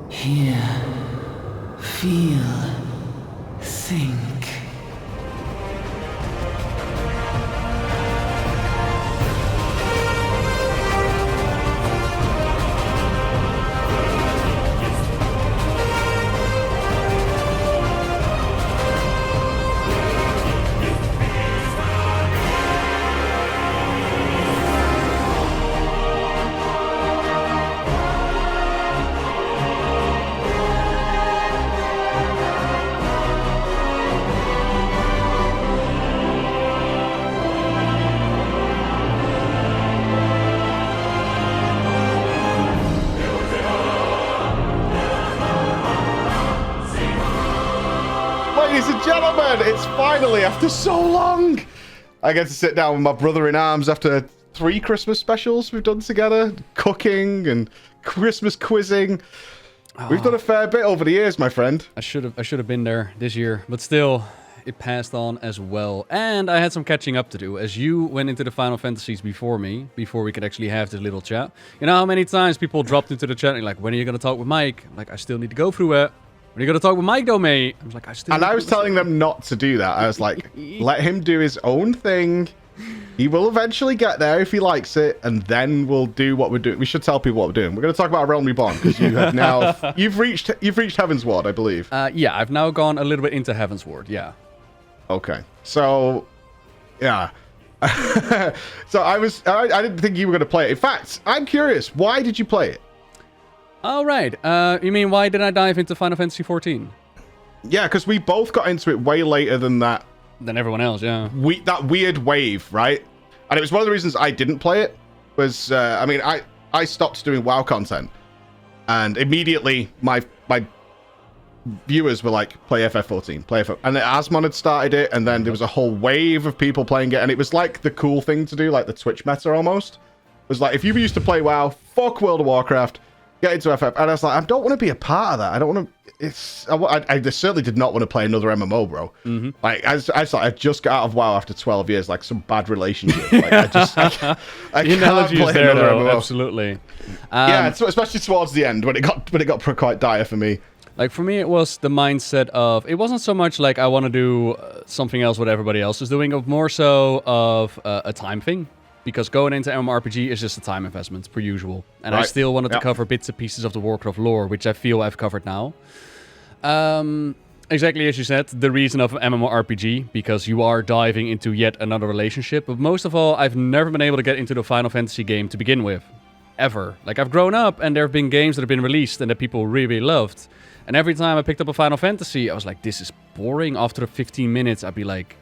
Hear, feel, think. Ladies and gentlemen, it's finally, after so long, I get to sit down with my brother in arms after 3 Christmas specials we've done together, cooking and Christmas quizzing. We've done a fair bit over the years, my friend. I should have been there this year, but still, it passed on as well. And I had some catching up to do, as you went into the Final Fantasies before me, before we could actually have this little chat. You know how many times people dropped into the chat and like, when are you going to talk with Mike? I'm like, I still need to go through it. When are you going to talk with Mike though, mate? I was like, I was telling them not to do that. I was like, let him do his own thing. He will eventually get there if he likes it, and then we'll do what we're doing. We should tell people what we're doing. We're going to talk about Realm Reborn, because you have now... You've reached Heavensward, I believe. Yeah, I've now gone a little bit into Heavensward, yeah. Okay. So, yeah. So I didn't think you were going to play it. In fact, I'm curious, why did you play it? All right. You mean, why did I dive into Final Fantasy 14? Yeah, because we both got into it way later than that. Than everyone else, yeah. That weird wave, right? And it was one of the reasons I didn't play it. Was I stopped doing WoW content, and immediately my viewers were like, "Play FF14, play FF," and then Asmon had started it, and then there was a whole wave of people playing it, and it was like the cool thing to do, like the Twitch meta almost. It was like, if you used to play WoW, fuck World of Warcraft. Get into FF, and I was like, I don't want to be a part of that. I don't want to. I certainly did not want to play another MMO, bro. Mm-hmm. Like I just got out of WoW after 12 years, like some bad relationship. Like I can't play there, another though. MMO. Absolutely. Yeah, especially towards the end when it got quite dire for me. Like for me, it was the mindset of, it wasn't so much like I want to do something else what everybody else is doing, of more so of a time thing. Because going into MMORPG is just a time investment, per usual. And right. I still wanted to cover bits and pieces of the Warcraft lore, which I feel I've covered now. Exactly as you said, the reason of MMORPG, because you are diving into yet another relationship. But most of all, I've never been able to get into the Final Fantasy game to begin with. Ever. Like, I've grown up, and there have been games that have been released and that people really loved. And every time I picked up a Final Fantasy, I was like, this is boring. After 15 minutes, I'd be like...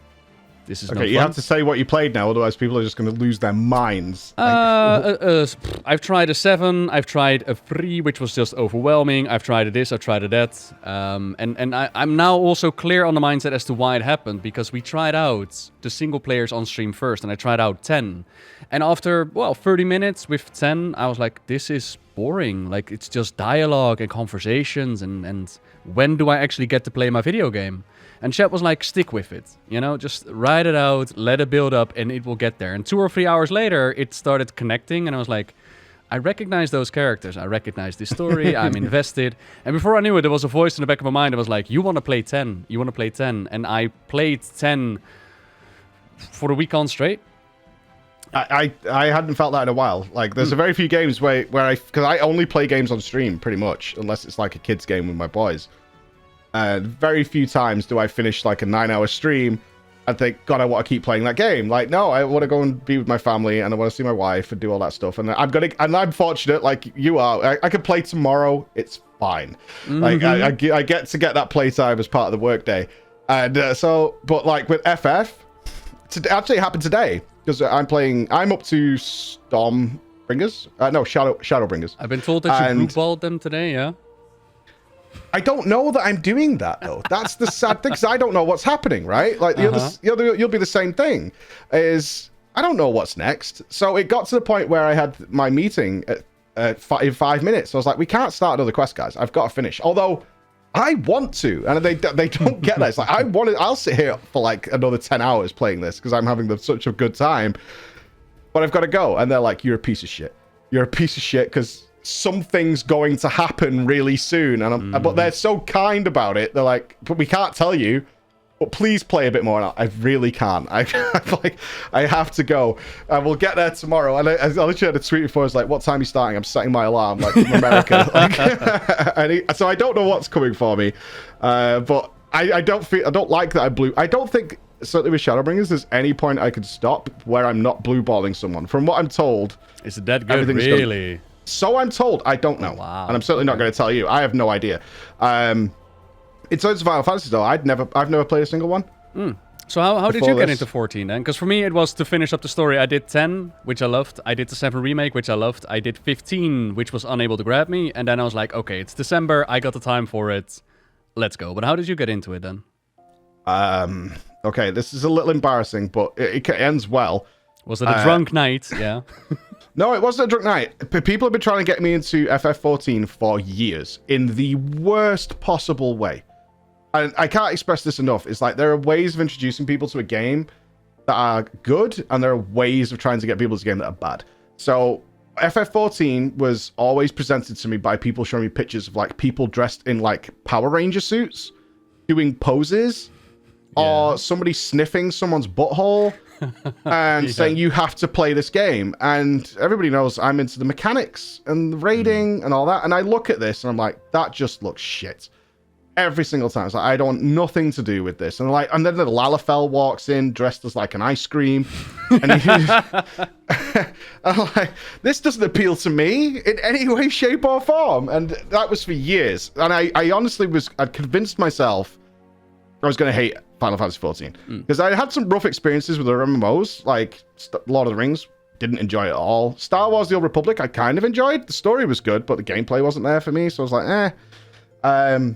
This is okay, you have to say what you played now, otherwise people are just going to lose their minds. I've tried a 7, I've tried a 3, which was just overwhelming. I've tried a this, I've tried a that. And I'm now also clear on the mindset as to why it happened, because we tried out the single players on stream first, and I tried out 10. And after, 30 minutes with 10, I was like, this is boring. Like, it's just dialogue and conversations, and when do I actually get to play my video game? And Chet was like, stick with it, you know, just ride it out, let it build up, and it will get there. And 2 or 3 hours later, it started connecting, and I was like, I recognize those characters, I recognize this story, I'm invested. And before I knew it, there was a voice in the back of my mind that was like, you want to play 10, you want to play 10. And I played 10 for a week on straight. I hadn't felt that in a while. Like, there's a very few games where because I only play games on stream, pretty much, unless it's like a kid's game with my boys. Very few times do I finish like a 9-hour stream and think, God, I want to keep playing that game. Like, no, I want to go and be with my family, and I want to see my wife and do all that stuff. And I'm fortunate, like you are. I can play tomorrow. It's fine. Mm-hmm. Like I get to get that playtime as part of the workday. And but like with FF, actually it happened today because I'm up to Stormbringers. No, Shadowbringers. I've been told that you group walled them today. Yeah. I don't know that I'm doing that, though. That's the sad thing, because I don't know what's happening, right? Like, you'll be the same thing. I don't know what's next. So it got to the point where I had my meeting in 5 minutes. So I was like, we can't start another quest, guys. I've got to finish. Although, I want to, and they don't get that. It's like, I'll sit here for like another 10 hours playing this, because I'm having such a good time. But I've got to go. And they're like, you're a piece of shit. You're a piece of shit, because something's going to happen really soon. And but they're so kind about it. They're like, but we can't tell you. But please play a bit more. And I really can't. I'm like, I have to go. We'll get there tomorrow. And I literally had a tweet before. I was like, what time are you starting? I'm setting my alarm, like, from America. So I don't know what's coming for me. But I don't like that I blew. I don't think, certainly with Shadowbringers, there's any point I could stop where I'm not blue balling someone. From what I'm told. Is it that good, really? So I'm told. I don't know. Oh, wow. And I'm certainly not going to tell you. I have no idea. In terms of Final Fantasy, though, I've never played a single one. So how did you get into 14 then? Because for me, it was to finish up the story. I did 10, which I loved. I did the 7 remake, which I loved. I did 15, which was unable to grab me. And then I was like, okay, it's December. I got the time for it. Let's go. But how did you get into it then? Okay, this is a little embarrassing, but it ends well. Was it a drunk night? Yeah. No, it wasn't a drunk night. People have been trying to get me into FF14 for years in the worst possible way. And I can't express this enough. It's like there are ways of introducing people to a game that are good, and there are ways of trying to get people to a game that are bad. So FF14 was always presented to me by people showing me pictures of like people dressed in like Power Ranger suits, doing poses, or somebody sniffing someone's butthole and saying you have to play this game. And everybody knows I'm into the mechanics and the raiding and all that. And I look at this and I'm like, that just looks shit. Every single time. It's like, I don't want nothing to do with this. And then the Lalafell walks in dressed as like an ice cream. And I'm like, this doesn't appeal to me in any way, shape, or form. And that was for years. And I honestly I'd convinced myself I was going to hate Final Fantasy 14. Because I had some rough experiences with other MMOs, like Lord of the Rings. Didn't enjoy it at all. Star Wars The Old Republic, I kind of enjoyed. The story was good, but the gameplay wasn't there for me. So I was like, eh.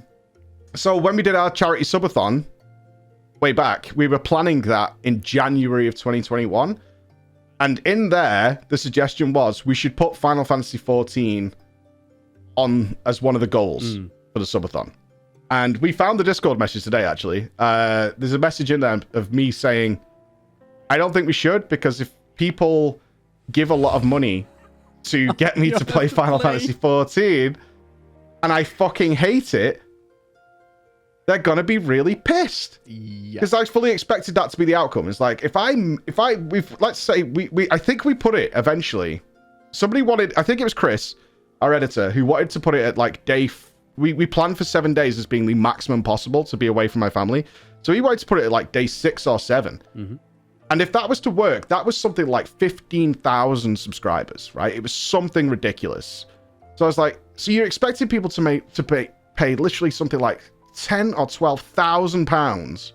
So when we did our charity subathon way back, we were planning that in January of 2021. And in there, the suggestion was we should put Final Fantasy 14 on as one of the goals for the subathon. And we found the Discord message today, actually. There's a message in there of me saying, I don't think we should, because if people give a lot of money to get me to play Final Fantasy 14, and I fucking hate it, they're gonna be really pissed. Because I fully expected that to be the outcome. It's like, let's say I think we put it eventually. Somebody wanted, I think it was Chris, our editor, who wanted to put it at like we planned for 7 days as being the maximum possible to be away from my family. So he wanted to put it at like day 6 or 7. And if that was to work, that was something like 15,000 subscribers, right? It was something ridiculous. So I was like, so you're expecting people to pay literally something like 10 or 12,000 pounds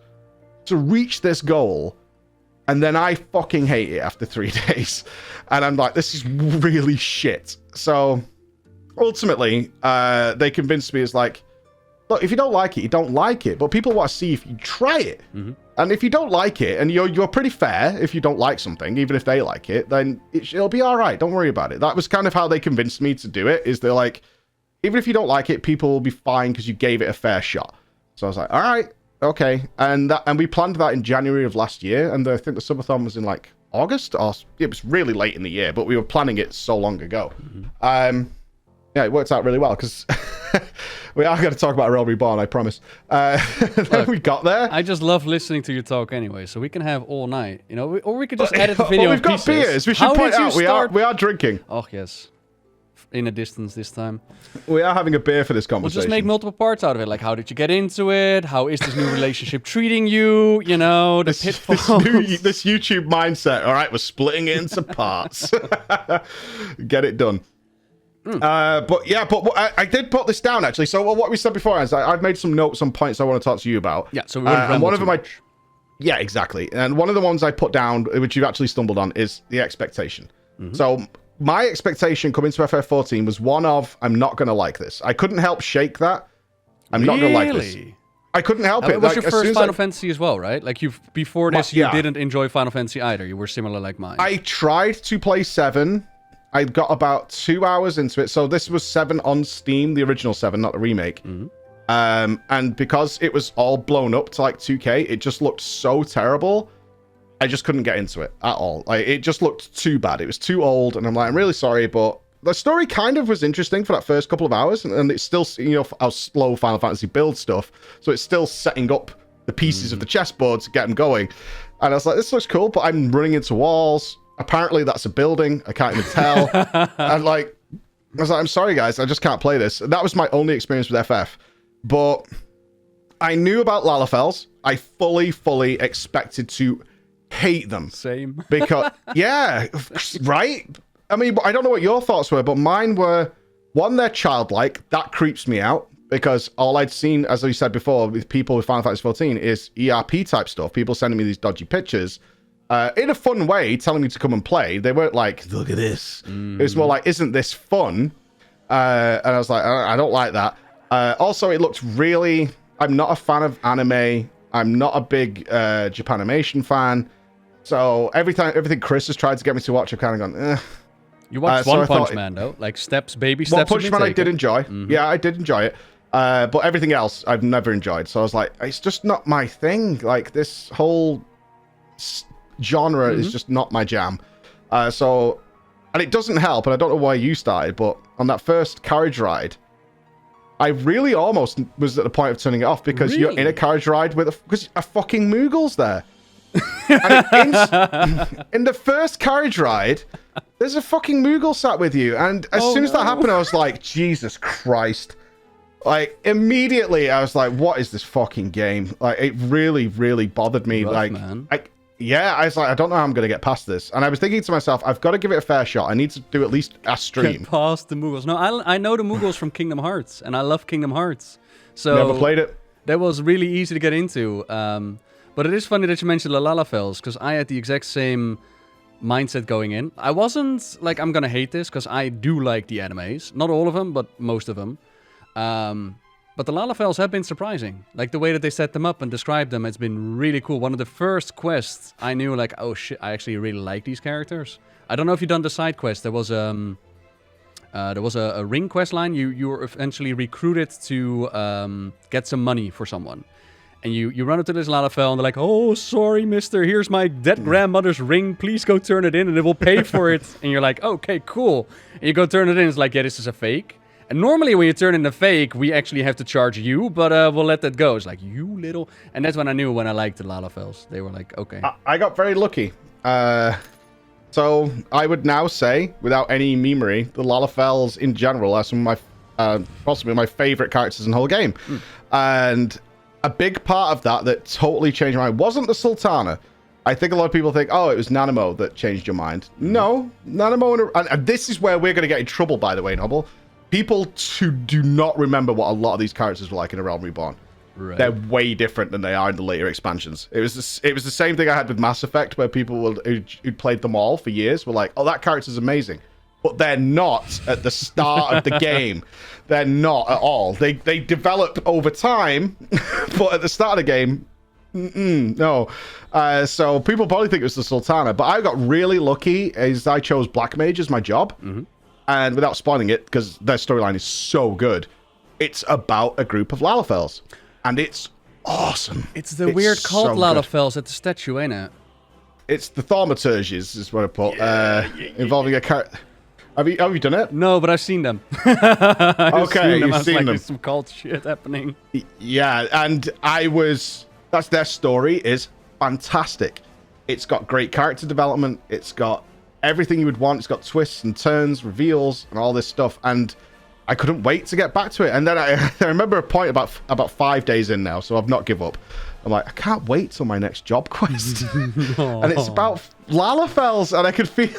to reach this goal, and then I fucking hate it after 3 days, and I'm like, this is really shit. So ultimately, they convinced me, it's like, look, if you don't like it, you don't like it, but people want to see if you try it. And if you don't like it, and you're pretty fair if you don't like something, even if they like it, then it'll be all right. Don't worry about it. That was kind of how they convinced me to do it. Is they're like, even if you don't like it, people will be fine because you gave it a fair shot. So I was like, all right, okay. And we planned that in January of last year. And I think the subathon was in like August, or it was really late in the year, but we were planning it so long ago. Yeah, it worked out really well because we are going to talk about Realm Reborn, I promise. Look, we got there. I just love listening to you talk anyway, so we can have all night, you know, or we could just edit the video. Well, we've got beers. We should point out we are drinking. Oh yes, in a distance this time. We are having a beer for this conversation. We'll just make multiple parts out of it. Like, how did you get into it? How is this new relationship treating you? You know, the pitfalls. This YouTube mindset. All right, we're splitting it into parts. Get it done. But I did put this down actually. So what we said before is I've made some notes on points I want to talk to you about. Yeah. So and one of them yeah, exactly. And one of the ones I put down, which you've actually stumbled on, is the expectation. So my expectation coming to FF14 was one of, I'm not going to like this. I couldn't help shake that. I'm not going to like this. I couldn't help it. It was your first Final Fantasy as well, right? Like before this, you didn't enjoy Final Fantasy either. You were similar like mine. I tried to play 7. I got about 2 hours into it. So this was 7 on Steam, the original 7, not the remake. And because it was all blown up to like 2K, it just looked so terrible. I just couldn't get into it at all. Like, it just looked too bad. It was too old, and I'm like, I'm really sorry, but the story kind of was interesting for that first couple of hours, and it's still, how slow Final Fantasy builds stuff. So it's still setting up the pieces of the chessboard to get them going. And I was like, this looks cool, but I'm running into walls. Apparently that's a building. I can't even tell. And I was like, I'm sorry, guys, I just can't play this. And that was my only experience with FF. But I knew about Lalafels. I fully expected to hate them. Same. Because, yeah, right? I mean, I don't know what your thoughts were, but mine were, one, they're childlike. That creeps me out. Because all I'd seen, as I said before, with people with Final Fantasy 14 is ERP type stuff. People sending me these dodgy pictures in a fun way, telling me to come and play. They weren't like, look at this. It was more like, isn't this fun? And I was like, I don't like that. Also, it looked really... I'm not a fan of anime. I'm not a big Japanimation fan. So everything Chris has tried to get me to watch, I've kind of gone, eh. You watched One Punch Man, though? Like, baby steps. One Punch Man I did enjoy. Yeah, I did enjoy it. But everything else I've never enjoyed. So I was like, it's just not my thing. Like, this whole genre is just not my jam. And it doesn't help, and I don't know why you started, but on that first carriage ride, I really almost was at the point of turning it off because you're in a carriage ride because a fucking Moogle's there. And in the first carriage ride, there's a fucking Moogle sat with you. And as soon as that happened, I was like, Jesus Christ. Like, immediately, I was like, what is this fucking game? Like, it really, really bothered me. Rough, like, man. I was like, I don't know how I'm going to get past this. And I was thinking to myself, I've got to give it a fair shot. I need to do at least a stream. Get past the Moogles. No, I know the Moogles from Kingdom Hearts, and I love Kingdom Hearts. So never played it. That was really easy to get into. But it is funny that you mentioned the Lalafels, because I had the exact same mindset going in. I wasn't like, I'm going to hate this, because I do like the animes. Not all of them, but most of them. But the Lalafels have been surprising. Like, the way that they set them up and describe them, it's been really cool. One of the first quests, I knew, like, oh shit, I actually really like these characters. I don't know if you've done the side quest. There was a ring quest line. You were eventually recruited to get some money for someone. And you run up to this Lalafell, and they're like, oh, sorry, mister, here's my dead grandmother's ring. Please go turn it in, and it will pay for it. And you're like, okay, cool. And you go turn it in, it's like, yeah, this is a fake. And normally when you turn in a fake, we actually have to charge you, but we'll let that go. It's like, you little... And that's when I knew when I liked the Lalafels. They were like, okay. I got very lucky. So I would now say, without any memery, the Lalafels in general are some of my, possibly my favorite characters in the whole game. And a big part of that totally changed my mind wasn't the Sultana. I think a lot of people think, oh, it was Nanamo that changed your mind. No, Nanamo... And this is where we're going to get in trouble, by the way, Nobbel. People who do not remember what a lot of these characters were like in A Realm Reborn. Right. They're way different than they are in the later expansions. It was the same thing I had with Mass Effect, where people who'd played them all for years were like, oh, that character's amazing. But they're not at the start of the game. They're not at all. They develop over time, but at the start of the game, no. So people probably think it was the Sultana, but I got really lucky as I chose Black Mage as my job. And without spoiling it, because their storyline is so good, it's about a group of Lalafels. And it's awesome. It's the weird cult so Lalafels at the statue, ain't it? It's the Thaumaturges, is what I put. Involving a character. Have you done it? No, but I've seen them. Okay, you've seen them. There's some cult shit happening. Yeah, and that's their story is fantastic. It's got great character development. It's got everything you would want. It's got twists and turns, reveals, and all this stuff. And I couldn't wait to get back to it. And then I remember a point about 5 days in now, so I've not give up. I'm like, I can't wait till my next job quest. And it's about Lalafels, and I could feel...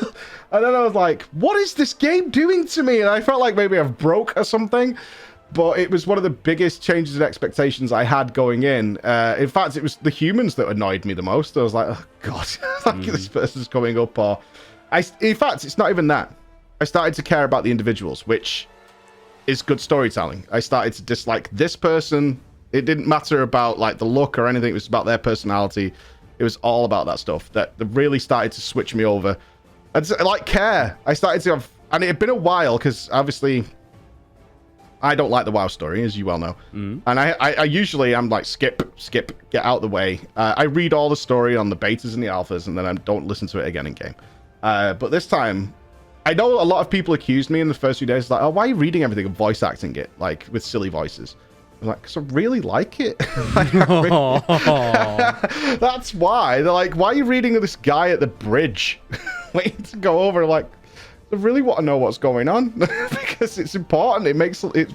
And then I was like, what is this game doing to me? And I felt like maybe I've broke or something. But it was one of the biggest changes in expectations I had going in. In fact, it was the humans that annoyed me the most. I was like, oh, God, like this person's coming up, or... in fact, it's not even that. I started to care about the individuals, which is good storytelling. I started to dislike this person. It didn't matter about like the look or anything. It was about their personality. It was all about that stuff that really started to switch me over. And like care. I started to have, and it had been a while because obviously I don't like the WoW story, as you well know. And I usually am like skip, get out of the way. I read all the story on the betas and the alphas, and then I don't listen to it again in game. But this time, I know a lot of people accused me in the first few days, like, oh, why are you reading everything and voice acting it, like, with silly voices? I'm like, because I really like it. That's why. They're like, why are you reading this guy at the bridge? Waiting to go over, like, I really want to know what's going on. Because it's important.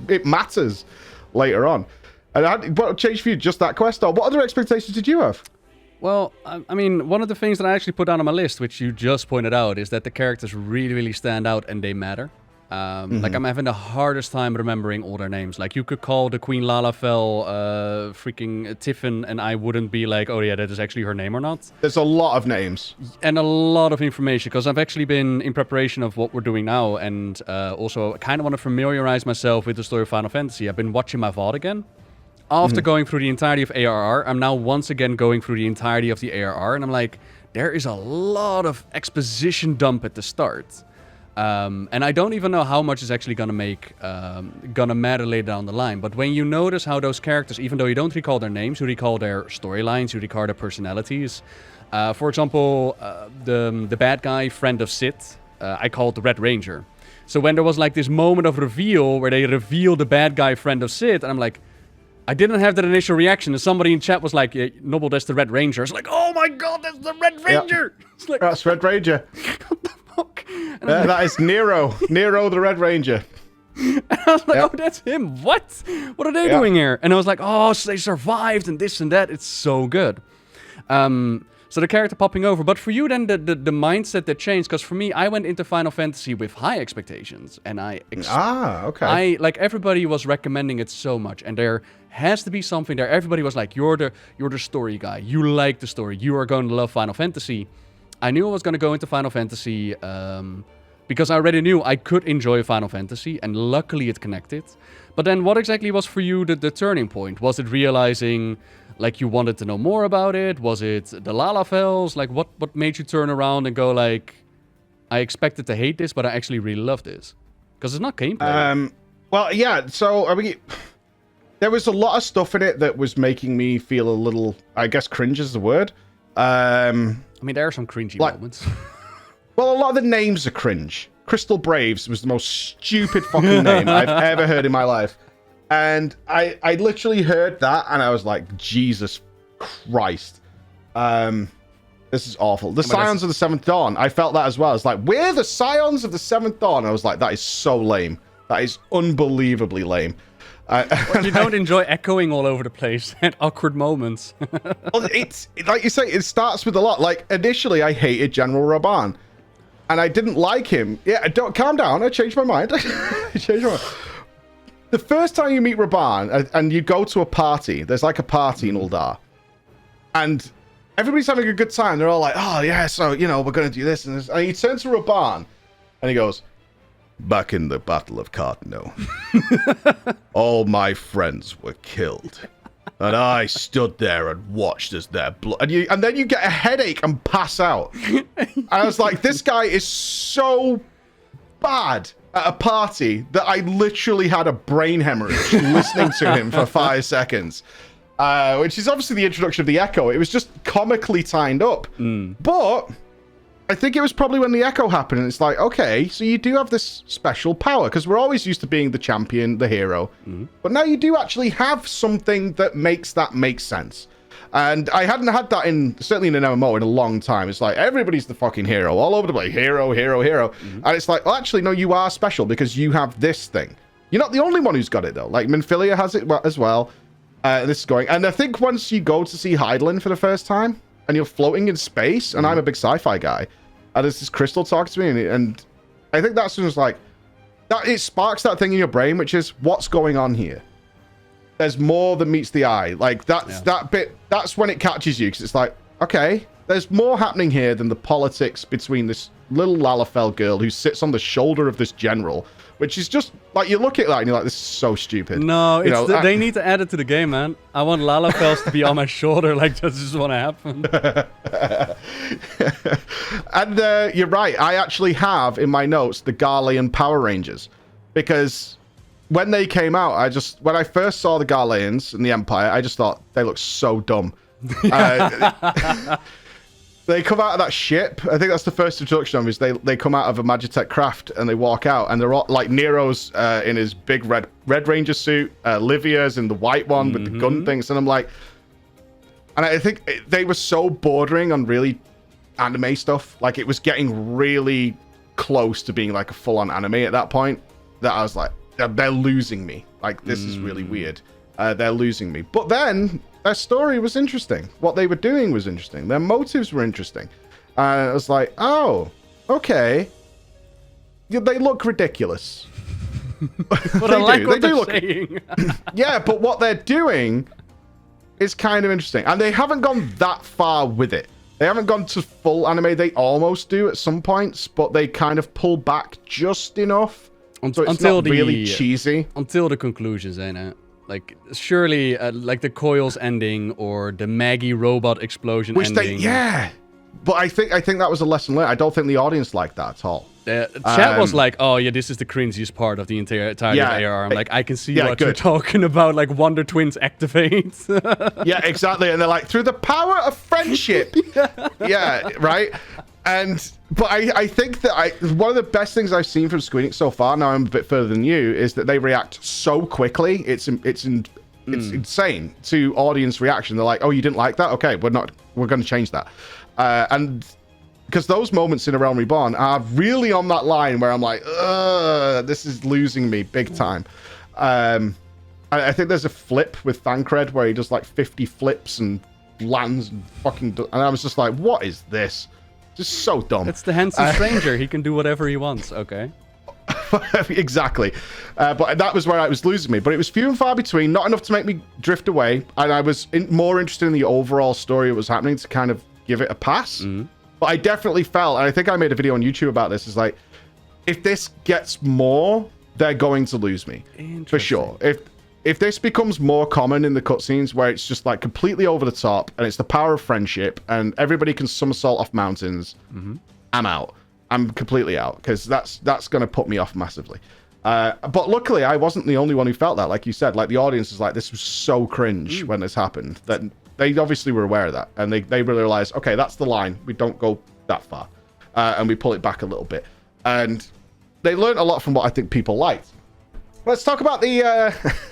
It matters later on. And what changed for you? Just that quest? Or what other expectations did you have? Well, I mean, one of the things that I actually put down on my list, which you just pointed out, is that the characters really, really stand out and they matter. Like, I'm having the hardest time remembering all their names. Like, you could call the Queen Lalafell freaking Tiffin, and I wouldn't be like, oh yeah, that is actually her name or not. There's a lot of names. And a lot of information, because I've actually been in preparation of what we're doing now, and also kind of want to familiarize myself with the story of Final Fantasy. I've been watching my VOD again. After going through the entirety of ARR, I'm now once again going through the entirety of the ARR, and I'm like, there is a lot of exposition dump at the start. And I don't even know how much is actually gonna matter later down the line. But when you notice how those characters, even though you don't recall their names, you recall their storylines, you recall their personalities. For example, the bad guy, friend of Sid, I called the Red Ranger. So when there was like this moment of reveal where they reveal the bad guy, friend of Sid, and I'm like, I didn't have that initial reaction, and somebody in chat was like, yeah, Nobbel, that's the Red Ranger. It's like, oh my god, that's the Red Ranger! Yep. It's like, that's Red Ranger. What the fuck? That is Nero. Nero the Red Ranger. And I was like, oh, that's him. What? What are they doing here? And I was like, oh, so they survived and this and that. It's so good. So the character popping over. But for you then, the mindset that changed. Because for me, I went into Final Fantasy with high expectations. And okay. Like, everybody was recommending it so much. And there has to be something there. Everybody was like, you're the story guy. You like the story. You are going to love Final Fantasy. I knew I was going to go into Final Fantasy because I already knew I could enjoy Final Fantasy, and luckily it connected. But then what exactly was for you the turning point? Was it realizing, like, you wanted to know more about it? Was it the Lalafells? Like, what made you turn around and go, like, I expected to hate this, but I actually really love this? Because it's not gameplay. Well, yeah, so, I mean, there was a lot of stuff in it that was making me feel a little, I guess cringe is the word. I mean, there are some cringy moments. Well, a lot of the names are cringe. Crystal Braves was the most stupid fucking name I've ever heard in my life. And I literally heard that, and I was like, Jesus Christ. This is awful. The Scions of the Seventh Dawn, I felt that as well. It's like, we're the Scions of the Seventh Dawn. I was like, that is so lame. That is unbelievably lame. You don't enjoy echoing all over the place at awkward moments. Well, it's like you say, it starts with a lot. Like, initially, I hated General Rabanne, and I didn't like him. Yeah, don't calm down. I changed my mind. The first time you meet Rabanne, and you go to a party, there's like a party in Uldar, and everybody's having a good time. They're all like, oh yeah, so we're gonna do this and this. And he turns to Rabanne, and he goes, back in the Battle of Cartano, all my friends were killed. And I stood there and watched as their blood... And then you get a headache and pass out. And I was like, this guy is so bad at a party that I literally had a brain hemorrhage listening to him for 5 seconds. Which is obviously the introduction of the Echo. It was just comically timed up. But... I think it was probably when the Echo happened, and it's like, okay, so you do have this special power, because we're always used to being the champion, the hero, but now you do actually have something that makes that make sense. And I hadn't had that certainly in an MMO in a long time. It's like, everybody's the fucking hero, all over the place, hero. And it's like, well, actually, no, you are special, because you have this thing. You're not the only one who's got it, though. Like, Minfilia has it as well. This is going, and I think once you go to see Hydaelyn for the first time, and you're floating in space, and I'm a big sci-fi guy, and there's this crystal talks to me, and I think that's just like, that it sparks that thing in your brain, which is, what's going on here? There's more than meets the eye. Like, that bit, that's when it catches you, because it's like, okay, there's more happening here than the politics between this little Lalafell girl who sits on the shoulder of this general, which is just, like, you look at that and you're like, this is so stupid. No, they need to add it to the game, man. I want Lalafells to be on my shoulder, like, that just want to happen. And you're right, I actually have, in my notes, the Garlean Power Rangers. Because when they came out, when I first saw the Garleans in the Empire, I just thought, they look so dumb. They come out of that ship. I think that's the first introduction of them, is they come out of a Magitech craft and they walk out, and they're all like Nero's in his big red Ranger suit, Livia's in the white one with the gun things, and I'm like, and I think they were so bordering on really anime stuff. Like, it was getting really close to being like a full-on anime at that point, that I was like, they're losing me. Like, this is really weird. They're losing me. But then their story was interesting. What they were doing was interesting. Their motives were interesting. I was like, oh, okay. Yeah, they look ridiculous. But I like what they're saying. Yeah, but what they're doing is kind of interesting. And they haven't gone that far with it. They haven't gone to full anime. They almost do at some points, but they kind of pull back just enough. So it's not really cheesy. Until the conclusions, ain't it? Like, surely, like the coils ending or the Maggie robot explosion ending. Yeah. But I think that was a lesson learned. I don't think the audience liked that at all. Chat was like, oh yeah, this is the cringiest part of the entire of AR. I'm like, I can see what you're talking about, like Wonder Twins activate. Yeah, exactly. And they're like, through the power of friendship. Yeah, right? But I think that one of the best things I've seen from Squeenix so far, now I'm a bit further than you, is that they react so quickly. It's insane to audience reaction. They're like, oh, you didn't like that? Okay, we're going to change that. And because those moments in A Realm Reborn are really on that line where I'm like, this is losing me big time. I think there's a flip with Thancred where he does like 50 flips and lands and and I was just like, what is this? Just so dumb. It's the handsome stranger. He can do whatever he wants. Okay. Exactly. But that was where it was losing me. But it was few and far between, not enough to make me drift away. And I was more interested in the overall story that was happening to kind of give it a pass. But I definitely felt, and I think I made a video on YouTube about this, is like, if this gets more, they're going to lose me. For sure. If this becomes more common in the cutscenes where it's just like completely over the top and it's the power of friendship and everybody can somersault off mountains, I'm out. I'm completely out, because that's going to put me off massively. But luckily, I wasn't the only one who felt that. Like you said, like the audience is like, this was so cringe when this happened, that they obviously were aware of that. And they realized, okay, that's the line. We don't go that far. And we pull it back a little bit. And they learned a lot from what I think people liked. Let's talk about the...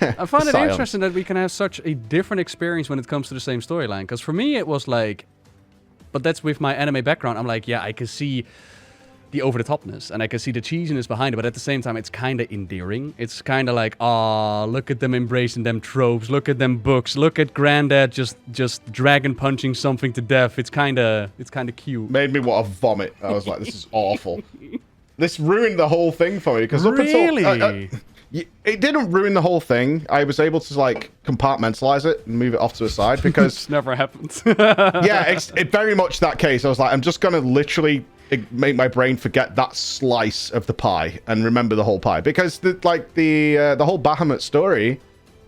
I find it interesting that we can have such a different experience when it comes to the same storyline. Because for me, it was like... But that's with my anime background. I'm like, yeah, I can see the over-the-topness. And I can see the cheesiness behind it. But at the same time, it's kind of endearing. It's kind of like, oh, look at them embracing them tropes. Look at them books. Look at Granddad just dragon punching something to death. It's kind of cute. Made me want to vomit. I was like, this is awful. This ruined the whole thing for me. Because really? It didn't ruin the whole thing. I was able to like compartmentalize it and move it off to the side because never happened. Yeah, it's very much that case. I was like, I'm just gonna literally make my brain forget that slice of the pie and remember the whole pie, because the whole Bahamut story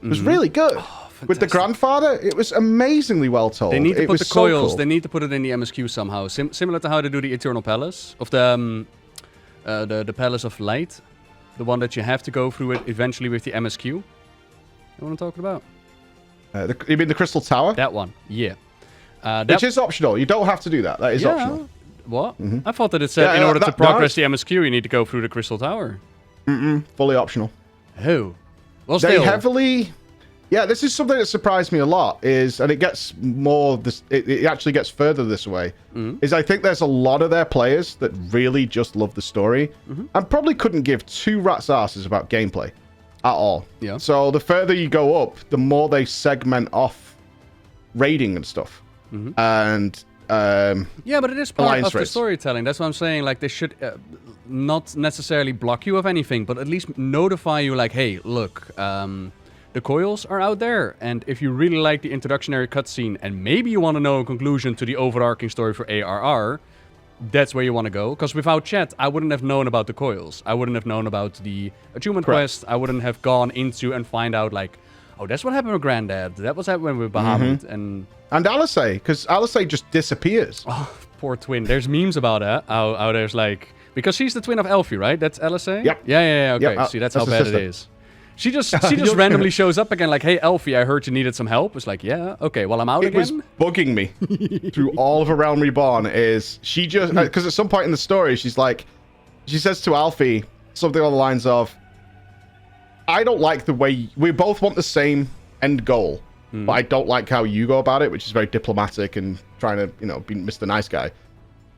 was really good. With the grandfather, it was amazingly well told. They need to put the coils. So cool. They need to put it in the MSQ somehow, similar to how they do the Eternal Palace of the Palace of Light. The one that you have to go through it eventually with the MSQ. You know what I'm talking about? You mean the Crystal Tower? That one, yeah. Which is optional. You don't have to do that. That is optional. What? I thought that it said in order to progress the MSQ, you need to go through the Crystal Tower. Fully optional. Oh. Well, they still. heavily... Yeah, this is something that surprised me a lot, and it gets more, it actually gets further this way, is I think there's a lot of their players that really just love the story, and probably couldn't give two rat's asses about gameplay at all. Yeah. So the further you go up, the more they segment off raiding and stuff. And yeah, but it is part of the storytelling. That's what I'm saying. Like, they should not necessarily block you of anything, but at least notify you, like, hey, look, the coils are out there, and if you really like the introductionary cutscene and maybe you want to know a conclusion to the overarching story for ARR, that's where you want to go. Because without chat, I wouldn't have known about the coils. I wouldn't have known about the achievement quest. I wouldn't have gone into and find out, like, oh, that's what happened with Granddad. That was happening with Bahamut. And Alice, because Alice just disappears. Oh, poor twin. There's memes about that. How there's like... Because she's the twin of Elfie, right? That's Alice? Yep. Yeah, okay. Yep, see, that's how bad it is. She just randomly shows up again, like, "Hey, Elfie, I heard you needed some help." It's like, "Yeah, okay, well, I'm out again." It was bugging me through all of A Realm Reborn. Is she just because at some point in the story, she says to Alfie something on the lines of, "I don't like the way we both want the same end goal, but I don't like how you go about it, which is very diplomatic and trying to, be Mr. Nice Guy.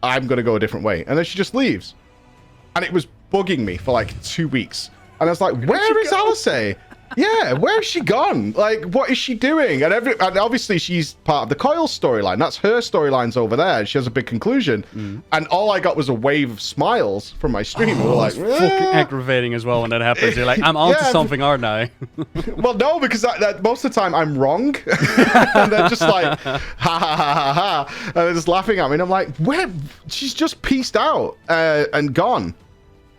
I'm gonna go a different way." And then she just leaves, and it was bugging me for like 2 weeks. And I was like, where is Alice? Yeah, where has she gone? Like, what is she doing? And obviously she's part of the Coil storyline. That's her storylines over there. She has a big conclusion. And all I got was a wave of smiles from my stream. We were like, fucking aggravating as well when that happens. You're like, I'm onto something, aren't I? Well, no, because that most of the time I'm wrong. And they're just like, ha, ha, ha, ha, ha. And they're just laughing at me. And I'm like, where? She's just pieced out and gone.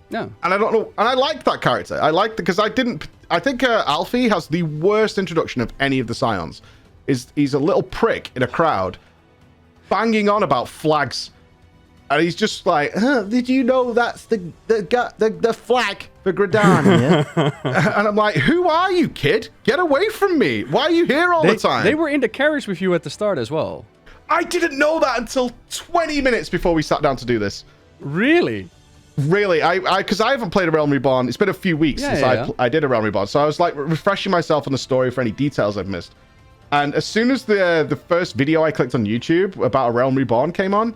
No. And I don't know. And I like that character. I like because I think Alfie has the worst introduction of any of the Scions. He's a little prick in a crowd, banging on about flags, and he's just like, "Did you know that's the flag for Rabanne?" Yeah? And I'm like, "Who are you, kid? Get away from me! Why are you here all the time?" They were in the carriage with you at the start as well. I didn't know that until 20 minutes before we sat down to do this. Really? Really, because I haven't played A Realm Reborn. It's been a few weeks since I did A Realm Reborn, so I was like refreshing myself on the story for any details I've missed. And as soon as the first video I clicked on YouTube about A Realm Reborn came on,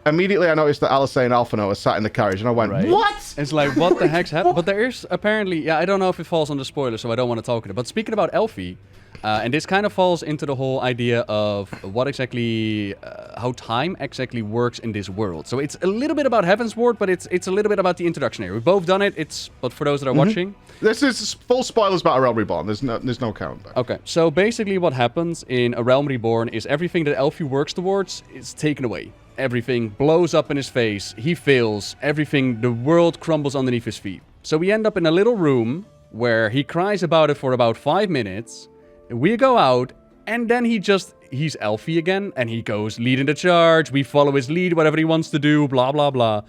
immediately I noticed that Alice and Alphino were sat in the carriage, and I went, "What?" It's like, what the heck's happened? But there is apparently, I don't know if it falls under spoilers, so I don't want to talk about it. But speaking about Elfie, and this kind of falls into the whole idea of what exactly, how time exactly works in this world. So it's a little bit about Heavensward, but it's a little bit about the introduction here. We've both done it. But for those that are watching, this is full spoilers about A Realm Reborn. There's no count back. Okay, so basically what happens in A Realm Reborn is everything that Elfie works towards is taken away. Everything blows up in his face. He fails. Everything, the world crumbles underneath his feet. So we end up in a little room where he cries about it for about 5 minutes. We go out, and then he's Elfie again, and he goes leading the charge. We follow his lead, whatever he wants to do, blah, blah, blah.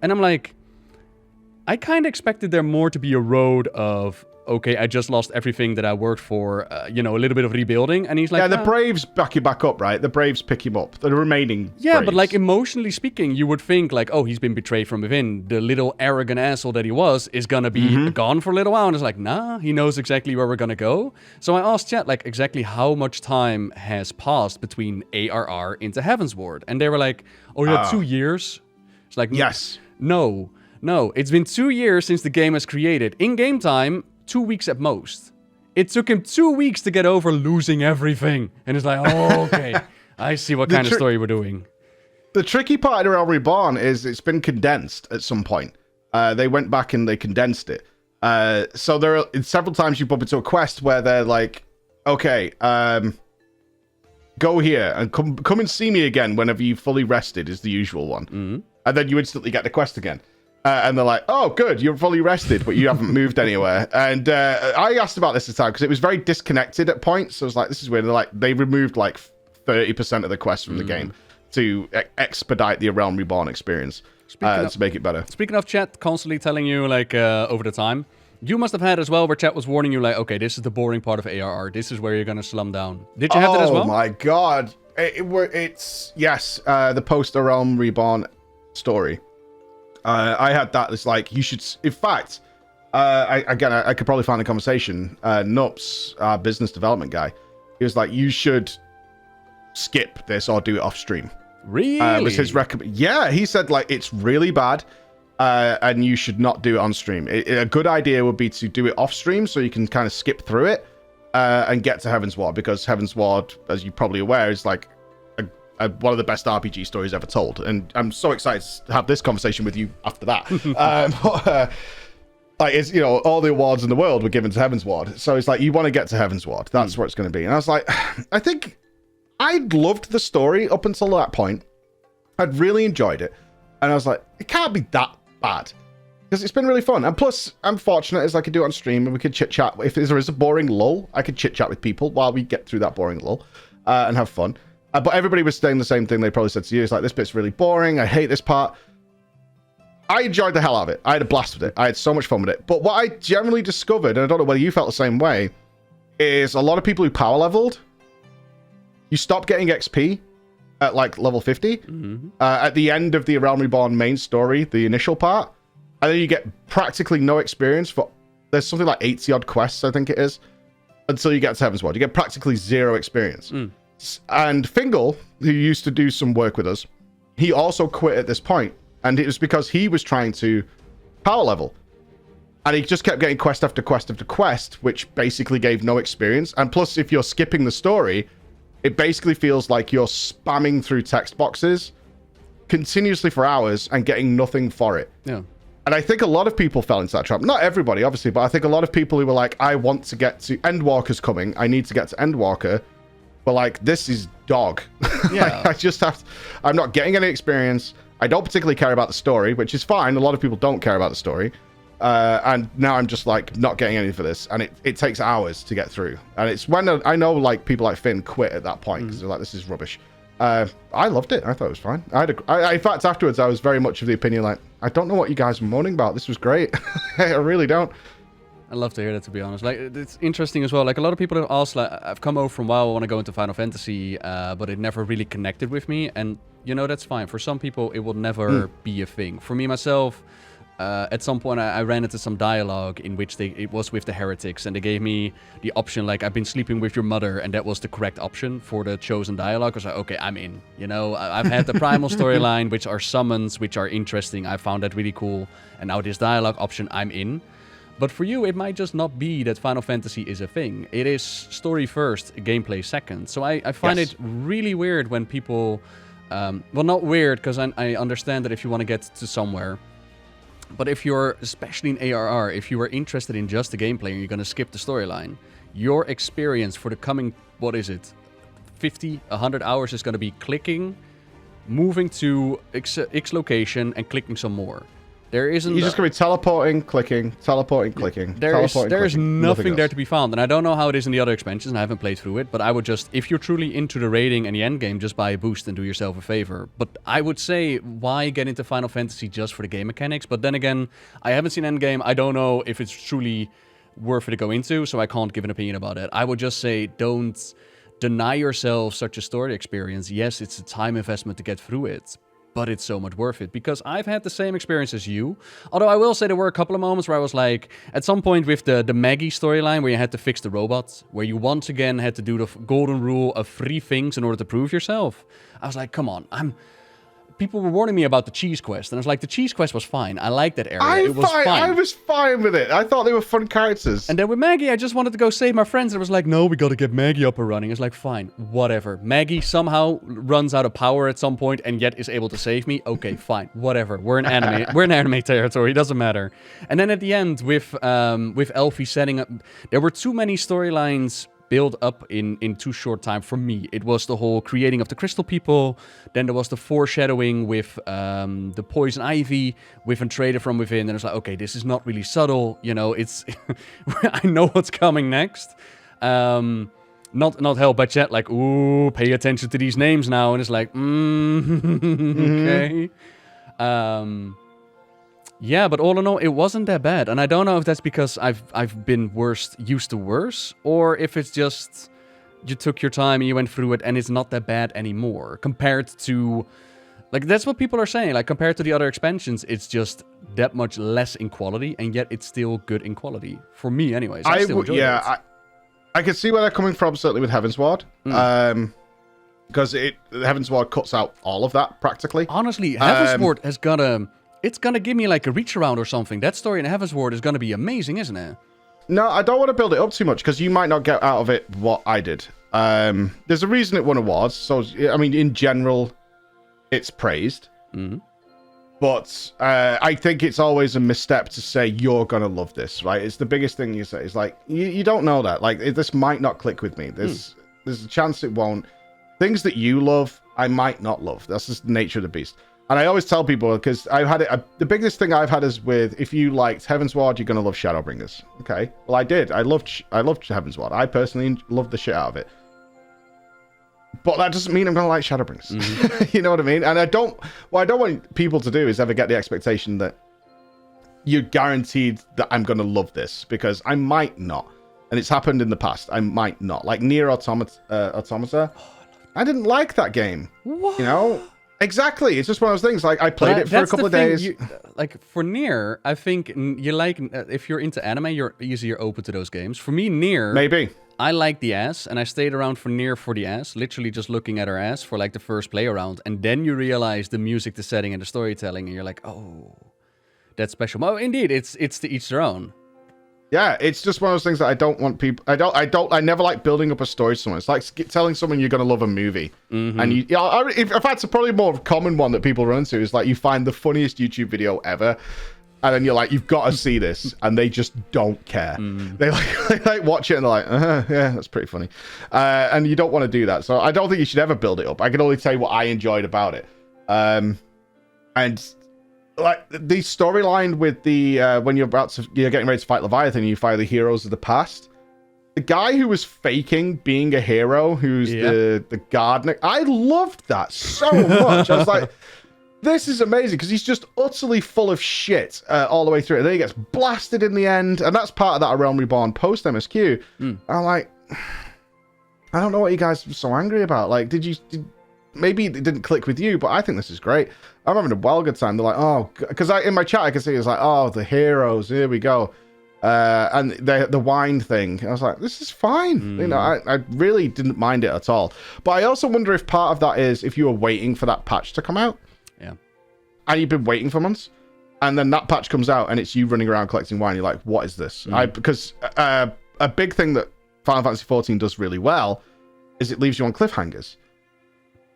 And I'm like, I kind of expected there more to be a road of, okay, I just lost everything that I worked for, a little bit of rebuilding. And he's like, yeah, the Braves back you back up, right? The Braves pick him up. The remaining Braves. But like emotionally speaking, you would think like, oh, he's been betrayed from within. The little arrogant asshole that he was is gonna be gone for a little while. And it's like, nah, he knows exactly where we're gonna go. So I asked chat like exactly how much time has passed between ARR into Heavensward. And they were like, oh yeah, 2 years. It's like, yes. No, it's been 2 years since the game was created. In game time, 2 weeks at most. It took him 2 weeks to get over losing everything. And it's like, oh, okay. I see what kind of story we're doing. The tricky part of A Realm Reborn is it's been condensed at some point. They went back and they condensed it. So there are several times you bump into a quest where they're like, okay, go here and come and see me again whenever you've fully rested is the usual one. And then you instantly get the quest again. And they're like, oh, good, you're fully rested, but you haven't moved anywhere. And I asked about this time because it was very disconnected at points. So I was like, this is weird. They're like, they removed like 30% of the quests from the game to expedite the Realm Reborn experience to make it better. Speaking of chat constantly telling you like over the time, you must have had as well where chat was warning you like, okay, this is the boring part of ARR. This is where you're going to slum down. Did you have that as well? Oh my God. It's yes, the post Realm Reborn story. I had that. It's like you should. In fact, I could probably find a conversation. Nups, our business development guy, he was like, "You should skip this or do it off stream." Really? Was his recommend? Yeah, he said like it's really bad, and you should not do it on stream. A good idea would be to do it off stream so you can kind of skip through it and get to Heavensward, because Heavensward, as you're probably aware, is like one of the best RPG stories ever told, and I'm so excited to have this conversation with you after that. Like, it's, all the awards in the world were given to Heavensward, so it's like you want to get to Heavensward. That's where it's going to be. And I was like, I think I'd loved the story up until that point. I'd really enjoyed it, and I was like, it can't be that bad because it's been really fun. And plus, I'm fortunate as I could do it on stream, and we could chit chat. If there is a boring lull, I could chit chat with people while we get through that boring lull and have fun. But everybody was saying the same thing they probably said to you. It's like, this bit's really boring. I hate this part. I enjoyed the hell out of it. I had a blast with it. I had so much fun with it. But what I generally discovered, and I don't know whether you felt the same way, is a lot of people who power leveled, you stop getting XP at like level 50 at the end of the Realm Reborn main story, the initial part, and then you get practically no experience for, there's something like 80 odd quests, I think it is, until you get to Heaven's Ward. You get practically zero experience. And Fingal, who used to do some work with us, he also quit at this point, and it was because he was trying to power level. And he just kept getting quest after quest after quest, which basically gave no experience. And plus, if you're skipping the story, it basically feels like you're spamming through text boxes continuously for hours and getting nothing for it. Yeah. And I think a lot of people fell into that trap. Not everybody, obviously, but I think a lot of people who were like, I want to get to Endwalker's coming. I need to get to Endwalker. But like, this is dog. Yeah. I just have to, I'm not getting any experience. I don't particularly care about the story, which is fine. A lot of people don't care about the story. And now I'm just like not getting any for this, and it takes hours to get through. And it's when I know like people like Finn quit at that point because they're like, this is rubbish. I loved it. I thought it was fine. In fact, afterwards, I was very much of the opinion like, I don't know what you guys were moaning about. This was great. I really don't. I love to hear that, to be honest. Like, it's interesting as well. Like, a lot of people have asked, like, I've come over from WoW, I want to go into Final Fantasy, but it never really connected with me. And, you know, that's fine. For some people, it will never be a thing. For me, myself, at some point, I ran into some dialogue in which it was with the heretics, and they gave me the option, like, I've been sleeping with your mother, and that was the correct option for the chosen dialogue. I was like, okay, I'm in. You know, I've had the primal storyline, which are summons, which are interesting. I found that really cool. And now this dialogue option, I'm in. But for you, it might just not be that Final Fantasy is a thing. It is story first, gameplay second. So I find it really weird when people... well, not weird, because I understand that if you want to get to somewhere... But if you're, especially in ARR, if you are interested in just the gameplay and you're going to skip the storyline, your experience for the coming, 50, 100 hours is going to be clicking, moving to X location, and clicking some more. There isn't... You're just going to be teleporting, clicking, clicking. There's nothing there to be found. And I don't know how it is in the other expansions, and I haven't played through it, but I would just, if you're truly into the raiding and the endgame, just buy a boost and do yourself a favor. But I would say, why get into Final Fantasy just for the game mechanics? But then again, I haven't seen endgame. I don't know if it's truly worth it to go into, so I can't give an opinion about it. I would just say, don't deny yourself such a story experience. Yes, it's a time investment to get through it, but it's so much worth it, because I've had the same experience as you. Although I will say there were a couple of moments where I was like, at some point with the Maggie storyline where you had to fix the robots, where you once again had to do the golden rule of 3 things in order to prove yourself. I was like, come on, people were warning me about the cheese quest, and I was like, the cheese quest was fine. I liked that area. It was fine. I was fine with it. I thought they were fun characters. And then with Maggie, I just wanted to go save my friends. And it was like, no, we got to get Maggie up and running. It's like, fine, whatever. Maggie somehow runs out of power at some point and yet is able to save me. Okay, fine, whatever. We're in anime. We're in anime territory. It doesn't matter. And then at the end, with Elfie setting up, there were too many storylines build up in too short time for me. It was the whole creating of the crystal people, then there was the foreshadowing with the poison ivy with Trader from within, and it's like, okay, this is not really subtle, you know, it's I know what's coming next. Not helped by chat, like, ooh, pay attention to these names now, and it's like, okay. Yeah, but all in all, it wasn't that bad. And I don't know if that's because I've been used to worse, or if it's just you took your time and you went through it and it's not that bad anymore. Compared to... Like, that's what people are saying. Like, compared to the other expansions, it's just that much less in quality, and yet it's still good in quality. For me, anyways. I still enjoy it. I can see where they're coming from, certainly with Heaven's Ward. Because Heaven's Ward cuts out all of that, practically. Honestly, Heaven's Ward has got a... It's gonna give me like a reach around or something. That story in Heaven's Ward is gonna be amazing, isn't it? No, I don't want to build it up too much, because you might not get out of it what I did. There's a reason it won awards. So, I mean, in general, it's praised. But I think it's always a misstep to say you're gonna love this, right? It's the biggest thing you say. It's like, you don't know that. Like, this might not click with me. There's a chance it won't. Things that you love, I might not love. That's just the nature of the beast. And I always tell people, because I've had it, the biggest thing I've had is with, if you liked Heaven's Ward, you're going to love Shadowbringers. Okay. Well, I did. I loved Heaven's Ward. I personally loved the shit out of it. But that doesn't mean I'm going to like Shadowbringers. You know what I mean? And I don't want people to do is ever get the expectation that you're guaranteed that I'm going to love this, because I might not. And it's happened in the past. I might not. Like Nier Automata. I didn't like that game. What? You know? Exactly. It's just one of those things. Like I played it for a couple of days. Like for Nier, I think you like if you're into anime, you're easier open to those games. For me, Nier, maybe I like the ass, and I stayed around for Nier for the ass, literally just looking at her ass for like the first play around, and then you realize the music, the setting, and the storytelling, and you're like, oh, that's special. Well, indeed, it's to each their own. Yeah, it's just one of those things that I don't want people. I never like building up a story to someone. It's like telling someone you're going to love a movie, and in fact, it's probably more common one that people run into is like you find the funniest YouTube video ever, and then you're like, you've got to see this, and they just don't care. They like watch it and they're like, yeah, that's pretty funny, and you don't want to do that. So I don't think you should ever build it up. I can only tell you what I enjoyed about it, and. Like the storyline with the when you're getting ready to fight Leviathan, and you fight the heroes of the past. The guy who was faking being a hero, who's the gardener, I loved that so much. I was like, this is amazing, because he's just utterly full of shit all the way through. And then he gets blasted in the end, and that's part of that Realm Reborn post MSQ. I'm like, I don't know what you guys were so angry about. Like, maybe it didn't click with you, but I think this is great. I'm having a well good time. They're like, oh, because in my chat I can see it's like, oh, the heroes, here we go, and the wine thing. I was like, this is fine. You know, I really didn't mind it at all. But I also wonder if part of that is if you were waiting for that patch to come out, and you've been waiting for months, and then that patch comes out and it's you running around collecting wine. You're like, what is this? Because a big thing that Final Fantasy XIV does really well is it leaves you on cliffhangers.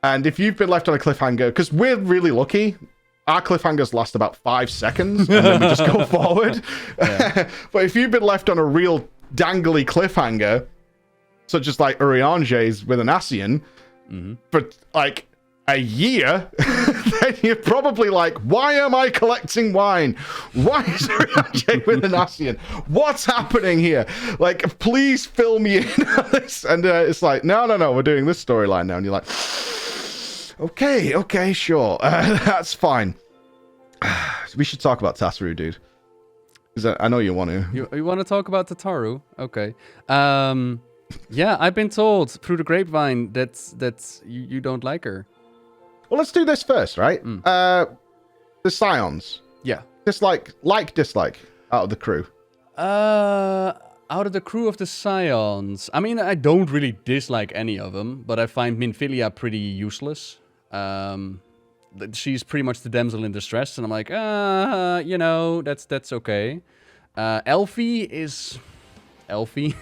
And if you've been left on a cliffhanger, because we're really lucky, our cliffhangers last about 5 seconds, and then we just go forward. But if you've been left on a real dangly cliffhanger, such as like Uriange's with an Ascian, for like a year, then you're probably like, why am I collecting wine? Why is Uriange with an Ascian? What's happening here? Like, please fill me in on this. And it's like, no, we're doing this storyline now. And you're like... Okay, sure. That's fine. We should talk about Tataru, dude. Because I know you want to. You want to talk about Tataru? Okay. Yeah, I've been told through the grapevine that you don't like her. Well, let's do this first, right? The Scions. Yeah. Dislike out of the crew. Out of the crew of the Scions, I mean, I don't really dislike any of them, but I find Minfilia pretty useless. She's pretty much the damsel in distress, and I'm like, you know, that's okay. Elfie is Elfie.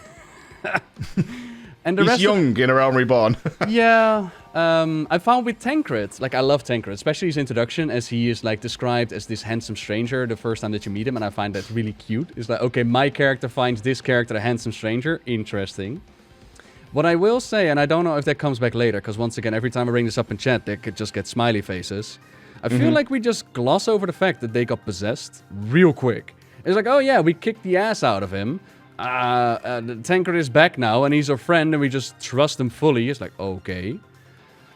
And the He's rest young in A Realm Reborn. Yeah. I found with Tancred, like I love Tancred, especially his introduction, as he is like described as this handsome stranger the first time that you meet him, and I find that really cute. It's like, okay, my character finds this character a handsome stranger. Interesting. What I will say, and I don't know if that comes back later, because once again, every time I bring this up in chat, they could just get smiley faces. I feel like we just gloss over the fact that they got possessed real quick. It's like, oh yeah, we kicked the ass out of him. Tancred is back now, and he's our friend, and we just trust him fully. It's like, okay.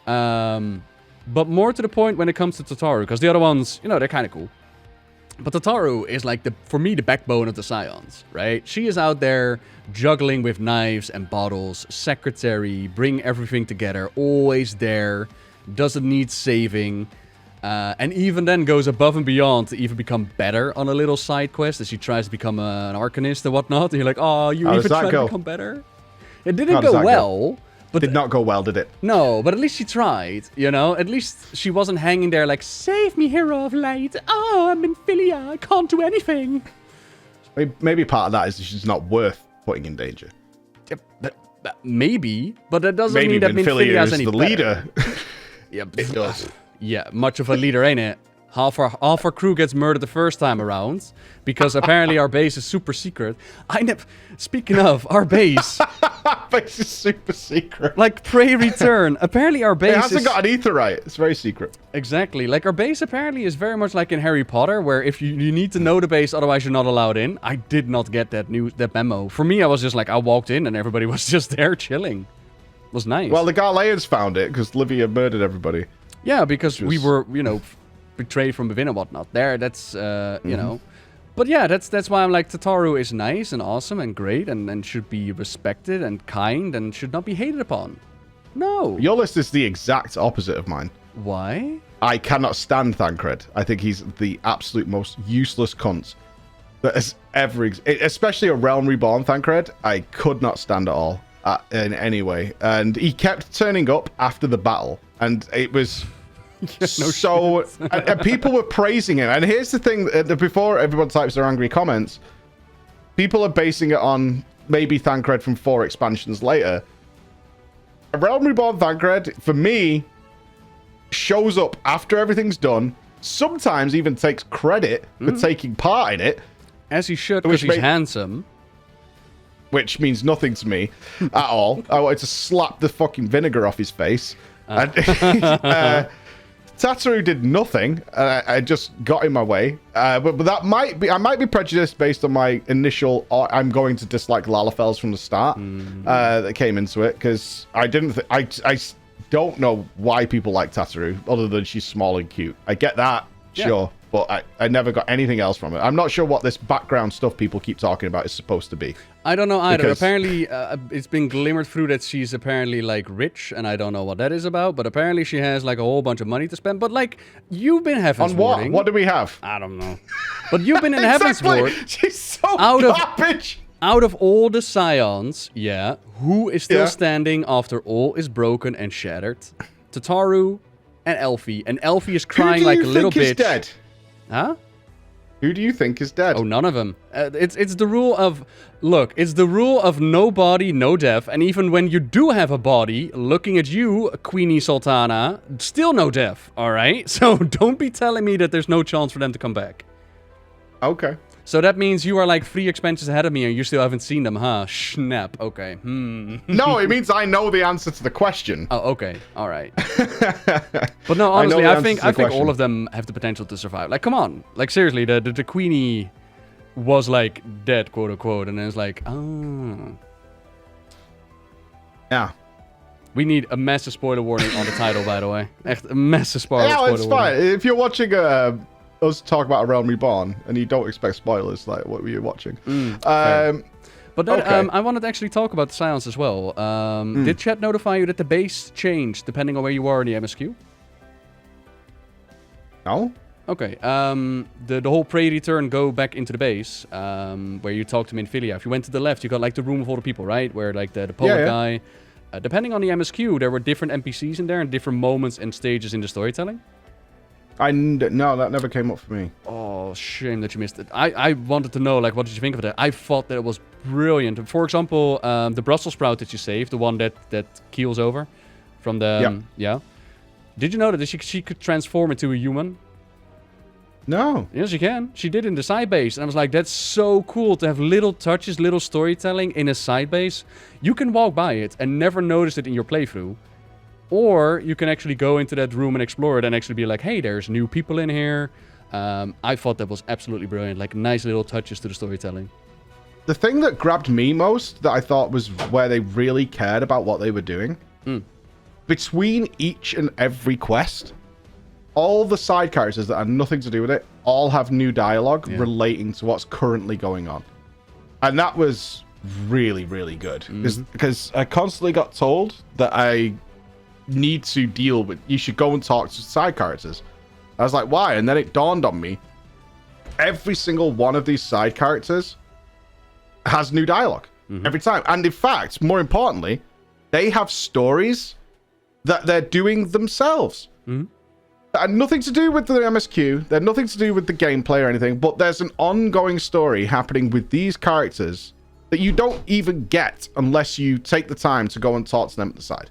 But more to the point when it comes to Tataru, because the other ones, you know, they're kind of cool. But Tataru is like, for me, the backbone of the Scions, right? She is out there juggling with knives and bottles, secretary, bring everything together, always there, doesn't need saving, and even then goes above and beyond to even become better on a little side quest as she tries to become an arcanist and whatnot. And you're like, oh, you even tried to become better? It didn't go well. But did not go well, did it? No, but at least she tried, you know? At least she wasn't hanging there like, save me, hero of light. Oh, I'm Minfilia. I can't do anything. Maybe part of that is she's not worth putting in danger. Yeah, maybe, but that doesn't mean that Minfilia is any the leader. Yeah, it does. Yeah, much of a leader, ain't it? Half our crew gets murdered the first time around because apparently our base is super secret. Speaking of our base, base is super secret. Like Prey Return. Apparently our base hasn't got an aetherite. It's very secret. Exactly. Like our base apparently is very much like in Harry Potter, where if you need to know the base, otherwise you're not allowed in. I did not get that memo. For me, I was just like, I walked in and everybody was just there chilling. was nice. Well, the Garleans found it because Livia murdered everybody. Yeah, because we were, betrayed from within and whatnot. That's, you know. But yeah, that's why I'm like, Tataru is nice and awesome and great and should be respected and kind and should not be hated upon. No. Your list is the exact opposite of mine. Why? I cannot stand Thancred. I think he's the absolute most useless cunt that has ever especially a Realm Reborn Thancred. I could not stand at all in any way. And he kept turning up after the battle. And it was... and people were praising him. And here's the thing, before everyone types their angry comments, people are basing it on maybe Thancred from 4 expansions later. A Realm Reborn Thancred, for me, shows up after everything's done, sometimes even takes credit for taking part in it. As he should, because he's handsome. Which means nothing to me at all. I wanted to slap the fucking vinegar off his face. Tataru did nothing. I just got in my way. But that might be... I might be prejudiced based on my initial... I'm going to dislike Lalafels from the start that came into it. Because I didn't... I don't know why people like Tataru, other than she's small and cute. I get that, sure. But I never got anything else from it. I'm not sure what this background stuff people keep talking about is supposed to be. I don't know either. Because... Apparently, it's been glimmered through that she's apparently, like, rich, and I don't know what that is about, but apparently she has, like, a whole bunch of money to spend. But, like, you've been Heaven's Warding. On what? What do we have? I don't know. But you've been in Heaven's Ward. She's so garbage! Out of all the Scions, who is still standing after all is broken and shattered? Tataru and Elfie. And Elfie is crying like a little bitch. Who do you think is dead? Huh? Who do you think is dead? Oh, none of them. It's the rule of... Look, it's the rule of no body, no death. And even when you do have a body, looking at you, Queenie Sultana, still no death, alright? So don't be telling me that there's no chance for them to come back. Okay. So that means you are like 3 expansions ahead of me and you still haven't seen them, huh? Snap. Okay. No, it means I know the answer to the question. Oh, okay. All right. But no, honestly, I think all of them have the potential to survive. Like, come on. Like, seriously, the Queenie was like dead, quote unquote, and then it's like, oh. Yeah. We need a massive spoiler warning on the title, by the way. Echt a massive spoiler warning. Yeah, it's fine. If you're watching us talk about a Realm Reborn and you don't expect spoilers, like what were you watching? But then, I wanted to actually talk about the Scions as well. Did chat notify you that the base changed depending on where you are in the MSQ? No. Okay. The whole pray return go back into the base where you talk to Minfilia. If you went to the left, you got like the room of all the people, right? Where like the poet guy. Depending on the MSQ, there were different NPCs in there and different moments and stages in the storytelling. No, that never came up for me. Oh, shame that you missed it. I wanted to know, like, what did you think of that? I thought that it was brilliant. For example, the Brussels sprout that you saved, the one that keels over from the... Did you know that she could transform into a human? No. Yes, she can. She did in the side base. And I was like, that's so cool to have little touches, little storytelling in a side base. You can walk by it and never notice it in your playthrough. Or you can actually go into that room and explore it and actually be like, hey, there's new people in here. I thought that was absolutely brilliant. Like, nice little touches to the storytelling. The thing that grabbed me most, that I thought was where they really cared about what they were doing, between each and every quest, all the side characters that have nothing to do with it all have new dialogue relating to what's currently going on. And that was really, really good. Because I constantly got told that I need to deal with, you should go and talk to side characters. I was like, why? And then it dawned on me, every single one of these side characters has new dialogue every time. And in fact, more importantly, they have stories that they're doing themselves. That had nothing to do with the MSQ, they're nothing to do with the gameplay or anything, but there's an ongoing story happening with these characters that you don't even get unless you take the time to go and talk to them at the side.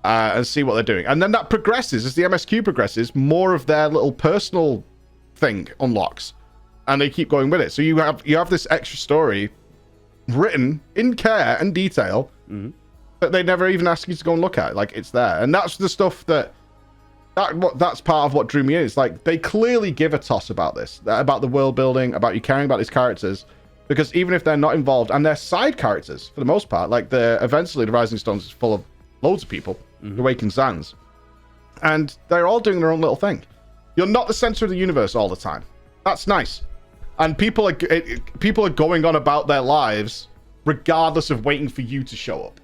And see what they're doing. And then that progresses. As the MSQ progresses, more of their little personal thing unlocks. And they keep going with it. So you have this extra story written in care and detail that they never even ask you to go and look at. Like, it's there. And that's the stuff that's part of what drew me in. It's like, they clearly give a toss about this. About the world building, about you caring about these characters. Because even if they're not involved, and they're side characters, for the most part, like, eventually the Rising Stones is full of loads of people, the Awakened Sands. And they're all doing their own little thing. You're not the center of the universe all the time. That's nice. And people are going on about their lives regardless of waiting for you to show up.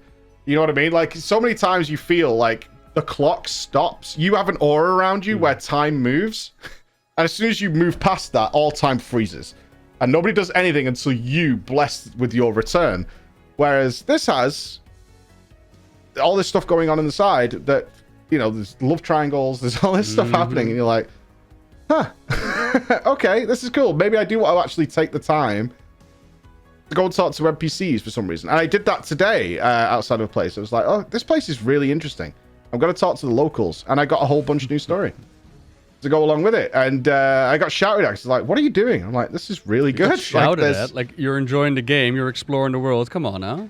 You know what I mean? Like, so many times you feel like the clock stops. You have an aura around you where time moves. And as soon as you move past that, all time freezes. And nobody does anything until you bless with your return. Whereas this has all this stuff going on in the side that, you know, there's love triangles, there's all this stuff happening, and you're like, huh, okay, this is cool. Maybe I do want to actually take the time to go and talk to NPCs for some reason. And I did that today outside of a place. I was like, oh, this place is really interesting. I'm going to talk to the locals. And I got a whole bunch of new story to go along with it. And I got shouted at. It's like, what are you doing? I'm like, this is really good. Shouted at? Like, you're enjoying the game, you're exploring the world. Come on now.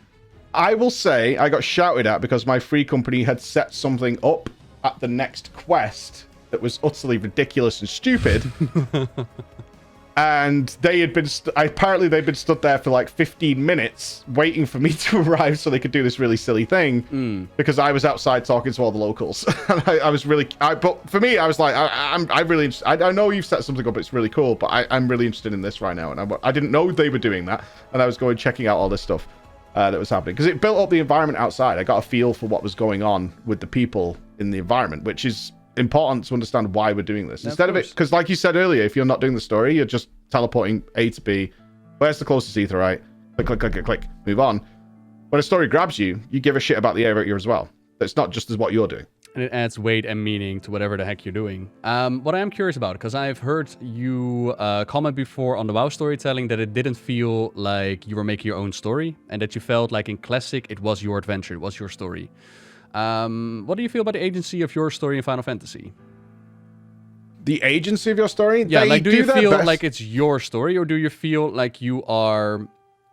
I will say I got shouted at because my free company had set something up at the next quest that was utterly ridiculous and stupid. And they had been apparently they'd been stood there for like 15 minutes waiting for me to arrive so they could do this really silly thing because I was outside talking to all the locals. And I was really but for me I was like I really I know you've set something up, it's really cool, but I'm really interested in this right now. And I didn't know they were doing that, and I was going checking out all this stuff that was happening because it built up the environment outside. I got a feel for what was going on with the people in the environment, which is important to understand why we're doing this. Instead of it, because like you said earlier, if you're not doing the story, you're just teleporting A to B. Where's the closest aetheryte? Click, click, click, click, click. Move on. When a story grabs you, you give a shit about the area as well. It's not just as what you're doing. And it adds weight and meaning to whatever the heck you're doing. What I am curious about, because I've heard you comment before on the WoW storytelling that it didn't feel like you were making your own story, and that you felt like in Classic it was your adventure, it was your story. What do you feel about the agency of your story in Final Fantasy? The agency of your story? Yeah, like do you feel like it's your story, or do you feel like you are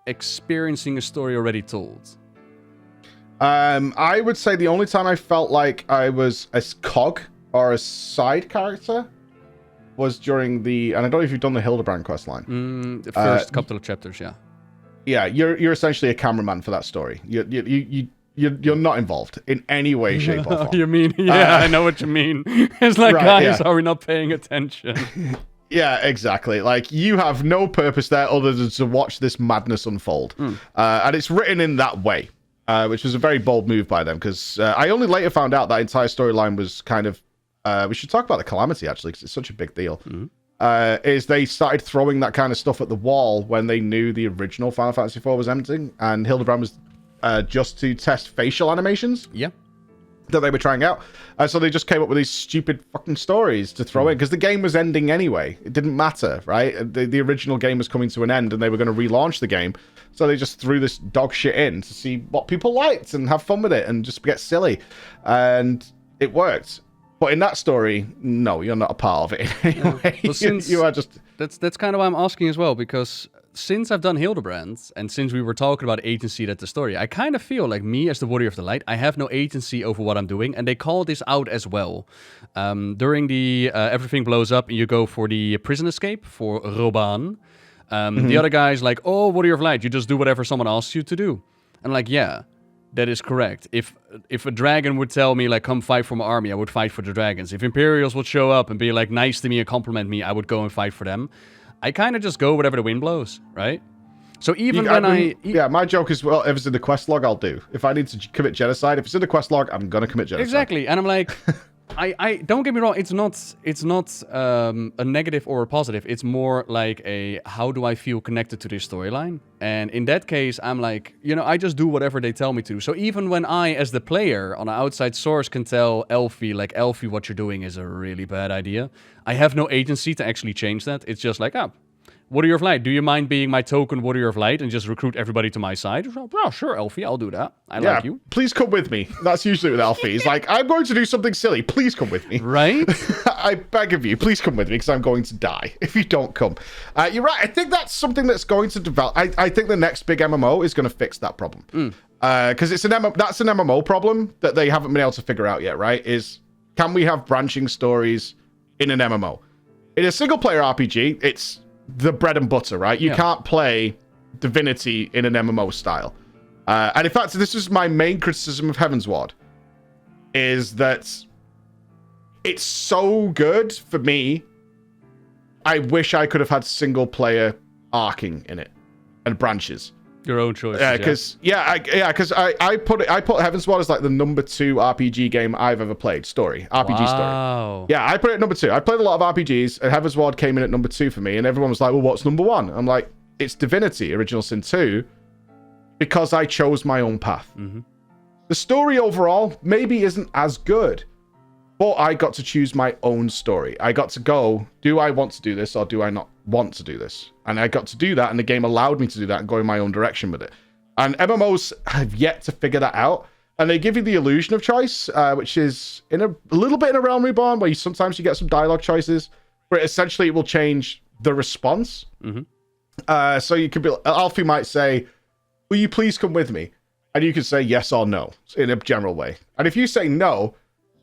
experiencing a story already told? I would say the only time I felt like I was a cog or a side character was during the, and I don't know if you've done the Hildebrand questline. The first couple of chapters, yeah. Yeah, you're essentially a cameraman for that story. You're not involved in any way, shape, or form. You mean? Yeah, I know what you mean. It's like, right, guys, are we not paying attention? Yeah, exactly. Like, you have no purpose there other than to watch this madness unfold. And it's written in that way, which was a very bold move by them, because I only later found out that entire storyline was kind of... we should talk about the Calamity, actually, because it's such a big deal. Is they started throwing that kind of stuff at the wall when they knew the original Final Fantasy IV was ending, and Hildebrand was just to test facial animations. Yeah. That they were trying out. So they just came up with these stupid fucking stories to throw in, because the game was ending anyway. It didn't matter, right? The original game was coming to an end, and they were going to relaunch the game. So they just threw this dog shit in to see what people liked and have fun with it and just get silly. And it worked. But in that story, no, you're not a part of it anyway. Well, since you are just... That's kind of why I'm asking as well, because since I've done Hildebrand, and since we were talking about agency at the story, I kind of feel like me as the Warrior of the Light, I have no agency over what I'm doing, and they call this out as well. During the everything blows up, and you go for the prison escape for Rabanne. The other guy's like, oh, Warrior of Light, you just do whatever someone asks you to do. And like, yeah, that is correct. If a dragon would tell me, like, come fight for my army, I would fight for the dragons. If Imperials would show up and be, like, nice to me and compliment me, I would go and fight for them. I kind of just go wherever the wind blows, right? So even when yeah, my joke is, well, if it's in the quest log, I'll do. If I need to commit genocide, if it's in the quest log, I'm going to commit genocide. Exactly, and I'm like... I don't get me wrong, it's not a negative or a positive. It's more like a, how do I feel connected to this storyline? And in that case, I'm like, you know, I just do whatever they tell me to. So even when I, as the player, on an outside source can tell Elfie, like, Elfie, what you're doing is a really bad idea, I have no agency to actually change that. It's just like, Warrior of Light, do you mind being my token Warrior of Light and just recruit everybody to my side? Oh, sure, Elfie, I'll do that. I like you. Please come with me. That's usually with Elfie. He's like, I'm going to do something silly. Please come with me. Right? I beg of you, please come with me, because I'm going to die if you don't come. You're right. I think that's something that's going to develop. I think the next big MMO is going to fix that problem. Because that's an MMO problem that they haven't been able to figure out yet, right? Is, can we have branching stories in an MMO? In a single-player RPG, it's the bread and butter, right? You can't play Divinity in an MMO style. And in fact, this is my main criticism of Heavensward, is that it's so good for me. I wish I could have had single player arcing in it and branches. Your own choice. Because I put Heavensward as like the number 2 RPG game I've ever played. Story. Wow. Yeah, I put it at number 2. I played a lot of RPGs, and Heavensward came in at number 2 for me, and everyone was like, well, what's number 1? I'm like, it's Divinity, Original Sin 2, because I chose my own path. Mm-hmm. The story overall maybe isn't as good, but I got to choose my own story. I got to go, do I want to do this or do I not want to do this? And I got to do that, and the game allowed me to do that and go in my own direction with it. And MMOs have yet to figure that out. And they give you the illusion of choice, which is in a little bit in a Realm Reborn, where sometimes you get some dialogue choices, but essentially it will change the response. Mm-hmm. So you could be, Alfie might say, will you please come with me? And you can say yes or no in a general way. And if you say no,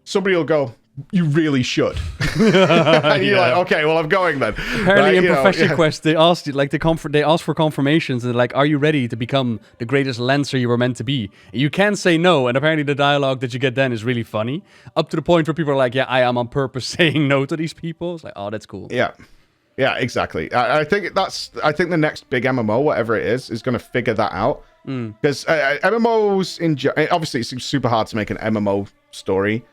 somebody will go, you really should. And you're like, okay, well, I'm going then. Apparently in Profession Quest, they asked you, like, they asked for confirmations, and they're like, are you ready to become the greatest Lancer you were meant to be? You can say no, and apparently the dialogue that you get then is really funny, up to the point where people are like, yeah, I am on purpose saying no to these people. It's like, oh, that's cool. Yeah, exactly. I think the next big MMO, whatever it is going to figure that out. Because MMOs, obviously it's super hard to make an MMO story,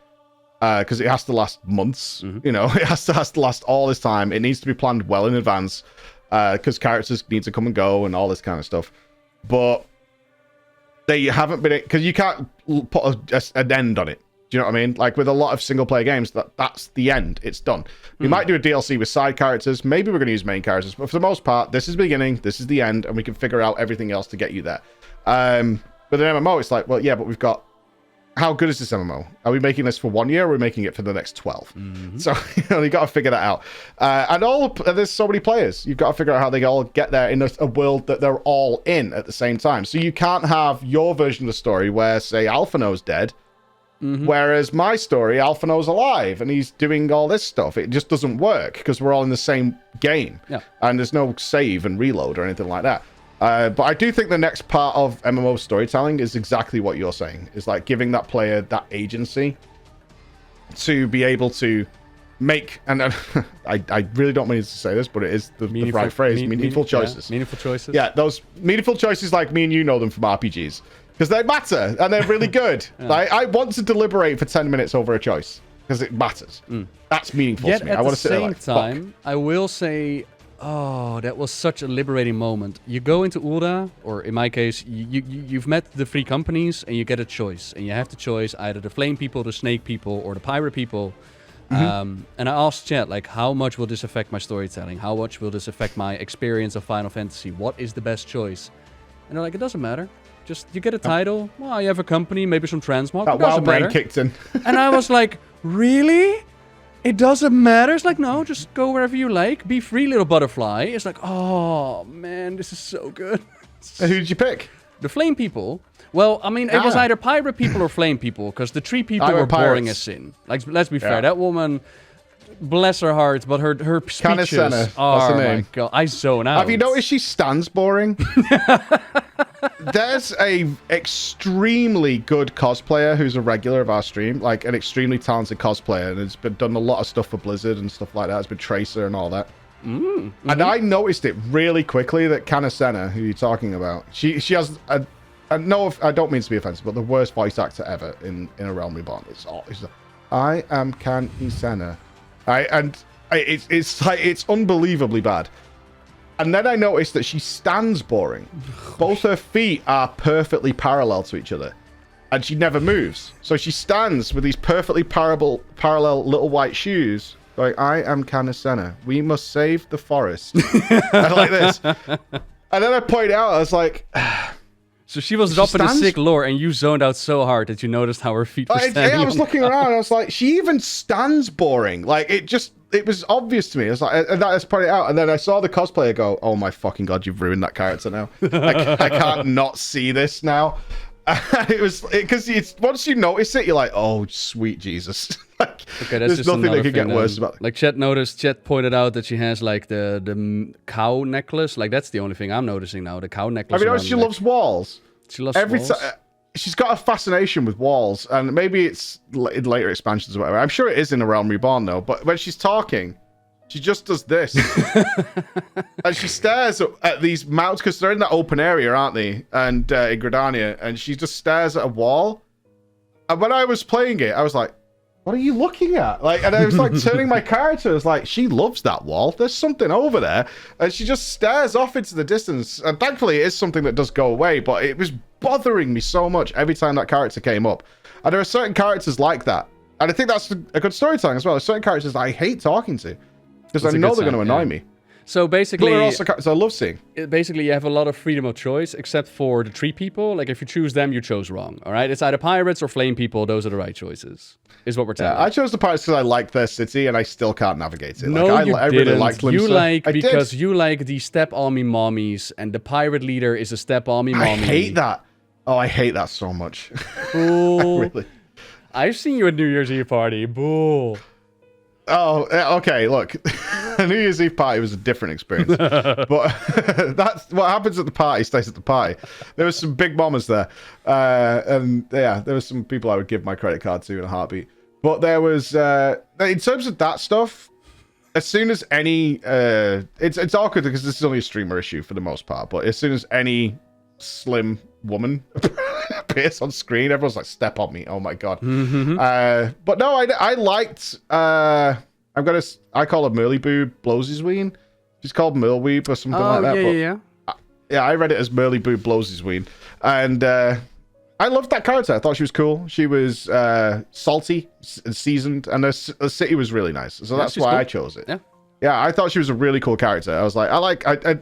because it has to last months. You know, it has to last all this time. It needs to be planned well in advance, because characters need to come and go and all this kind of stuff. But they haven't been, because you can't put an end on it. Do you know what I mean? Like with a lot of single player games, that's the end. It's done. We might do a DLC with side characters. Maybe we're going to use main characters, but for the most part, this is the beginning, this is the end, and we can figure out everything else to get you there. But in MMO, it's like, well, yeah, but we've got, how good is this MMO? Are we making this for 1 year, or are we making it for the next 12? So, you got to figure that out. There's so many players. You've got to figure out how they all get there in a world that they're all in at the same time. So you can't have your version of the story where, say, Alphino's dead, whereas my story, Alphino's alive, and he's doing all this stuff. It just doesn't work, because we're all in the same game. Yeah. And there's no save and reload or anything like that. But I do think the next part of MMO storytelling is exactly what you're saying. Is like giving that player that agency to be able to make, and I really don't mean to say this, but it is the right phrase, meaningful choices. Yeah, meaningful choices. Yeah, those meaningful choices, like me and you know them from RPGs. Because they matter, and they're really good. Yeah. Like, I want to deliberate for 10 minutes over a choice, because it matters. That's meaningful to me. I want to sit there like, at the same time, I will say, oh, that was such a liberating moment. You go into Ulda, or in my case, you've met the 3 companies, and you get a choice. And you have the choice, either the Flame people, the Snake people, or the Pirate people. And I asked chat, like, how much will this affect my storytelling? How much will this affect my experience of Final Fantasy? What is the best choice? And they're like, it doesn't matter. Just, you get a title, well, you have a company, maybe some transmog. That wild brain kicked in. And I was like, really? It doesn't matter? It's like, no, just go wherever you like. Be free, little butterfly. It's like, oh, man, this is so good. And who did you pick? The Flame people. Well, I mean, it was either Pirate people or Flame people, because the 3 people were boring as sin. Like, let's be fair, that woman, bless her heart, but her speeches, oh my god, I zone out. Have you noticed she stands boring? There's a extremely good cosplayer who's a regular of our stream, like an extremely talented cosplayer, and has been done a lot of stuff for Blizzard and stuff like that. It's been Tracer and all that. And I noticed it really quickly that Kanasena, who you're talking about, she has I don't mean to be offensive, but the worst voice actor ever in a Realm Reborn. It's I am Kanasena. It's unbelievably bad. And then I noticed that she stands boring. Both her feet are perfectly parallel to each other, and she never moves. So she stands with these perfectly parallel little white shoes, going, I am Kanasena. We must save the forest. And like this. And then I pointed out, I was like... So she was dropping the sick lore, and you zoned out so hard that you noticed how her feet were standing. I was looking around, and I was like, she even stands boring. Like, it was obvious to me. I was like, and I pointed out, and then I saw the cosplayer go, oh my fucking god, you've ruined that character now. I can't not see this now. It was, because once you notice it, you're like, oh, sweet Jesus. Like, okay, that's there's just nothing that could get worse about it. Like, Chet pointed out that she has, like, the cow necklace. Like, that's the only thing I'm noticing now, the cow necklace. Have you noticed she loves walls? She loves every walls? she's got a fascination with walls, and maybe it's in later expansions or whatever. I'm sure it is in A Realm Reborn though. But when she's talking, she just does this, and she stares at these mountains because they're in that open area, aren't they? And in Gridania, and she just stares at a wall. And when I was playing it, I was like, what are you looking at? Like, and I was like turning my character. I was like, she loves that wall. There's something over there. And she just stares off into the distance. And thankfully, it is something that does go away. But it was bothering me so much every time that character came up. And there are certain characters like that. And I think that's a good storytelling as well. There's certain characters that I hate talking to because I know they're going to annoy me. So basically, I love seeing. Basically, you have a lot of freedom of choice, except for the tree people. Like, if you choose them, you chose wrong. All right, it's either pirates or flame people. Those are the right choices. Is what we're telling. Yeah, I chose the pirates because I like their city, and I still can't navigate it. No, like, you I didn't. really liked Limsa. You like the step army mommies, and the pirate leader is a step army mommy. I hate that. Oh, I hate that so much. Really? I've seen you at New Year's Eve party. Bull. Oh, okay. Look, a New Year's Eve party was a different experience, but that's what happens at the party stays at the party. There was some big mamas there, and yeah, there was some people I would give my credit card to in a heartbeat. But there was, in terms of that stuff, as soon as any, it's awkward because this is only a streamer issue for the most part. But as soon as any slim woman appears on screen, everyone's like, step on me. Oh my god. But no, I liked I call her Merly Boo Blowsysween. She's called Merlweeb or something like that. Yeah, I read it as Merly Boo Blowsysween. And I loved that character. I thought she was cool. She was salty and seasoned, and the city was really nice. So that's why I chose it. Yeah, I thought she was a really cool character. I was like,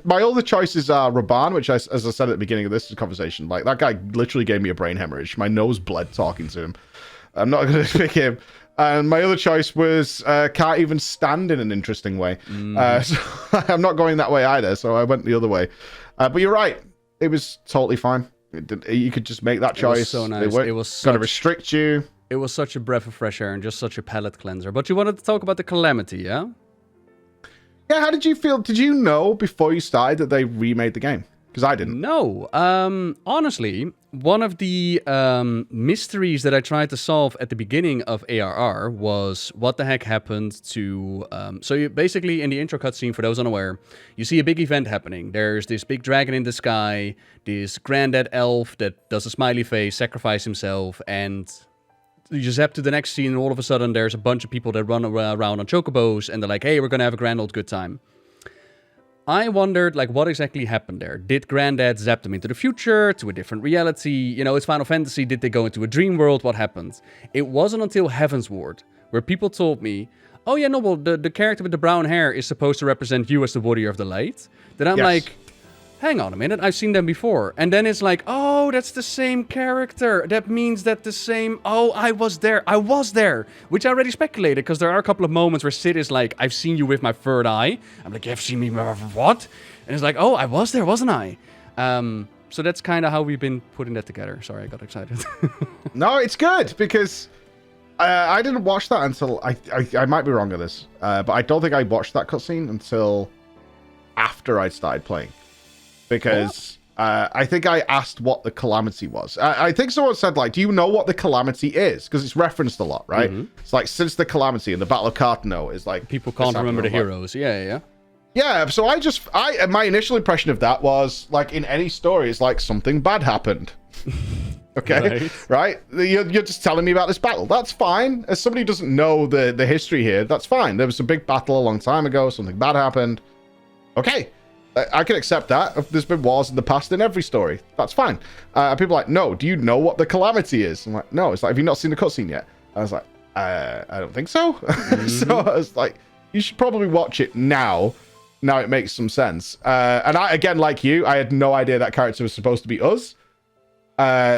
my other choices are Rabanne, which, as I said at the beginning of this conversation, like, that guy literally gave me a brain hemorrhage. My nose bled talking to him. I'm not going to pick him. And my other choice was can't even stand in an interesting way. So I'm not going that way either, so I went the other way. But you're right. It was totally fine. You could just make that choice. It was so nice. It was going to restrict you. It was such a breath of fresh air and just such a palate cleanser. But you wanted to talk about the Calamity, yeah? Yeah, how did you feel? Did you know before you started that they remade the game? Because I didn't. No. Honestly, one of the mysteries that I tried to solve at the beginning of ARR was what the heck happened to... so you basically, in the intro cutscene, for those unaware, you see a big event happening. There's this big dragon in the sky, this granddad elf that does a smiley face, sacrifice himself, and... you zap to the next scene, and all of a sudden there's a bunch of people that run around on chocobos, and they're like, hey, we're gonna have a grand old good time. I wondered, like, what exactly happened there? Did Granddad zap them into the future, to a different reality? You know, it's Final Fantasy. Did they go into a dream world? What happened? It wasn't until Heavensward, where people told me, oh yeah, no, well, the character with the brown hair is supposed to represent you as the Warrior of the Light. That I'm like... hang on a minute, I've seen them before. And then it's like, oh, that's the same character. That means that the same... oh, I was there. Which I already speculated, because there are a couple of moments where Sid is like, I've seen you with my third eye. I'm like, you've seen me with what? And it's like, oh, I was there, wasn't I? So that's kind of how we've been putting that together. Sorry, I got excited. No, it's good, because I didn't watch that until... I might be wrong on this, but I don't think I watched that cutscene until after I started playing. Because I think I asked what the Calamity was. I think someone said, like, do you know what the Calamity is? Because it's referenced a lot, right? It's like, since the Calamity and the Battle of Cartano is like... people can't remember the heroes. Yeah. Yeah, so my initial impression of that was, like, in any story, it's like something bad happened. Okay? Right? You're just telling me about this battle. That's fine. As somebody who doesn't know the history here, that's fine. There was a big battle a long time ago. Something bad happened. Okay. I can accept that. There's been wars in the past in every story. That's fine. People are like, no, do you know what the Calamity is? I'm like, no. It's like, have you not seen the cutscene yet? I was like, I don't think so. So I was like, you should probably watch it now. Now it makes some sense. And I, again, like you, I had no idea that character was supposed to be us.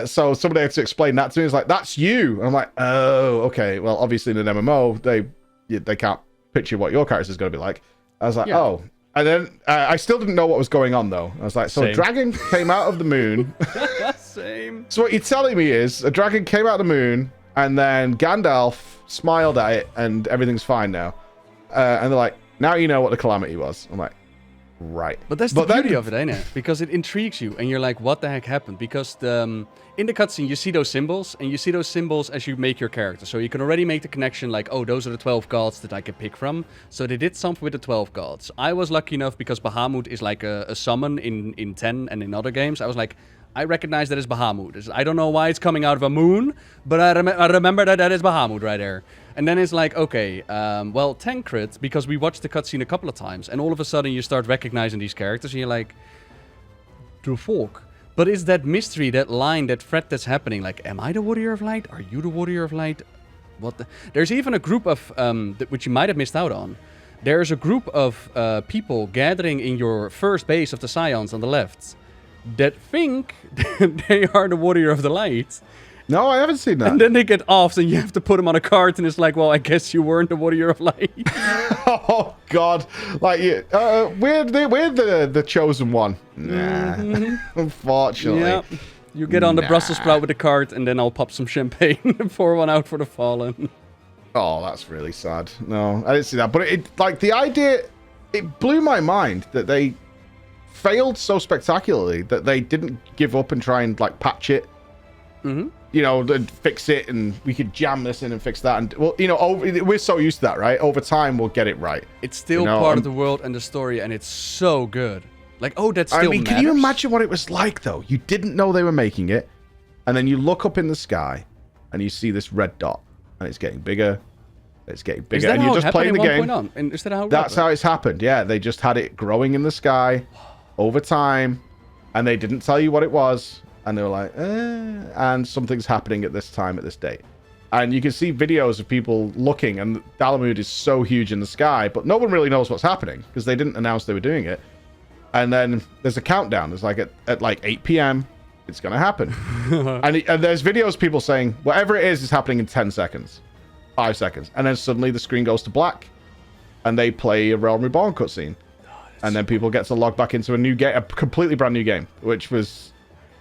So somebody had to explain that to me. It's like, that's you. And I'm like, oh, okay. Well, obviously in an MMO, they can't picture what your character is going to be like. I was like, oh. And then I still didn't know what was going on, though. I was like, so a dragon came out of the moon. Same. So what you're telling me is a dragon came out of the moon, and then Gandalf smiled at it, and everything's fine now. And they're like, now you know what the Calamity was. I'm like, Right. But that's the beauty of it, ain't it? Because it intrigues you, and you're like, what the heck happened? Because in the cutscene, you see those symbols, and you see those symbols as you make your character. So you can already make the connection like, oh, those are the 12 gods that I can pick from. So they did something with the 12 gods. I was lucky enough, because Bahamut is like a summon in 10 and in other games. I was like, I recognize that as Bahamut. I don't know why it's coming out of a moon, but I remember that is Bahamut right there. And then it's like, okay, well, Tancred, because we watched the cutscene a couple of times, and all of a sudden you start recognizing these characters, and you're like, the folk. But it's that mystery, that line, that thread that's happening. Like, am I the Warrior of Light? Are you the Warrior of Light? What the? There's even a group of, which you might have missed out on. There's a group of people gathering in your first base of the Scions on the left that think they are the Warrior of the Light. No, I haven't seen that. And then they get off, and you have to put them on a cart, and it's like, well, I guess you weren't the Warrior of Light. Oh God! Like, we're the chosen one. Nah, unfortunately. Yeah. You get on the Brussels sprout with the cart, and then I'll pop some champagne and pour one out for the fallen. Oh, that's really sad. No, I didn't see that. But the idea, it blew my mind that they failed so spectacularly that they didn't give up and try and like patch it. Mm-hmm. You know, fix it, and we could jam this in and fix that. And well, you know, we're so used to that, right? Over time, we'll get it right. It's still part of the world and the story, and it's so good. Like, oh, that's still. I mean, can you imagine what it was like though? You didn't know they were making it, and then you look up in the sky, and you see this red dot, and it's getting bigger. It's getting bigger, and you're just playing the game. And is that how that's how it's happened? Yeah, they just had it growing in the sky over time, and they didn't tell you what it was. And they were like, and something's happening at this time, at this date. And you can see videos of people looking, and Dalamud is so huge in the sky, but no one really knows what's happening because they didn't announce they were doing it. And then there's a countdown. There's like at like 8 p.m., it's going to happen. and there's videos of people saying, whatever it is happening in 10 seconds, 5 seconds. And then suddenly the screen goes to black, and they play a Realm Reborn cutscene. And then people get to log back into a new game, a completely brand new game, which was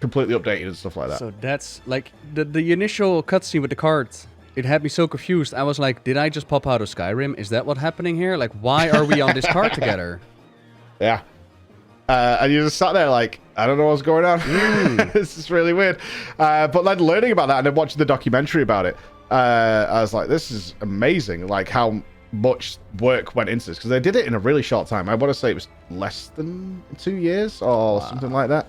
completely updated and stuff like that. So that's like the initial cutscene with the cards. It had me so confused. I was like, did I just pop out of Skyrim? Is that what's happening here? Like, why are we on this card together? Yeah. And you just sat there like, I don't know what's going on. This is really weird. But then learning about that and then watching the documentary about it, I was like, this is amazing. Like how much work went into this. Because they did it in a really short time. I want to say it was less than 2 years or something like that.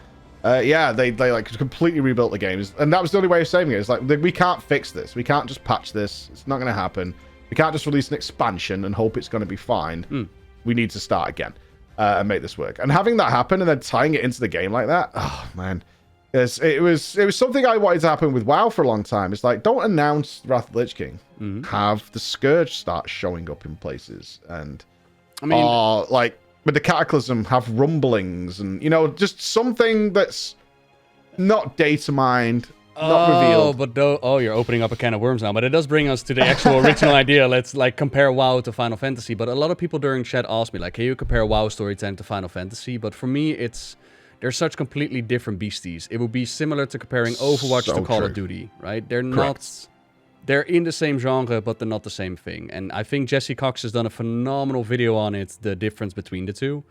Yeah, they like completely rebuilt the games, and that was the only way of saving it. It's like, we can't fix this. We can't just patch this. It's not going to happen. We can't just release an expansion and hope it's going to be fine. We need to start again and make this work. And having that happen and then tying it into the game like that, oh man, it was something I wanted to happen with WoW for a long time. It's like, don't announce Wrath of the Lich King. Have the Scourge start showing up in places, and I mean, like. With the Cataclysm, have rumblings and, you know, just something that's not data mined, not revealed. But you're opening up a can of worms now. But it does bring us to the actual original idea. Let's like compare WoW to Final Fantasy. But a lot of people during chat ask me like, can you compare WoW storytelling to Final Fantasy? But for me, they're such completely different beasties. It would be similar to comparing Overwatch to Call of Duty, right? They're not. They're in the same genre, but they're not the same thing. And I think Jesse Cox has done a phenomenal video on it, the difference between the two.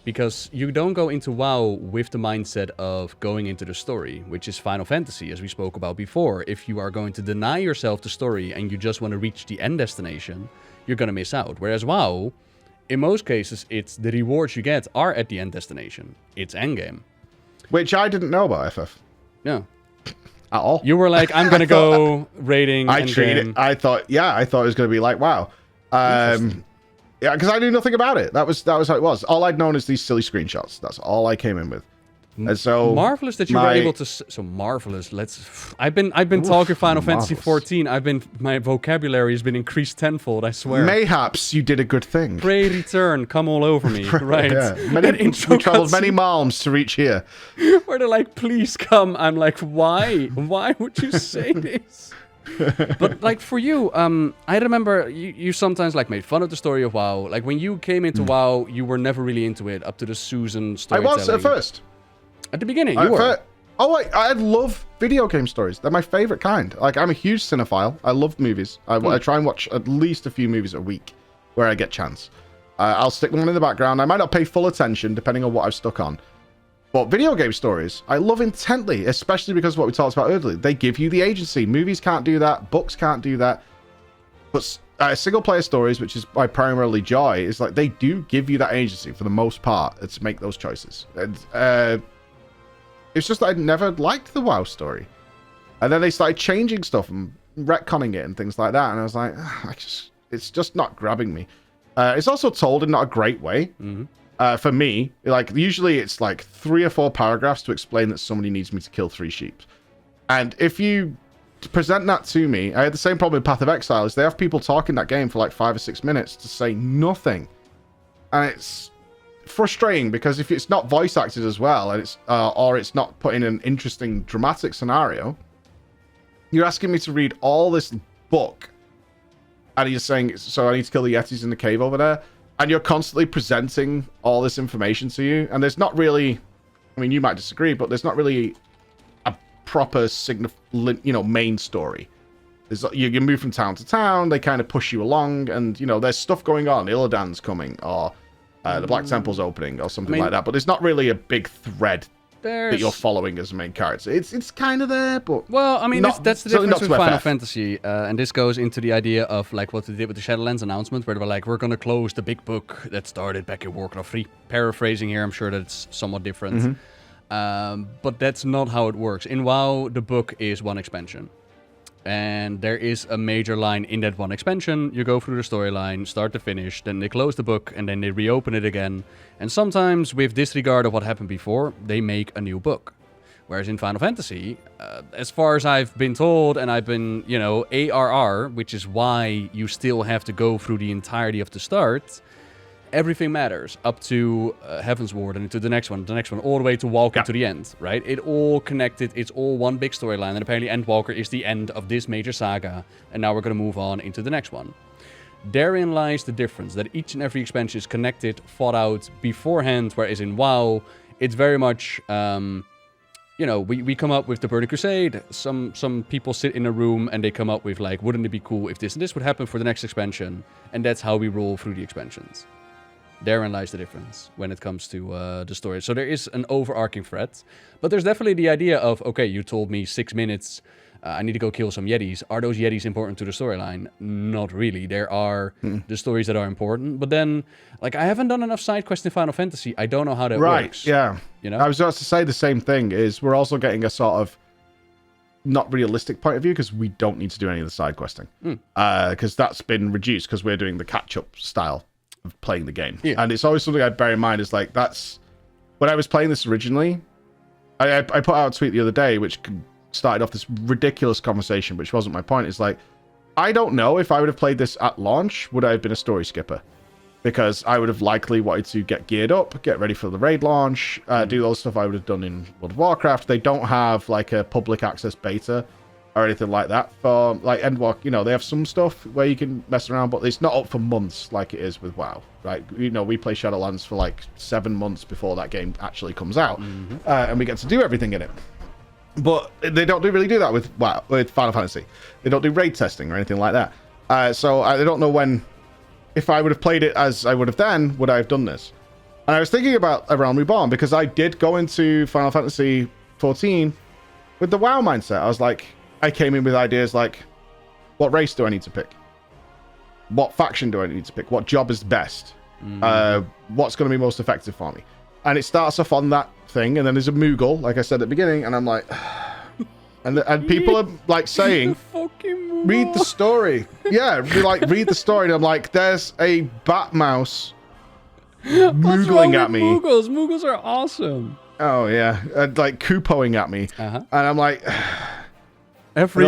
Because you don't go into WoW with the mindset of going into the story, which is Final Fantasy, as we spoke about before. If you are going to deny yourself the story and you just want to reach the end destination, you're going to miss out. Whereas WoW, in most cases, it's the rewards you get are at the end destination. It's endgame. Which I didn't know about, FF. Yeah. At all. You were like, I'm gonna go raiding. I treated it. I thought it was gonna be like WoW. Yeah, because I knew nothing about it. That was how it was. All I'd known is these silly screenshots. That's all I came in with. And so marvelous that you were able to. So marvelous. I've been talking Final Fantasy 14. My vocabulary has been increased tenfold. I swear. Mayhaps you did a good thing. Pray return, come all over me. Right. Yeah. We traveled many miles to reach here. Where they're like, please come. I'm like, why? Why would you say this? But like for you, I remember you sometimes like made fun of the story of WoW. Like when you came into WoW, you were never really into it up to the Susan storytelling. I was at first. At the beginning, you were. I love video game stories. They're my favorite kind. Like, I'm a huge cinephile. I love movies. I try and watch at least a few movies a week where I get chance. I'll stick one in the background. I might not pay full attention depending on what I've stuck on. But video game stories, I love intently, especially because of what we talked about earlier. They give you the agency. Movies can't do that. Books can't do that. But single-player stories, which is my primarily joy, is like they do give you that agency for the most part to make those choices. And it's just that I never liked the WoW story. And then they started changing stuff and retconning it and things like that. And I was like, it's just not grabbing me. It's also told in not a great way. For me, like usually it's like 3 or 4 paragraphs to explain that somebody needs me to kill 3 sheep. And if you present that to me, I had the same problem with Path of Exile, is they have people talking that game for like 5 or 6 minutes to say nothing. And it's frustrating because if it's not voice acted as well, and it's or it's not put in an interesting dramatic scenario, you're asking me to read all this book and you're saying, so I need to kill the Yetis in the cave over there. And you're constantly presenting all this information to you. And there's not really, I mean, you might disagree, but there's not really a proper, main story. There's, you move from town to town. They kind of push you along. And, there's stuff going on. Illidan's coming, or the Black Temple's opening, or something like that. But there's not really a big thread that you're following as a main character. It's kind of there, but well, I mean, that's the difference with Final Fantasy, and this goes into the idea of like what they did with the Shadowlands announcement, where they were like, we're gonna close the big book that started back in Warcraft 3. Paraphrasing here, I'm sure that's somewhat different, but that's not how it works. In WoW, the book is one expansion. And there is a major line in that one expansion. You go through the storyline, start to finish, then they close the book, and then they reopen it again. And sometimes, with disregard of what happened before, they make a new book. Whereas in Final Fantasy, as far as I've been told, and I've been, ARR, which is why you still have to go through the entirety of the start, everything matters up to Heaven's Ward and to the next one, all the way to Walker to the end, right? It all connected, it's all one big storyline, and apparently Endwalker is the end of this major saga, and now we're going to move on into the next one. Therein lies the difference, that each and every expansion is connected, thought out beforehand, whereas in WoW, it's very much, we come up with the Burning Crusade, some people sit in a room and they come up with like, wouldn't it be cool if this and this would happen for the next expansion, and that's how we roll through the expansions. Therein lies the difference when it comes to the story. So there is an overarching thread, but there's definitely the idea of, okay, you told me 6 minutes, I need to go kill some Yetis. Are those Yetis important to the storyline? Not really. There are the stories that are important, but then, like, I haven't done enough side quests in Final Fantasy. I don't know how that works. Right, yeah. I was about to say the same thing, is we're also getting a sort of not realistic point of view, because we don't need to do any of the side questing. Because that's been reduced, because we're doing the catch-up style of playing the game. And it's always something I bear in mind, is like, that's when I was playing this originally, I put out a tweet the other day which started off this ridiculous conversation, which wasn't my point. It's like, I don't know if I would have played this at launch, would I have been a story skipper, because I would have likely wanted to get geared up, get ready for the raid launch, do all the stuff I would have done in World of Warcraft. They don't have like a public access beta or anything like that for like Endwalk. They have some stuff where you can mess around, but it's not up for months like it is with WoW, right? We play Shadowlands for like 7 months before that game actually comes out, and we get to do everything in it. But they don't really do that with Final Fantasy. They don't do raid testing or anything like that. So I don't know if I would have played it as I would have then, would I have done this? And I was thinking about around Reborn, because I did go into Final Fantasy 14 with the WoW mindset. I was like, I came in with ideas like, what race do I need to pick? What faction do I need to pick? What job is best? What's going to be most effective for me? And it starts off on that thing, and then there's a Moogle, like I said at the beginning, and I'm like, and people are like saying, read the story. Yeah, read the story, and I'm like, there's a bat mouse moogling at me. Moogles are awesome. Oh yeah, like Kupoing at me, and I'm like. Every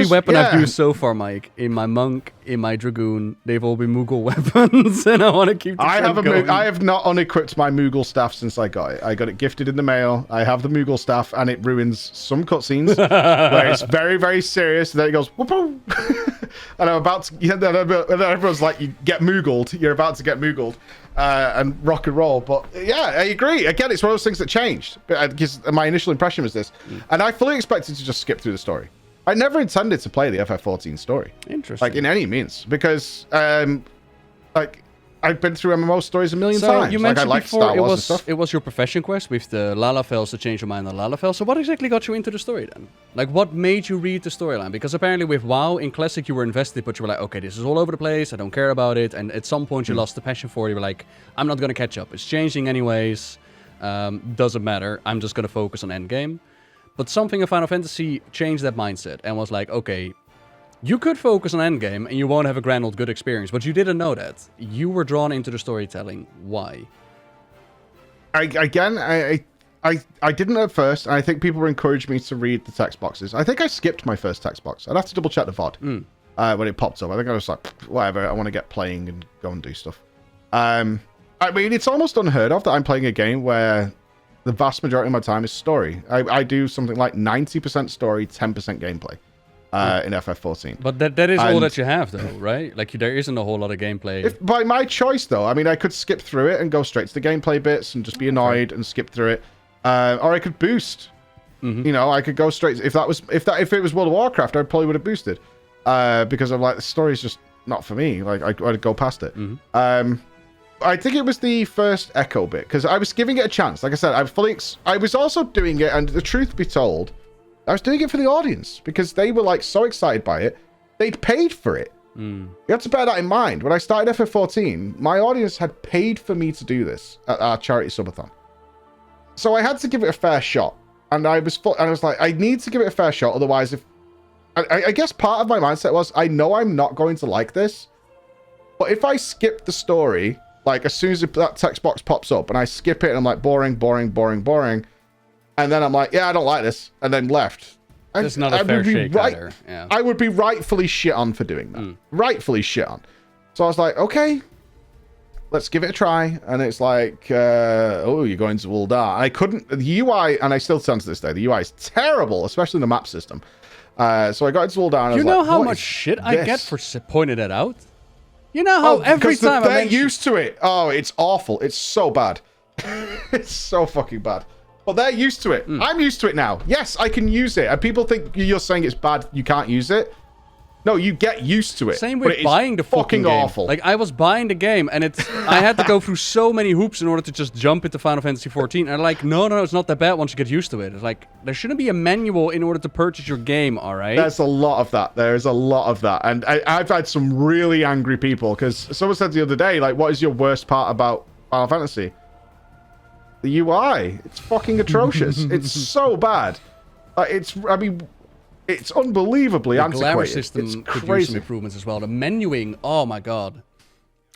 weapon I've used so far, Mike, in my monk, in my dragoon, they've all been Moogle weapons, and I want to keep. I have not unequipped my Moogle staff since I got it. I got it gifted in the mail. I have the Moogle staff, and it ruins some cutscenes where it's very, very serious. And then it goes whoop, and I'm about to. And then everyone's like, "You get Moogled. You're about to get Moogled." And rock and roll. But yeah, I agree. Again, it's one of those things that changed. Because my initial impression was this. And I fully expected to just skip through the story. I never intended to play the FF14 story. Interesting. Like, in any means. Because, I I've been through MMO stories a million So times. you Like, I mentioned like before Star Wars and stuff. it was your profession quest with the Lalafels to change your mind on Lalafels. So what exactly got you into the story then? Like what made you read the storyline? Because apparently with WoW in Classic you were invested, but you were like, okay, this is all over the place. I don't care about it. And at some point you lost the passion for it. You were like, I'm not gonna catch up. It's changing anyways. Doesn't matter. I'm just gonna focus on endgame. But something in Final Fantasy changed that mindset and was like, okay, you could focus on endgame and you won't have a grand old good experience, but you didn't know that. You were drawn into the storytelling. Why? I didn't at first, and I think people were encouraging me to read the text boxes. I think I skipped my first text box. I'd have to double check the VOD when it popped up. I think I was like, whatever, I want to get playing and go and do stuff. I mean, it's almost unheard of that I'm playing a game where the vast majority of my time is story. I do something like 90% story, 10% gameplay in FF14. But that is all that you have, though, right? Like, there isn't a whole lot of gameplay. If by my choice, though, I mean, I could skip through it and go straight to the gameplay bits and just be annoyed and skip through it, or I could boost. You know, I could go straight. If it was World of Warcraft, I probably would have boosted because I'm like, the story's just not for me. Like, I'd go past it. I think it was the first Echo bit because I was giving it a chance. Like I said, I was also doing it, and the truth be told, I was doing it for the audience because they were like so excited by it. They'd paid for it. You have to bear that in mind. When I started FF14, my audience had paid for me to do this at our charity subathon. So I had to give it a fair shot, and I was like, I need to give it a fair shot. Otherwise, I guess part of my mindset was, I know I'm not going to like this, but if I skip the story. Like, as soon as that text box pops up and I skip it and I'm like, boring, boring, boring, boring. And then I'm like, yeah, I don't like this. And then left. It's not a fair shake either. Yeah. I would be rightfully shit on for doing that. Rightfully shit on. So I was like, okay, let's give it a try. And it's like, oh, you're going to Uldar. I couldn't, the UI, and I still stand to this day, the UI is terrible, especially the map system. So I got into Uldar and I was like, you know how much shit I get for pointing that out? You know how every time they're used to it. Oh, it's awful. It's so bad. It's so fucking bad. But they're used to it. I'm used to it now. Yes, I can use it. And people think you're saying it's bad, you can't use it. No, you get used to it. Same with buying the fucking game. Awful. Like, I was buying the game, and I had to go through so many hoops in order to just jump into Final Fantasy XIV. And I'm like, no, it's not that bad once you get used to it. It's like, there shouldn't be a manual in order to purchase your game, all right? There's a lot of that. There is a lot of that. And I've had some really angry people, because someone said the other day, like, what is your worst part about Final Fantasy? The UI. It's fucking atrocious. It's so bad. It's unbelievably antiquated. The glamour system it's could crazy. use some improvements as well. The menuing, oh my god.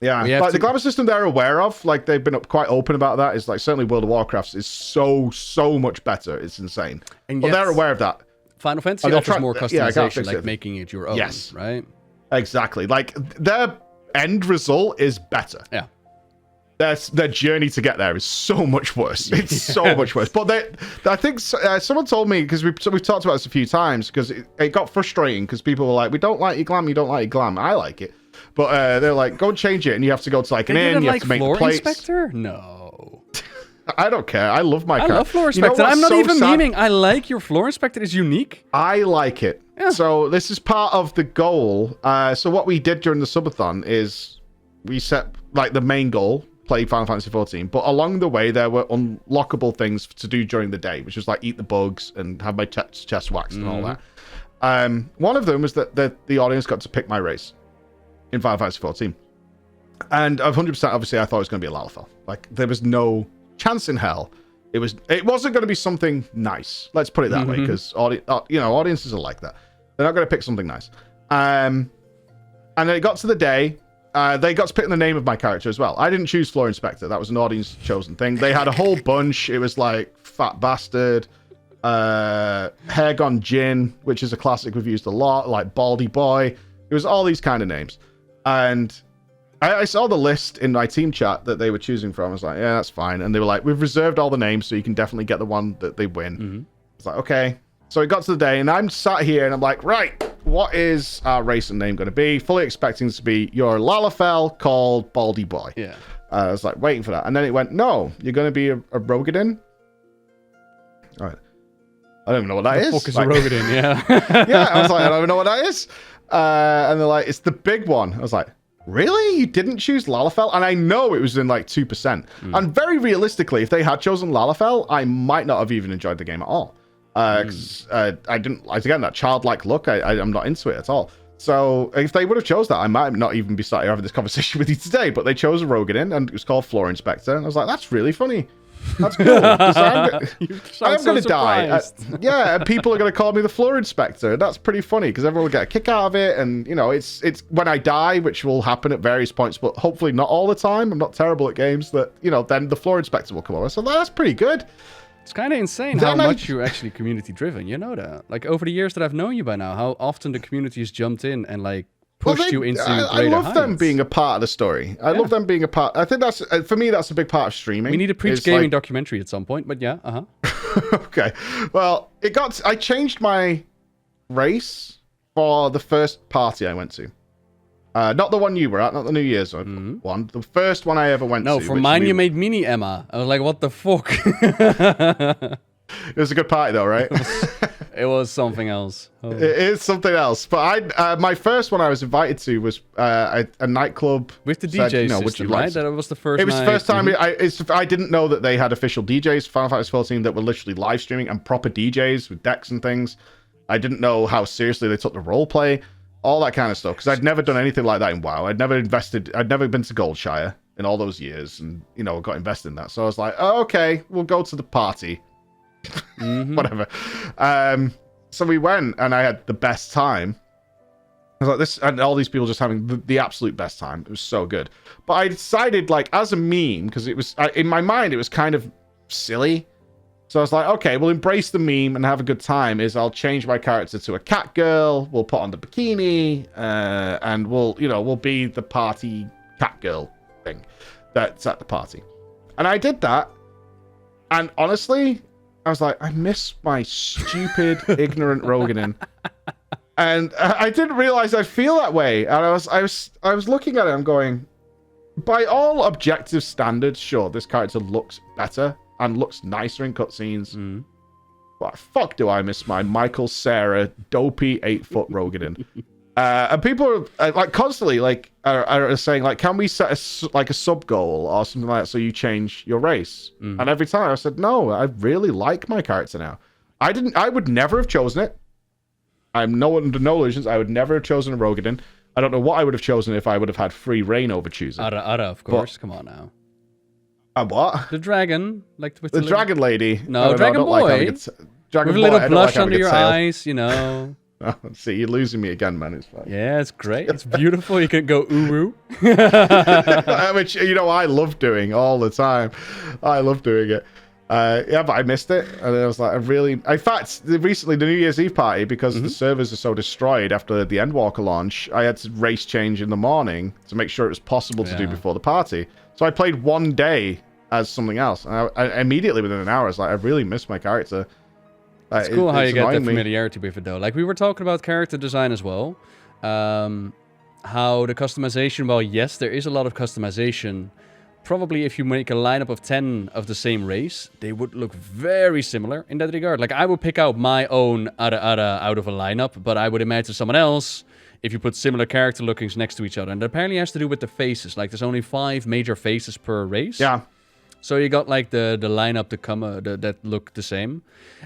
Yeah, like the glamour system they're aware of, like they've been quite open about that. Is like certainly World of Warcraft is so much better. It's insane. And but they're aware of that. Final Fantasy offers more customization, like making it your own. Yes, right. Exactly. Like their end result is better. Yeah. Their journey to get there is so much worse. It's so much worse. But I think someone told me, because we've talked about this a few times, because it got frustrating because people were like, we don't like your glam, you don't like your glam. I like it. But they're like, go and change it. And you have to go to like an inn, you have to make the plates. Inspector? No. I don't care. I love my car. I love Floor Inspector. I'm not even memeing. I like your Floor Inspector. Is unique. I like it. Yeah. So this is part of the goal. So what we did during the subathon is we set like the main goal, play Final Fantasy XIV, but along the way there were unlockable things to do during the day, which was like eat the bugs and have my chest waxed and all that. One of them was that the audience got to pick my race in Final Fantasy XIV, and 100% obviously I thought it was going to be a Lalafell. Like there was no chance in hell it wasn't going to be something nice. Let's put it that way, because audiences are like that. They're not going to pick something nice. And then it got to the day. They got to pick the name of my character as well. I didn't choose Floor Inspector. That was an audience chosen thing. They had a whole bunch. It was like Fat Bastard, Hair Gone Gin, which is a classic we've used a lot, like Baldy Boy. It was all these kind of names. And I saw the list in my team chat that they were choosing from. I was like, yeah, that's fine. And they were like, we've reserved all the names so you can definitely get the one that they win. It's like, okay. So it got to the day, and I'm sat here, and I'm like, right, what is our race and name going to be? Fully expecting to be your Lalafell called Baldy Boy. Yeah. I was like, waiting for that. And then it went, no, you're going to be a Rogadin? All right. I don't even know what that is. What the fuck is a Rogadin? Yeah. Yeah, I was like, I don't even know what that is. And they're like, it's the big one. I was like, really? You didn't choose Lalafell? And I know it was in like 2%. And very realistically, if they had chosen Lalafell, I might not have even enjoyed the game at all. Because I didn't, again, that childlike look, I'm not into it at all. So if they would have chose that, I might not even be starting having this conversation with you today. But they chose a Rogadin, and it was called Floor Inspector. And I was like, that's really funny. That's cool. I'm going to die. Yeah, and people are going to call me the Floor Inspector. That's pretty funny because everyone will get a kick out of it. And, you know, it's when I die, which will happen at various points, but hopefully not all the time. I'm not terrible at games that, you know, then the Floor Inspector will come over. So that's pretty good. It's kind of insane how much you're actually community driven. You know that? Like over the years that I've known you by now, how often the community has jumped in and like pushed you into greater heights. I love them being a part of the story. I love them being a part. I think that's, for me, that's a big part of streaming. We need a Preach Gaming documentary at some point, but yeah, Okay. Well, I changed my race for the first party I went to. Not the one you were at, not the New Year's one. The first one I ever went to. No, for mine you made Mini Emma. I was like, what the fuck? It was a good party though, right? It was something else. Oh. It is something else. But my first one I was invited to was a nightclub. With the DJ system, right? That was the first It was the first time. I didn't know that they had official DJs, Final Fantasy 14, that were literally live streaming and proper DJs with decks and things. I didn't know how seriously they took the role play. All that kind of stuff, because I'd never done anything like that in WoW. I'd never been to Goldshire in all those years, and, you know, got invested in that. So I was like, oh, okay, we'll go to the party. Whatever. So we went, and I had the best time. I was like, this, and all these people just having the absolute best time. It was so good. But I decided, like, as a meme, because it was, in my mind, it was kind of silly. So I was like, okay, we'll embrace the meme and have a good time. I'll change my character to a cat girl. We'll put on the bikini, and we'll be the party cat girl thing that's at the party. And I did that. And honestly, I was like, I miss my stupid, ignorant Roganin. And I didn't realize I'd feel that way. And I was looking at it. I'm going, by all objective standards, sure, this character looks better and looks nicer in cutscenes. But fuck do I miss my Michael Cera dopey 8-foot Rogadin. And people are like constantly are saying like, can we set a sub goal or something like that so you change your race? And every time I said, no, I really like my character now. I would never have chosen it. I'm under no illusions. I would never have chosen a Rogadin. I don't know what I would have chosen if I would have had free reign over choosing. Ara, of course. Come on now. What? The dragon, like with the dragon lady. No, dragon boy. Dragon with a little blush under your eyes, you know. Oh, see, you're losing me again, man. It's fine. Yeah, it's great. It's beautiful. You can go uru. Which, you know, I love doing all the time. I love doing it. Yeah, but I missed it. And I was like, in fact, recently, the New Year's Eve party, because the servers are so destroyed after the Endwalker launch, I had to race change in the morning to make sure it was possible to do before the party. So I played one day as something else. And I immediately, within an hour, I was like, I really miss my character. It's cool how you get that familiarity with it, though. Like, we were talking about character design as well. How the customization, well, yes, there is a lot of customization. Probably if you make a lineup of 10 of the same race, they would look very similar in that regard. Like, I would pick out my own Ara out of a lineup, but I would imagine someone else, if you put similar character lookings next to each other. And it apparently has to do with the faces. Like, there's only 5 major faces per race. Yeah. So you got like the lineup that look the same.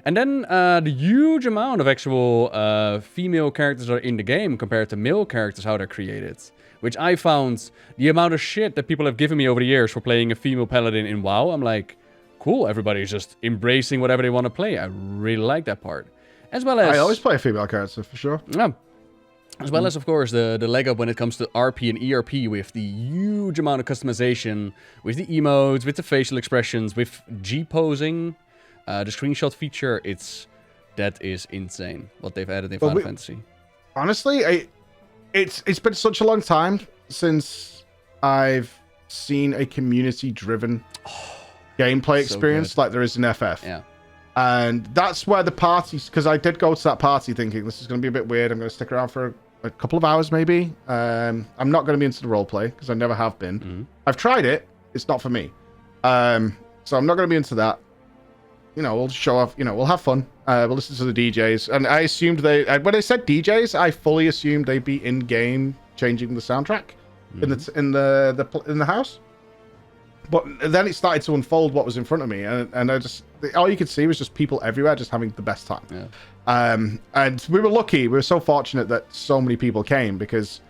And then the huge amount of actual female characters are in the game compared to male characters, how they're created. Which I found the amount of shit that people have given me over the years for playing a female paladin in WoW. I'm like, cool, everybody's just embracing whatever they want to play. I really like that part. As well as... I always play a female character, for sure. Yeah. As well as, of course, the leg up when it comes to RP and ERP with the huge amount of customization, with the emotes, with the facial expressions, with G-posing, the screenshot feature. That is insane, what they've added in Final Fantasy. Honestly, it's been such a long time since I've seen a community-driven gameplay experience like there is in FF. Yeah. And that's where the parties, because I did go to that party thinking this is going to be a bit weird. I'm going to stick around for a couple of hours maybe. I'm not going to be into the roleplay because I never have been. I've tried it. It's not for me. So I'm not going to be into that. You know, we'll show off, you know, we'll have fun. We'll listen to the DJs. And I assumed when they said DJs, I fully assumed they'd be in-game changing the soundtrack. in the house. But then it started to unfold what was in front of me, and I just all you could see was just people everywhere just having the best time. Yeah. And we were lucky. We were so fortunate that so many people came because.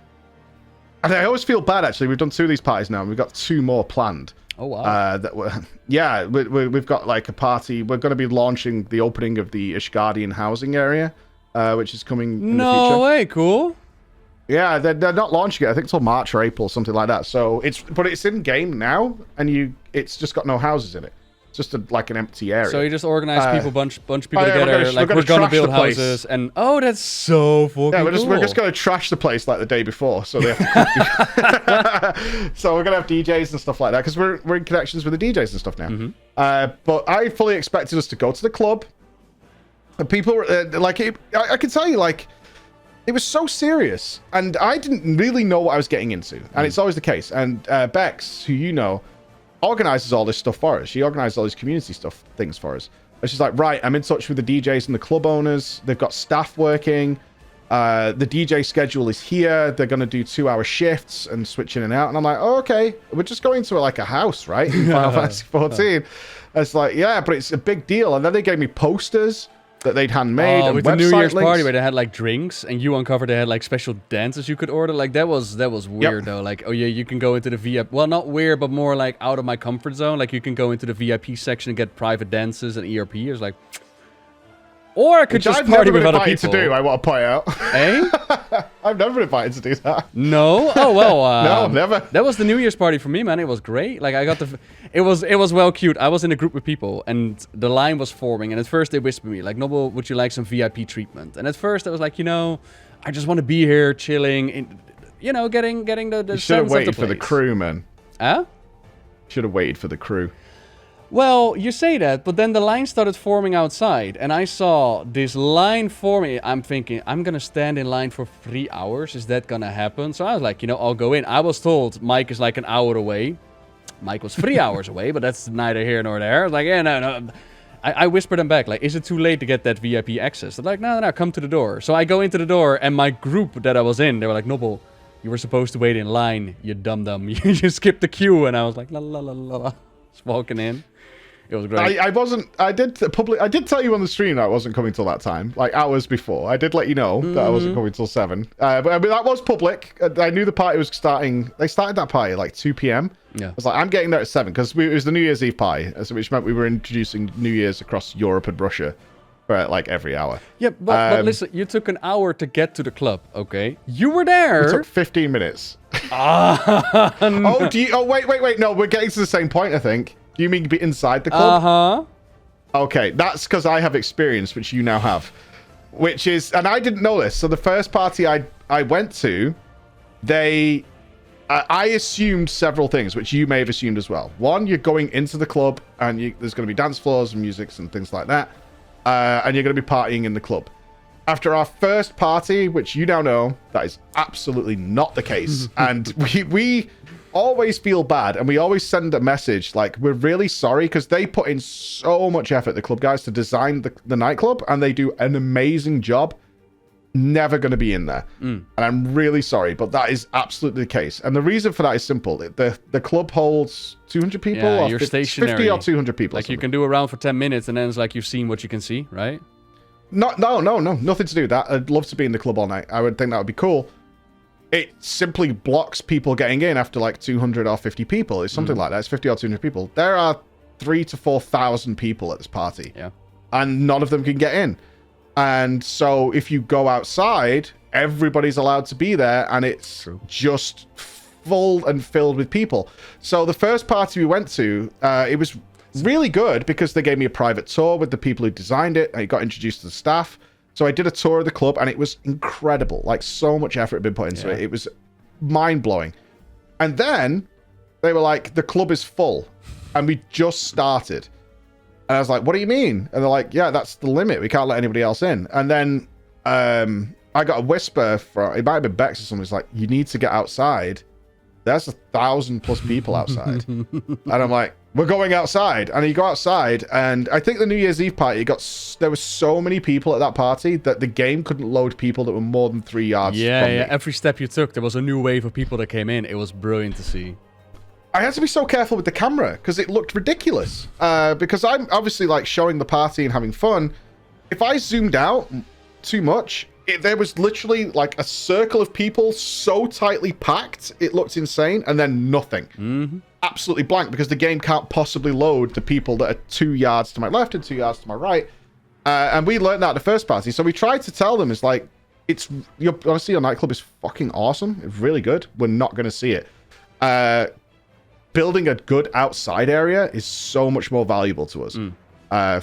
And I always feel bad actually. We've done 2 of these parties now, and we've got 2 more planned. Oh wow! We've got like a party. We're going to be launching the opening of the Ishgardian housing area, which is coming in the future. No way! Cool. Yeah, they're not launching it. I think till March or April, something like that. So it's in game now, and it's just got no houses in it. It's just like an empty area. So you just organize people, bunch of people yeah, together. We're gonna build houses, and that's so fucking cool. Cool. We're just gonna trash the place like the day before, so they have to. So we're gonna have DJs and stuff like that because we're in connections with the DJs and stuff now. But I fully expected us to go to the club, and people I can tell you like. It was so serious, and I didn't really know what I was getting into, and it's always the case. And Bex, who you know, organizes all this stuff for us. She organizes all these community things for us. And she's like, right, I'm in touch with the DJs and the club owners. They've got staff working. The DJ schedule is here. They're going to do 2-hour shifts and switch in and out. And I'm like, oh, okay, we're just going to like a house, right? In Final Fantasy 14. It's like, yeah, but it's a big deal. And then they gave me posters that they'd handmade. With the New Year's party where they had like drinks and you uncovered they had like special dances you could order. Like that was weird though. Like, oh yeah, you can go into the VIP. Well, not weird, but more like out of my comfort zone. Like you can go into the VIP section and get private dances and ERP. It was like, or I could just party with other people. To do, I want to point out. Eh? I've never been invited to do that. No? Oh well. No, never. That was the New Year's party for me, man. It was great. Like I got it was well cute. I was in a group with people and the line was forming. And at first they whispered me like, Nobbel, would you like some VIP treatment? And at first I was like, I just want to be here chilling, getting the you should have waited for the place. crew, man. Huh? Should have waited for the crew. Well, you say that, but then the line started forming outside, and I saw this line forming. I'm thinking, I'm going to stand in line for 3 hours. Is that going to happen? So I was like, I'll go in. I was told Mike is like an hour away. Mike was 3 hours away, but that's neither here nor there. I was like, yeah, no. I whispered them back, like, is it too late to get that VIP access? They're like, no, come to the door. So I go into the door, and my group that I was in, they were like, Nobbel, you were supposed to wait in line, you dum-dum. You skipped the queue, and I was like, la la la la la. Just walking in. It was great. I did tell you on the stream that I wasn't coming till that time, like hours before. I did let you know that I wasn't coming till 7. But I mean, that was public. I knew the party was starting. They started that party at like 2 p.m. Yeah. I was like, I'm getting there at 7 because it was the New Year's Eve party, which meant we were introducing New Year's across Europe and Russia for like every hour. Yeah, but listen, you took an hour to get to the club, okay? You were there. It took 15 minutes. No. Oh, wait. No, we're getting to the same point, I think. Do you mean be inside the club? Uh-huh. Okay, that's because I have experience, which you now have. Which is, and I didn't know this. So the first party I went to, I assumed several things, which you may have assumed as well. One, you're going into the club, and there's going to be dance floors and music and things like that. And you're going to be partying in the club. After our first party, which you now know, that is absolutely not the case. And we always feel bad, and we always send a message like, we're really sorry, because they put in so much effort, the club guys, to design the nightclub, and they do an amazing job. Never going to be in there. And I'm really sorry, but that is absolutely the case. And the reason for that is simple. The club holds 200 people, yeah, or you're 50 stationary. or 200 people. Like you can do a round for 10 minutes, and then it's like you've seen what you can see, right? No, nothing to do with that. I'd love to be in the club all night. I would think that would be cool. It simply blocks people getting in after like 200 or 50 people. It's something like that. It's 50 or 200 people. There are 3,000 to 4,000 people at this party. Yeah. And none of them can get in. And so if you go outside, everybody's allowed to be there, and it's just full and filled with people. So the first party we went to, it was really good because they gave me a private tour with the people who designed it. I got introduced to the staff. So I did a tour of the club, and it was incredible. Like, so much effort had been put into it. It was mind-blowing. And then they were like, the club is full, and we just started. And I was like, what do you mean? And they're like, yeah, that's the limit. We can't let anybody else in. And then I got a whisper from, it might have been Bex or something. It's like, you need to get outside there's 1,000+ people outside. And I'm like, we're going outside. And you go outside, and I think the New Year's Eve party, there were so many people at that party that the game couldn't load people that were more than 3 yards from me. Every step you took, there was a new wave of people that came in. It was brilliant to see. I had to be so careful with the camera because it looked ridiculous. Because I'm obviously like showing the party and having fun. If I zoomed out too much, there was literally like a circle of people so tightly packed, it looked insane, and then nothing. Absolutely blank, because the game can't possibly load the people that are 2 yards to my left and 2 yards to my right. And we learned that at the first party. So we tried to tell them, it's like, honestly, your nightclub is fucking awesome. It's really good. We're not going to see it. Building a good outside area is so much more valuable to us.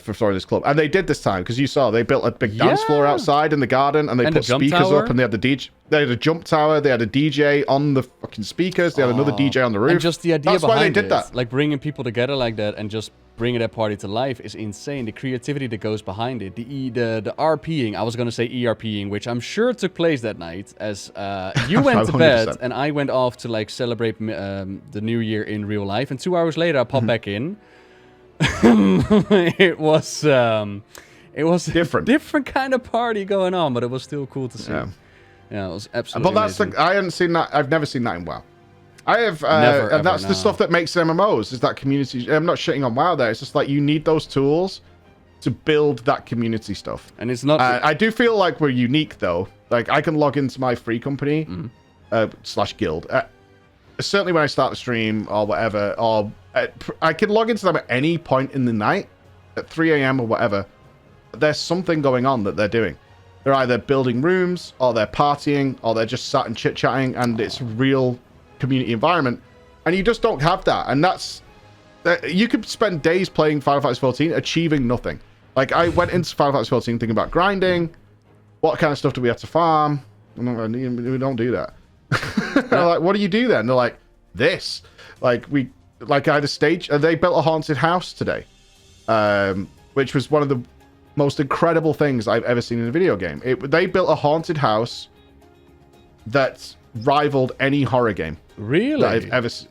For throwing this club. And they did this time, because you saw they built a big dance floor outside in the garden, and they put speakers up, and they had the DJ. They had a jump tower, they had a DJ on the fucking speakers, they had another DJ on the roof. And just the idea behind why they did that. Like bringing people together like that and just bringing that party to life is insane. The creativity that goes behind it. The RPing, I was going to say ERPing, which I'm sure took place that night as you went to bed and I went off to like celebrate the new year in real life. And 2 hours later, I popped back in. It was different. A different kind of party going on, but it was still cool to see. Yeah, it was absolutely amazing. I hadn't seen that. I've never seen that in WoW. I have, and that's the stuff that makes MMOs, is that community. I'm not shitting on WoW there. It's just like you need those tools to build that community stuff. And it's not... I do feel like we're unique, though. Like, I can log into my free company, / guild. Certainly when I start the stream or whatever, or I can log into them at any point in the night, at 3 a.m. or whatever. There's something going on that they're doing. They're either building rooms, or they're partying, or they're just sat and chit-chatting, and it's a real community environment. And you just don't have that. And you could spend days playing Final Fantasy 14, achieving nothing. Like, I went into Final Fantasy 14 thinking about grinding. What kind of stuff do we have to farm? We don't do that. I'm like, what do you do then? They're like, this. Like, I had a stage, they built a haunted house today, which was one of the most incredible things I've ever seen in a video game. They built a haunted house that rivaled any horror game. Really? That I've ever seen.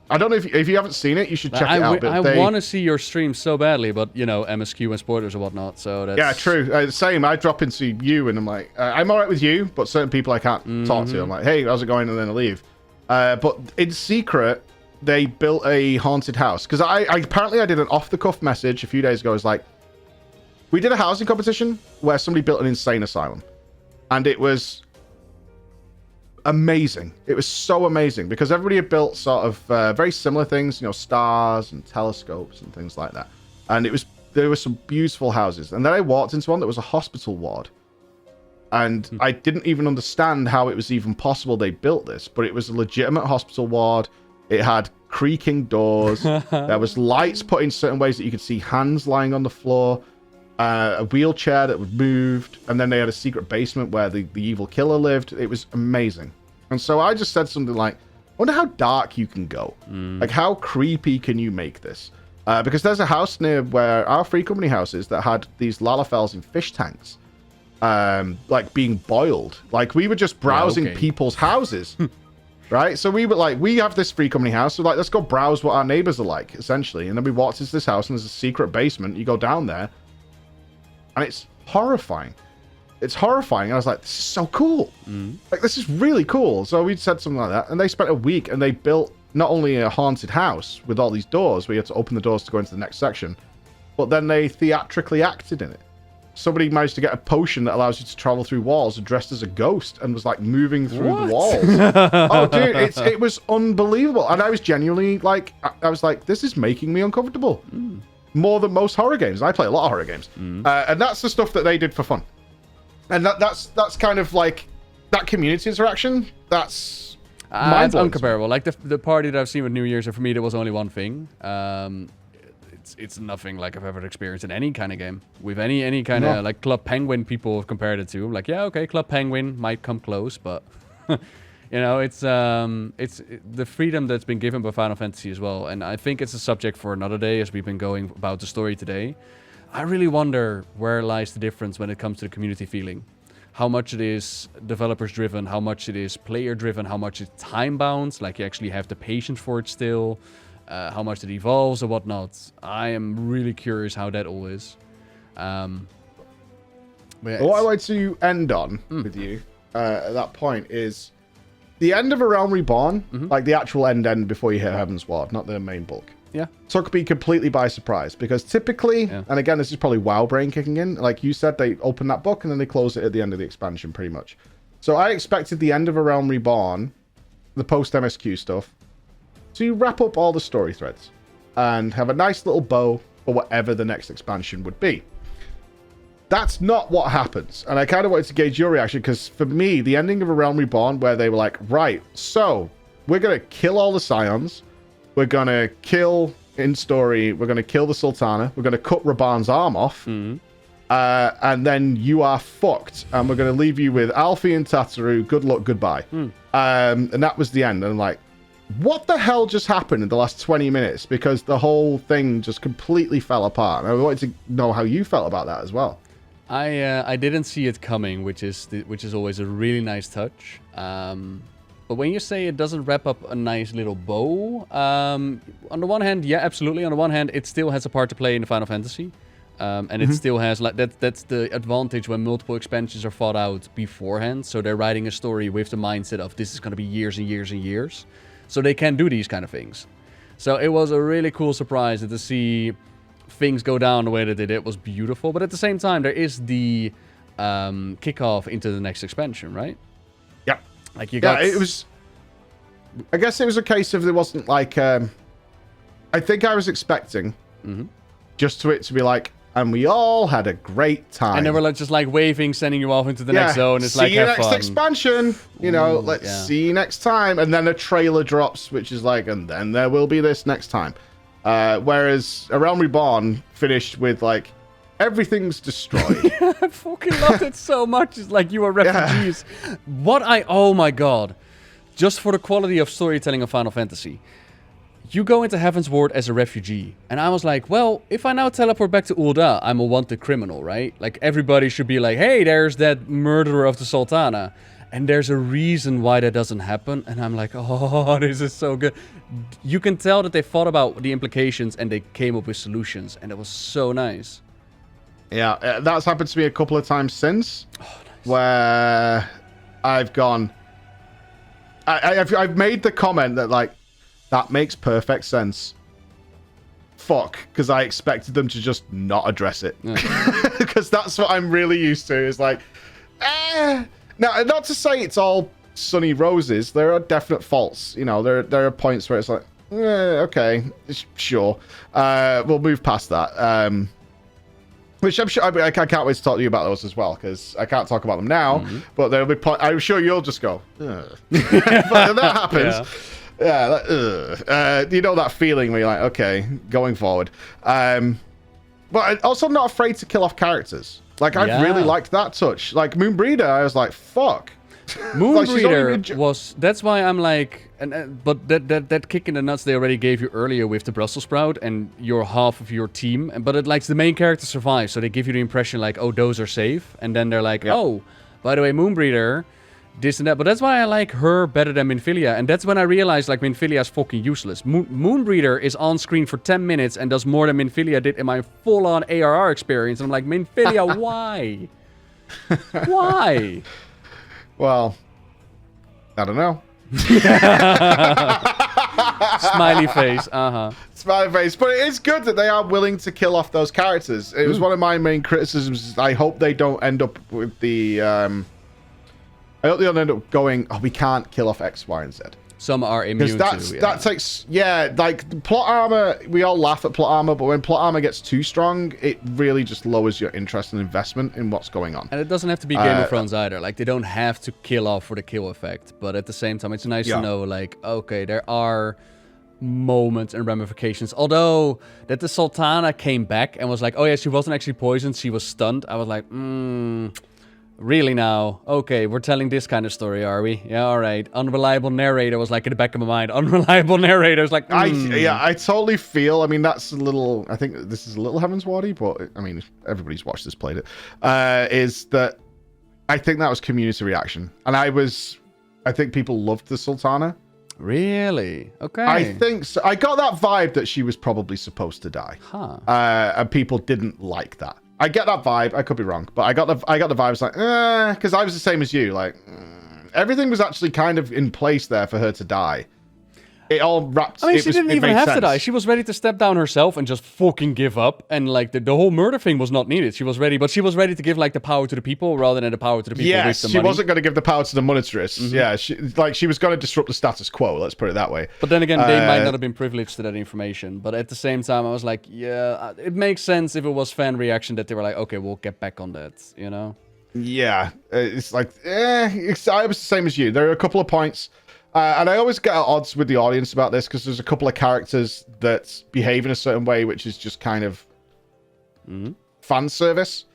I don't know if you haven't seen it, you should check it out. I want to see your stream so badly, but you know, MSQ and spoilers and whatnot. So that's... Yeah, true. Same. I drop into you and I'm like, I'm all right with you, but certain people I can't talk to. I'm like, hey, how's it going? And then I leave. But in secret, they built a haunted house, because I apparently I did an off-the-cuff message a few days ago. It was like, we did a housing competition where somebody built an insane asylum, and it was amazing. It was so amazing because everybody had built sort of very similar things, you know, stars and telescopes and things like that. And there were some beautiful houses. And then I walked into one that was a hospital ward. And I didn't even understand how it was even possible they built this, but it was a legitimate hospital ward. It had creaking doors. There was lights put in certain ways that you could see hands lying on the floor. A wheelchair that was moved, and then they had a secret basement where the evil killer lived. It was amazing. And so I just said something like, I wonder how dark you can go. Like, how creepy can you make this? Because there's a house near where our free company house is that had these Lalafels in fish tanks, like being boiled. Like, we were just browsing people's houses. Right? So we were like, we have this free company house, so like, let's go browse what our neighbors are like, essentially. And then we walked into this house, and there's a secret basement. You go down there, and it's horrifying. It's horrifying. And I was like, this is so cool. Like, this is really cool. So we said something like that. And they spent a week, and they built not only a haunted house with all these doors, where you had to open the doors to go into the next section, but then they theatrically acted in it. Somebody managed to get a potion that allows you to travel through walls dressed as a ghost and was like moving through the walls. Oh, dude, it was unbelievable. And I was genuinely like, I was like, this is making me uncomfortable. More than most horror games. I play a lot of horror games. And that's the stuff that they did for fun. And that's kind of like that community interaction. That's it's uncomparable. Like the party that I've seen with New Year's, and for me there was only one thing. It's nothing like I've ever experienced in any kind of game. With any kind of like Club Penguin, people have compared it to. I'm like, yeah, okay, Club Penguin might come close, but you know, it's the freedom that's been given by Final Fantasy as well. And I think it's a subject for another day, as we've been going about the story today. I really wonder where lies the difference when it comes to the community feeling. how much it is developers driven, how much it is player driven, how much it's time bound, like you actually have the patience for it still, how much it evolves or whatnot. I am really curious how that all is. What I'd like to end on with you at that point is the end of A Realm Reborn, like the actual end before you hit Heaven's Ward, not the main bulk. Yeah. Took me completely by surprise because typically, and again, this is probably WoW brain kicking in. Like you said, they open that book and then they close it at the end of the expansion, pretty much. So I expected the end of A Realm Reborn, the post MSQ stuff, to wrap up all the story threads and have a nice little bow for whatever the next expansion would be. That's not what happens. And I kind of wanted to gauge your reaction because for me, the ending of A Realm Reborn, where they were like, right, so we're going to kill all the Scions. We're going to kill, in story, we're going to kill the Sultana. We're going to cut Rabanne's arm off. And then you are fucked. And we're going to leave you with Alfie and Tataru. Good luck, goodbye. And that was the end. And I'm like, what the hell just happened in the last 20 minutes? Because the whole thing just completely fell apart. And I wanted to know how you felt about that as well. I didn't see it coming, which is always a really nice touch. But when you say it doesn't wrap up a nice little bow, on the one hand, yeah, absolutely. On the one hand, it still has a part to play in the Final Fantasy. And it still has, like, that's the advantage when multiple expansions are thought out beforehand. So they're writing a story with the mindset of this is going to be years and years and years. So they can do these kind of things. So it was a really cool surprise to see things go down the way that they did. It was beautiful. But at the same time, there is the kickoff into the next expansion, right? Yeah. Like you got... it was... I guess it was a case of there wasn't like... I think I was expecting just to it to be like, and we all had a great time. And they were like, just like waving, sending you off into the next zone. It's like, see you have next fun. expansion. You know, let's see you next time. And then a trailer drops, which is like, and then there will be this next time. Whereas A Realm Reborn finished with like, everything's destroyed. I fucking loved it so much. It's like you are refugees. Oh my god. Just for the quality of storytelling of Final Fantasy. You go into Heaven's Ward as a refugee. And I was like, well, if I now teleport back to Ul'dah, I'm a wanted criminal, right? Like, everybody should be like, hey, there's that murderer of the Sultana. And there's a reason why that doesn't happen. And I'm like, oh, this is so good. You can tell that they thought about the implications and they came up with solutions. And it was so nice. Yeah, that's happened to me a couple of times since. Oh, nice. Where I've gone... I've made the comment that, like, that makes perfect sense. Fuck, because I expected them to just not address it. Because that's what I'm really used to. Is like, Now, not to say it's all sunny roses. There are definite faults. You know, there are points where it's like, okay, sure. We'll move past that. Which I'm sure I can't wait to talk to you about those as well, because I can't talk about them now. But there'll be I'm sure you'll just go. But that happens. You know that feeling where you're like, okay, going forward. But I'm also not afraid to kill off characters. Like, I really liked that touch. Like, Moonbreeder, I was like, fuck. Moonbreeder was... That's why I'm like... but that kick in the nuts they already gave you earlier with the Brussels sprout and you're half of your team. But it likes the main character survives. So they give you the impression like, oh, those are safe. And then they're like, oh, by the way, Moonbreeder... this and that, but that's why I like her better than Minfilia, and that's when I realized like Minfilia is fucking useless. Moonbreeder is on screen for 10 minutes and does more than Minfilia did in my full-on ARR experience, and I'm like, Minfilia, why? Why? Well, I don't know. Smiley face, Smiley face, but it is good that they are willing to kill off those characters. It was one of my main criticisms. I hope they don't end up with the... I hope they don't end up going, oh, we can't kill off X, Y, and Z. Some are immune to, that takes, like, plot armor, we all laugh at plot armor, but when plot armor gets too strong, it really just lowers your interest and investment in what's going on. And it doesn't have to be Game of Thrones either. Like, they don't have to kill off for the kill effect, but at the same time, it's nice to know, like, okay, there are moments and ramifications. Although, that the Sultana came back and was like, oh yeah, she wasn't actually poisoned, she was stunned. I was like, really now? Okay, we're telling this kind of story, are we? Yeah, all right. Unreliable narrator was like in the back of my mind. Unreliable narrator was like, I totally feel, I mean, that's a little, I think this is a little Heaven's Wardy, but I mean, everybody's watched this, played it, is that I think that was community reaction. And I think people loved the Sultana. Really? Okay. I think so. I got that vibe that she was probably supposed to die. Huh. And people didn't like that. I get that vibe. I could be wrong, but I got the vibes like, because I was the same as you. Like, everything was actually kind of in place there for her to die. It all wrapped. I mean, she didn't even have to die. She was ready to step down herself and just fucking give up. And like the whole murder thing was not needed. She was ready, but she was ready to give like the power to the people rather than the power to the people with the money. She wasn't going to give the power to the monetarists. Yeah, she was going to disrupt the status quo. Let's put it that way. But then again, they might not have been privileged to that information. But at the same time, I was like, yeah, it makes sense if it was fan reaction that they were like, okay, we'll get back on that. You know? Yeah, it's like, I was the same as you. There are a couple of points. And I always get at odds with the audience about this because there's a couple of characters that behave in a certain way, which is just kind of fan service,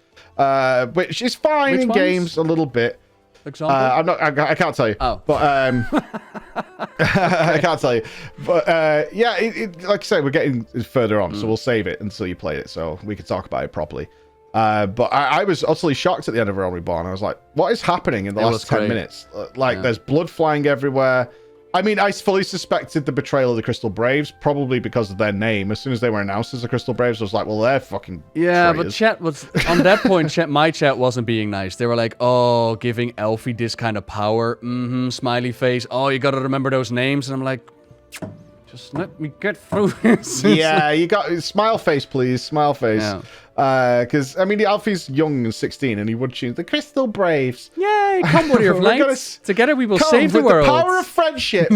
which is fine in games a little bit. Example? I can't tell you. Oh, but I can't tell you. But yeah, like I say, we're getting further on, so we'll save it until you play it, so we can talk about it properly. But I was utterly shocked at the end of Realm Reborn. I was like, what is happening in the last 10 minutes? There's blood flying everywhere. I mean, I fully suspected the betrayal of the Crystal Braves, probably because of their name. As soon as they were announced as the Crystal Braves, I was like, well, they're fucking traitors. But chat was, on that point, my chat wasn't being nice. They were like, oh, giving Elfie this kind of power. Smiley face. Oh, you gotta remember those names. And I'm like, just let me get through this. Yeah, you got smile face, please. Smile face. Yeah. Because I mean, the Alfie's young and 16, and he would choose the Crystal Braves. Yay! Come with your flanks. Together we will save the world. The power of friendship.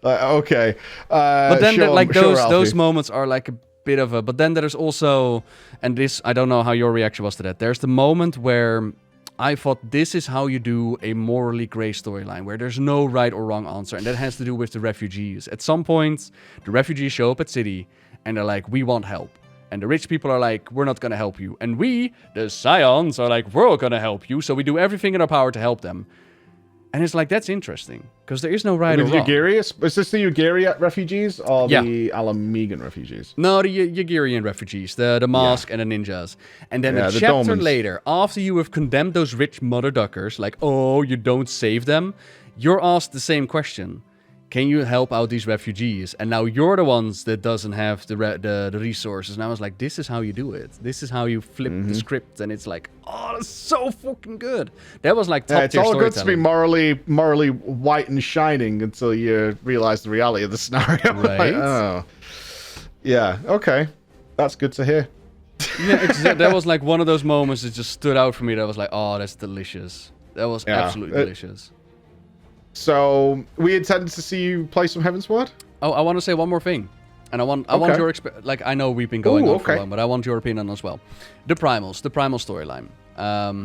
Okay. But then, those moments are like a bit of a. But then there's also, and this I don't know how your reaction was to that. There's the moment where I thought this is how you do a morally gray storyline, where there's no right or wrong answer, and that has to do with the refugees. At some point, the refugees show up at city, and they're like, "We want help." And the rich people are like, we're not going to help you. And we, the Scions, are like, we're going to help you. So we do everything in our power to help them. And it's like, that's interesting. Because there is no right or wrong. Is this the Ugariat refugees or the Alamegan refugees? No, the Ugarian refugees. The mask and the ninjas. And then a chapter later, after you have condemned those rich mother duckers, like, oh, you don't save them, you're asked the same question. Can you help out these refugees? And now you're the ones that doesn't have the resources. And I was like, this is how you do it. This is how you flip the script. And it's like, oh, that's so fucking good. That was like top tier storytelling. It's all good to be morally white and shining until you realize the reality of the scenario. Right? Like, oh. Yeah, okay. That's good to hear. Yeah, that was like one of those moments that just stood out for me. That was like, oh, that's delicious. That was absolutely delicious. So we intended to see you play some Heavensward. Oh, I want to say one more thing, and I want your I know we've been going on for long, but I want your opinion as well. The primal storyline.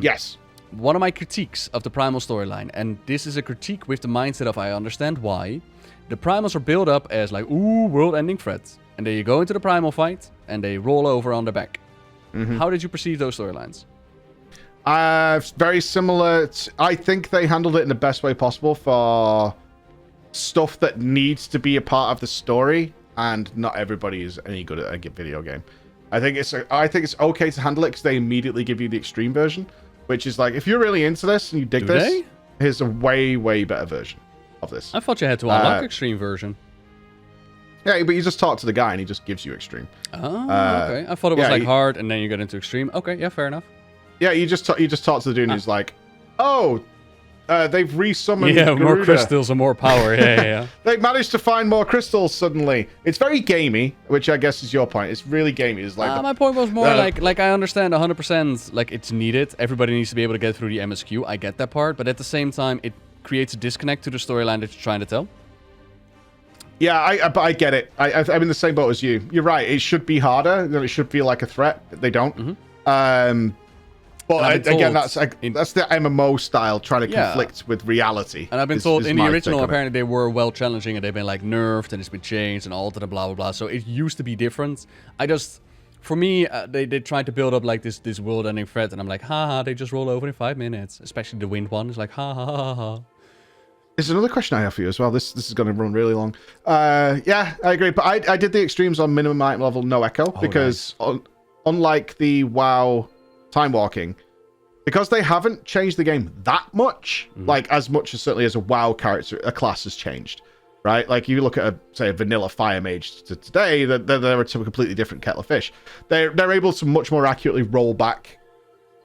Yes. One of my critiques of the primal storyline, and this is a critique with the mindset of I understand why. The primals are built up as like, ooh, world-ending threat, and then you go into the primal fight, and they roll over on their back. How did you perceive those storylines? Very similar. I think they handled it in the best way possible for stuff that needs to be a part of the story, and not everybody is any good at a video game. I think it's okay to handle it because they immediately give you the extreme version, which is like, if you're really into this and you dig this, here's a way better version of this. I thought you had to unlock extreme version. Yeah, but you just talk to the guy and he just gives you extreme. Oh, okay. I thought it was hard and then you get into extreme. Okay, yeah, fair enough. Yeah, you just talk to the dude and he's like, oh, they've resummoned Garuda. More crystals and more power. Yeah. They've managed to find more crystals suddenly. It's very gamey, which I guess is your point. It's really gamey. It's like my point was more like I understand 100%, like it's needed. Everybody needs to be able to get through the MSQ. I get that part, but at the same time, it creates a disconnect to the storyline that you're trying to tell. Yeah, I get it. I'm in the same boat as you. You're right. It should be harder. It should feel like a threat. They don't. But again, that's the MMO style trying to conflict with reality. And I've been told in the original, apparently they were well challenging and they've been like nerfed and it's been changed and altered and blah, blah, blah. So it used to be different. For me, they tried to build up like this world-ending threat and I'm like, haha, they just roll over in 5 minutes. Especially the wind one. It's like, ha, ha, ha, ha. There's another question I have for you as well. This is going to run really long. Yeah, I agree. But I did the extremes on minimum item level, no echo. Because unlike the WoW time walking, because they haven't changed the game that much, like as much as certainly as a WoW character, a class has changed, right? Like you look at a vanilla fire mage to today, they're a completely different kettle of fish. They're able to much more accurately roll back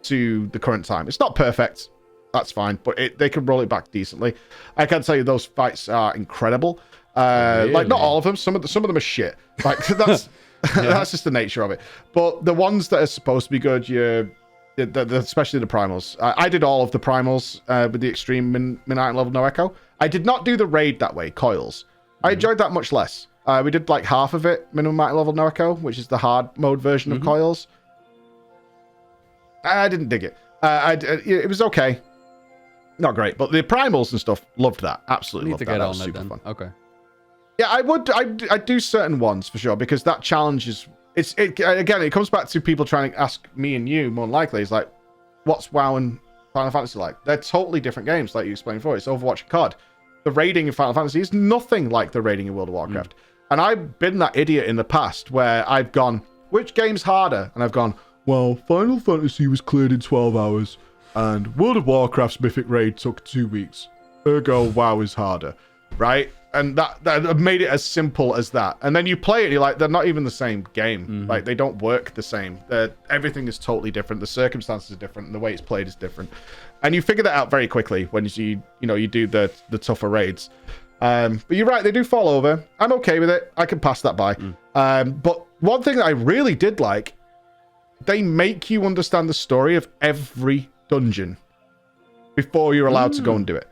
to the current time. It's not perfect, that's fine, but they can roll it back decently. I can tell you those fights are incredible. Really? Like not all of them, some of them are shit. Like that's that's just the nature of it. But the ones that are supposed to be good, especially the primals. I did all of the primals with the extreme min level no echo. I did not do the raid that way, coils. I enjoyed that much less. We did like half of it, minimum item level no echo, which is the hard mode version of coils. I didn't dig it. It was okay. Not great, but the primals and stuff, loved that. Absolutely loved that. That was super fun. Okay. Yeah, I'd do certain ones for sure, because that challenge is... Again, it comes back to people trying to ask me and you, more than likely, is like, what's WoW and Final Fantasy like? They're totally different games, like you explained before. It's Overwatch and COD. The raiding in Final Fantasy is nothing like the raiding in World of Warcraft. And I've been that idiot in the past where I've gone, which game's harder? And I've gone, well, Final Fantasy was cleared in 12 hours, and World of Warcraft's Mythic Raid took 2 weeks. Ergo, WoW is harder, right? And that made it as simple as that. And then you play it, and you're like, they're not even the same game. Like, they don't work the same. Everything is totally different. The circumstances are different, and the way it's played is different. And you figure that out very quickly when you do the tougher raids. But you're right, they do fall over. I'm okay with it. I can pass that by. But one thing that I really did like, they make you understand the story of every dungeon before you're allowed to go and do it.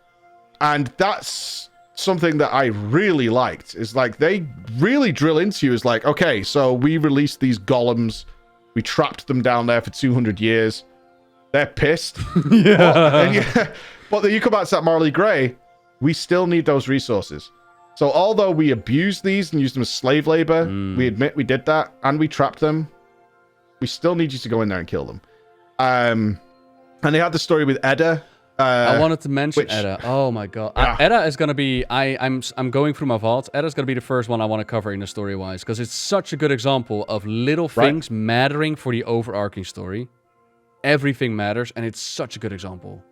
And that's something that I really liked, is like they really drill into you as like, okay, so we released these golems, we trapped them down there for 200 years, they're pissed. But then you come back to that morally grey, we still need those resources. So although we abused these and used them as slave labor, we admit we did that, and we trapped them, we still need you to go in there and kill them. And they had the story with Edda. I wanted to mention Edda. Oh my god. Edda is going to be... I'm going through my vault. Edda's going to be the first one I want to cover in the story-wise, because it's such a good example of little things mattering for the overarching story. Everything matters, and it's such a good example.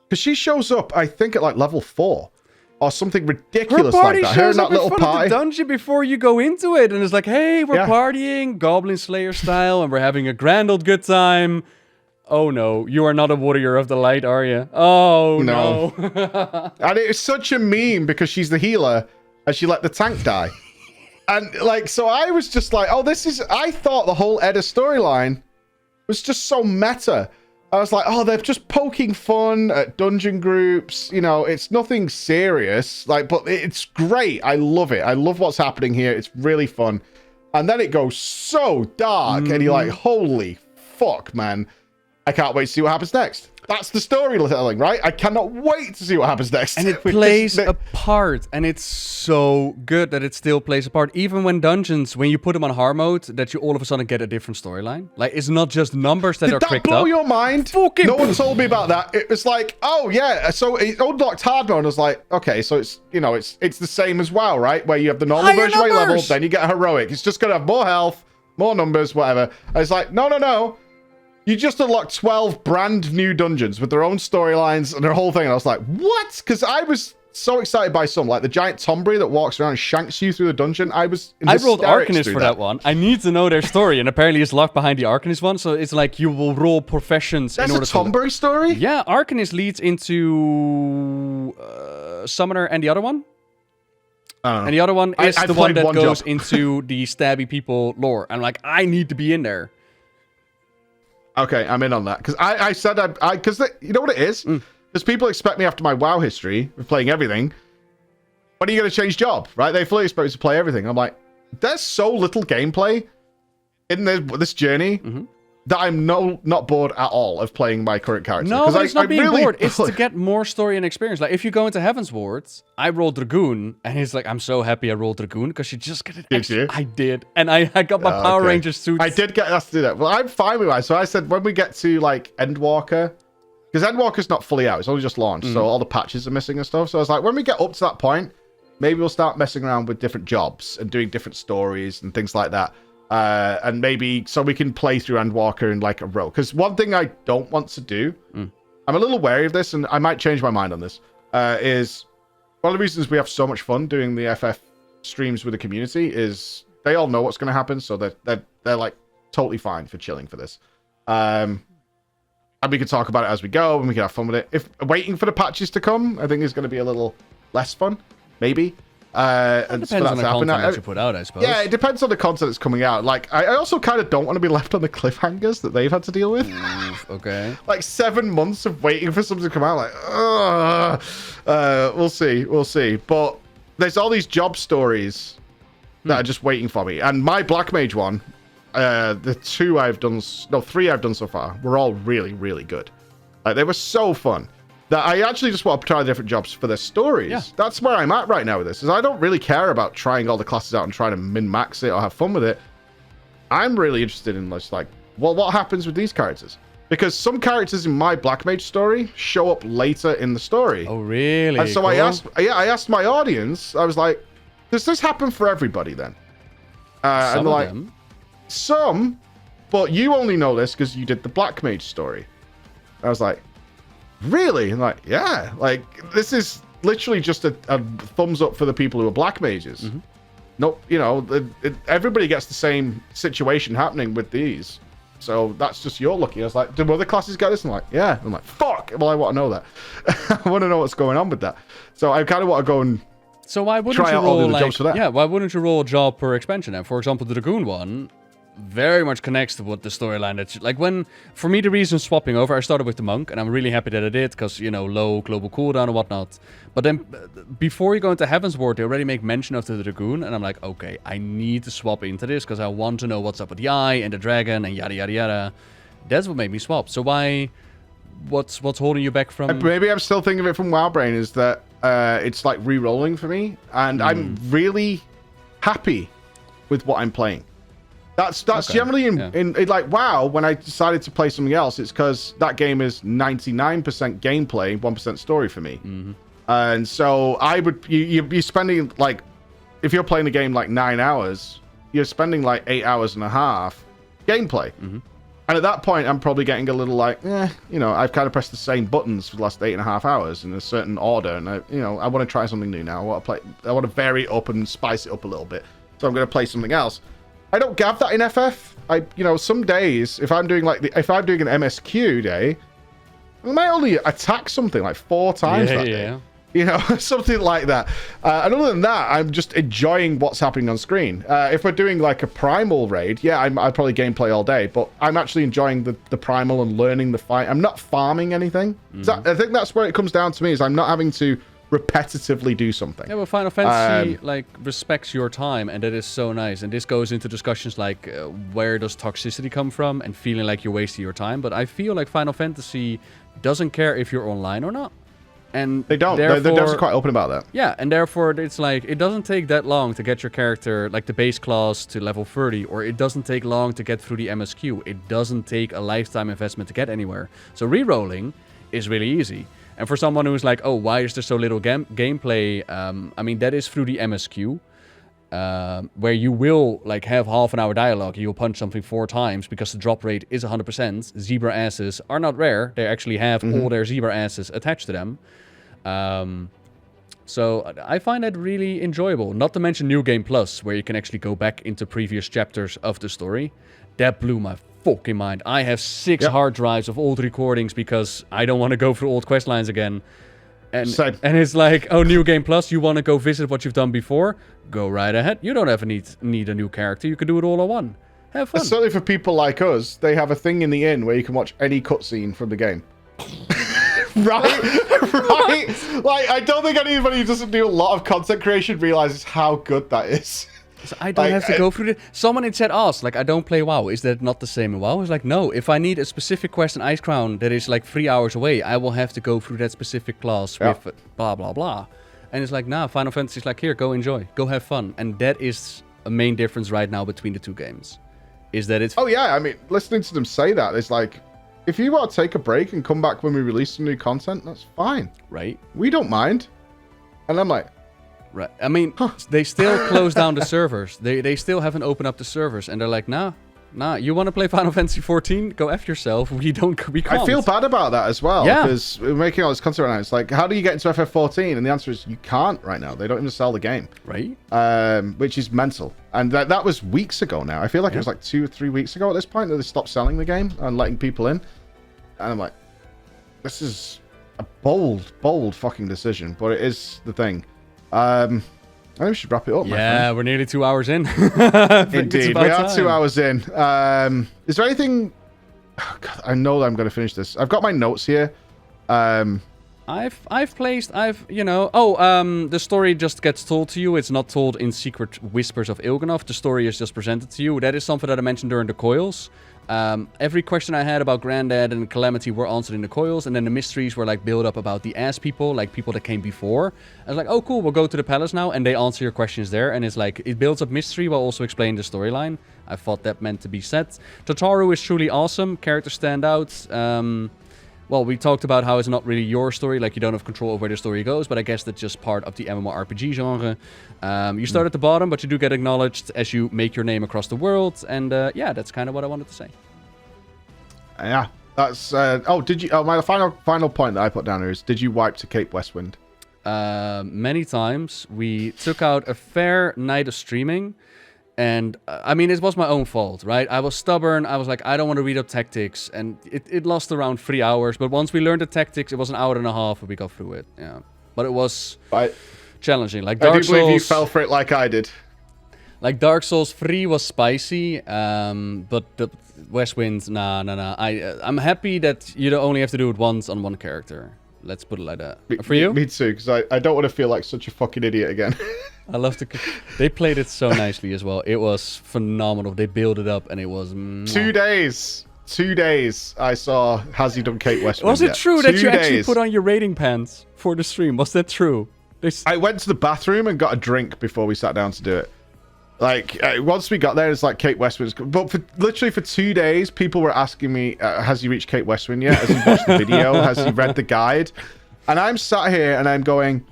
Because she shows up, I think, at like level 4. Or something ridiculous her party like that. Shows her up in front of the dungeon before you go into it, and it's like, hey, we're partying, Goblin Slayer style, and we're having a grand old good time. Oh no, you are not a warrior of the light, are you? Oh no. And it was such a meme because she's the healer and she let the tank die. And like, so I was just like, oh, I thought the whole Edda storyline was just so meta. I was like, oh, they're just poking fun at dungeon groups. You know, it's nothing serious, like, but it's great. I love it. I love what's happening here. It's really fun. And then it goes so dark and you're like, holy fuck, man. I can't wait to see what happens next. That's the storytelling, right? I cannot wait to see what happens next. And it plays a part, and it's so good that it still plays a part. Even when dungeons, when you put them on hard mode, that you all of a sudden get a different storyline. Like, it's not just numbers that are picked up. Did that blow your mind? No one told me about that. It was like, oh yeah, so it unlocked hard mode. I was like, okay, so it's, you know, it's the same as WoW, right? Where you have the normal version where you level, then you get a heroic. It's just gonna have more health, more numbers, whatever. I was like, no. You just unlocked 12 brand new dungeons with their own storylines and their whole thing. And I was like, what? Because I was so excited by some, like the giant Tombury that walks around and shanks you through the dungeon. I rolled Arcanist for that one. I need to know their story, and apparently it's locked behind the Arcanist one. So it's like you will roll professions. That's in order a Tombury story? Yeah, Arcanist leads into Summoner and the other one. And the other one is the one that goes into the stabby people lore. I'm like, I need to be in there. Okay, I'm in on that. Because I said, because you know what it is? Because people expect me after my WoW history of playing everything, when are you going to change job, right? They fully expect me to play everything. I'm like, there's so little gameplay in this journey that I'm not bored at all of playing my current character. No, but it's not being bored. It's to get more story and experience. Like, if you go into Heaven's Ward, I rolled Dragoon, and he's like, I'm so happy I rolled Dragoon, because you just get it extra. I did. And I got my Power Rangers suits. I did get us to do that. Well, I'm fine with that. So I said, when we get to, like, Endwalker, because Endwalker's not fully out. It's only just launched, so all the patches are missing and stuff. So I was like, when we get up to that point, maybe we'll start messing around with different jobs and doing different stories and things like that. And maybe so we can play through Endwalker in like a row. Because one thing I don't want to do, I'm a little wary of this, and I might change my mind on this, is one of the reasons we have so much fun doing the FF streams with the community is they all know what's going to happen, so they're like totally fine for chilling for this. And we can talk about it as we go, and we can have fun with it. If waiting for the patches to come, I think is going to be a little less fun, maybe. It depends on the content that you put out, I suppose. Yeah, it depends on the content that's coming out. Like, I also kind of don't want to be left on the cliffhangers that they've had to deal with. Okay. Like 7 months of waiting for something to come out. Like, ugh. We'll see. But there's all these job stories that are just waiting for me. And my Black Mage one, the 3 I've done so far, were all really, really good. They were so fun that I actually just want to try different jobs for their stories. Yeah. That's where I'm at right now with this. Is I don't really care about trying all the classes out and trying to min-max it or have fun with it. I'm really interested in just like, well, what happens with these characters? Because some characters in my Black Mage story show up later in the story. Oh, really? And so cool. I asked my audience, I was like, does this happen for everybody then? Some and of like, them. Some, but you only know this because you did the Black Mage story. I was like, really? And like, yeah. Like, this is literally just a thumbs up for the people who are Black Mages. Nope, you know, everybody gets the same situation happening with these. So that's just you're lucky. I was like, do other classes get this? I'm like, yeah. I'm like, fuck. Well, I want to know that. I want to know what's going on with that. So I kind of want to go and so why wouldn't try you out all the roll other like jobs for that. yeah? Why wouldn't you roll a job per expansion? And for example, the Dragoon one very much connects to what the storyline that's like when for me the reason swapping over I started with the monk and I'm really happy that I did because you know low global cooldown and whatnot, but then before you go into Heaven's Ward they already make mention of the Dragoon and I'm like, okay, I need to swap into this because I want to know what's up with the eye and the dragon and yada yada yada. That's what made me swap. So why what's holding you back from? Maybe I'm still thinking of it from WoW Brain is that it's like re-rolling for me and I'm really happy with what I'm playing. That's okay. Generally in like WoW, when I decided to play something else, it's because that game is 99% gameplay, 1% story for me. And so I would, you're spending like, if you're playing the game like 9 hours, you're spending like 8 hours and a half gameplay. And at that point, I'm probably getting a little like, you know, I've kind of pressed the same buttons for the last 8.5 hours in a certain order. And I want to try something new now. I want to vary it up and spice it up a little bit. So I'm going to play something else. I don't have that in FF. Some days, if I'm doing an MSQ day, I might only attack something like 4 times that day. You know, something like that. And other than that, I'm just enjoying what's happening on screen. If we're doing like a primal raid, yeah, I'd probably gameplay all day, but I'm actually enjoying the primal and learning the fight. I'm not farming anything. I think that's where it comes down to me, is I'm not having to repetitively do something. Yeah, well, Final Fantasy like respects your time, and that is so nice. And this goes into discussions like where does toxicity come from, and feeling like you're wasting your time. But I feel like Final Fantasy doesn't care if you're online or not, and they don't. They're quite open about that. Yeah, and therefore it's like it doesn't take that long to get your character like the base class to level 30, or it doesn't take long to get through the MSQ. It doesn't take a lifetime investment to get anywhere. So re-rolling is really easy. And for someone who's like, oh, why is there so little gameplay? I mean, that is through the MSQ, where you will like have half an hour dialogue. You'll punch something 4 times because the drop rate is 100%. Zebra asses are not rare. They actually have all their zebra asses attached to them. So I find that really enjoyable. Not to mention New Game Plus, where you can actually go back into previous chapters of the story. That blew my fucking mind. I have 6 hard drives of old recordings because I don't want to go through old quest lines again. And it's like, oh, New Game Plus, you want to go visit what you've done before? Go right ahead. You don't ever need a new character. You can do it all in one. Have fun. Certainly for people like us, they have a thing in the inn where you can watch any cutscene from the game. Right? Like, I don't think anybody who doesn't do a lot of content creation realizes how good that is. So I don't have to go through it. Someone in chat asked, like, I don't play WoW. Is that not the same in WoW? It's like, no. If I need a specific quest in Ice Crown that is like 3 hours away, I will have to go through that specific class with blah, blah, blah. And it's like, nah, Final Fantasy is like, here, go enjoy. Go have fun. And that is a main difference right now between the two games. Is that it's... Oh, yeah. I mean, listening to them say that, it's like, if you want to take a break and come back when we release some new content, that's fine. Right. We don't mind. And I'm like, Right. I mean, they still close down the servers. They still haven't opened up the servers, and they're like, nah. You want to play Final Fantasy 14? Go F yourself. We can't. I feel bad about that as well. Yeah. Because we're making all this content right now. It's like, how do you get into FF14? And the answer is you can't right now. They don't even sell the game. Right. Which is mental. And that was weeks ago now. I feel like it was like 2 or 3 weeks ago at this point that they stopped selling the game and letting people in. And I'm like, this is a bold fucking decision. But it is the thing. I think we should wrap it up, my friend. We're nearly 2 hours in. Indeed, we are 2 hours in. Is there anything... Oh, God, I know that I'm going to finish this. I've got my notes here. The story just gets told to you. It's not told in secret whispers of Il'gynoth. The story is just presented to you. That is something that I mentioned during the coils. Every question I had about Granddad and Calamity were answered in the coils, and then the mysteries were like built up about the ass people, like people that came before. I was like, oh cool, we'll go to the palace now, and they answer your questions there, and it's like, it builds up mystery while also explaining the storyline. I thought that meant to be said. Tataru is truly awesome, characters stand out. Well, we talked about how it's not really your story, like you don't have control over where the story goes, but I guess that's just part of the MMORPG genre. You start at the bottom, but you do get acknowledged as you make your name across the world, and yeah, that's kind of what I wanted to say. Yeah, that's... my final point that I put down here is, did you wipe to Cape Westwind? Many times. We took out a fair night of streaming. And, I mean, it was my own fault, right? I was stubborn. I was like, I don't want to read up tactics. And it lost around 3 hours. But once we learned the tactics, it was an hour and a half and we got through it. Yeah. But it was challenging. Like Dark Souls... I do believe you fell for it like I did. Like Dark Souls 3 was spicy. But the Westwind, nah. I'm happy that you don't only have to do it once on one character. Let's put it like that. For you? Me too, because I don't want to feel like such a fucking idiot again. I love the... They played it so nicely as well. It was phenomenal. They built it up and it was... 2 days. 2 days I saw Has He Done Cape Westwind Was it true that you actually days. put on your raiding pants for the stream? Was that true? I went to the bathroom and got a drink before we sat down to do it. Like, once we got there, it's like Cape Westwind. But literally for 2 days, people were asking me, has he reached Cape Westwind yet? Has he watched the video? Has he read the guide? And I'm sat here and I'm going,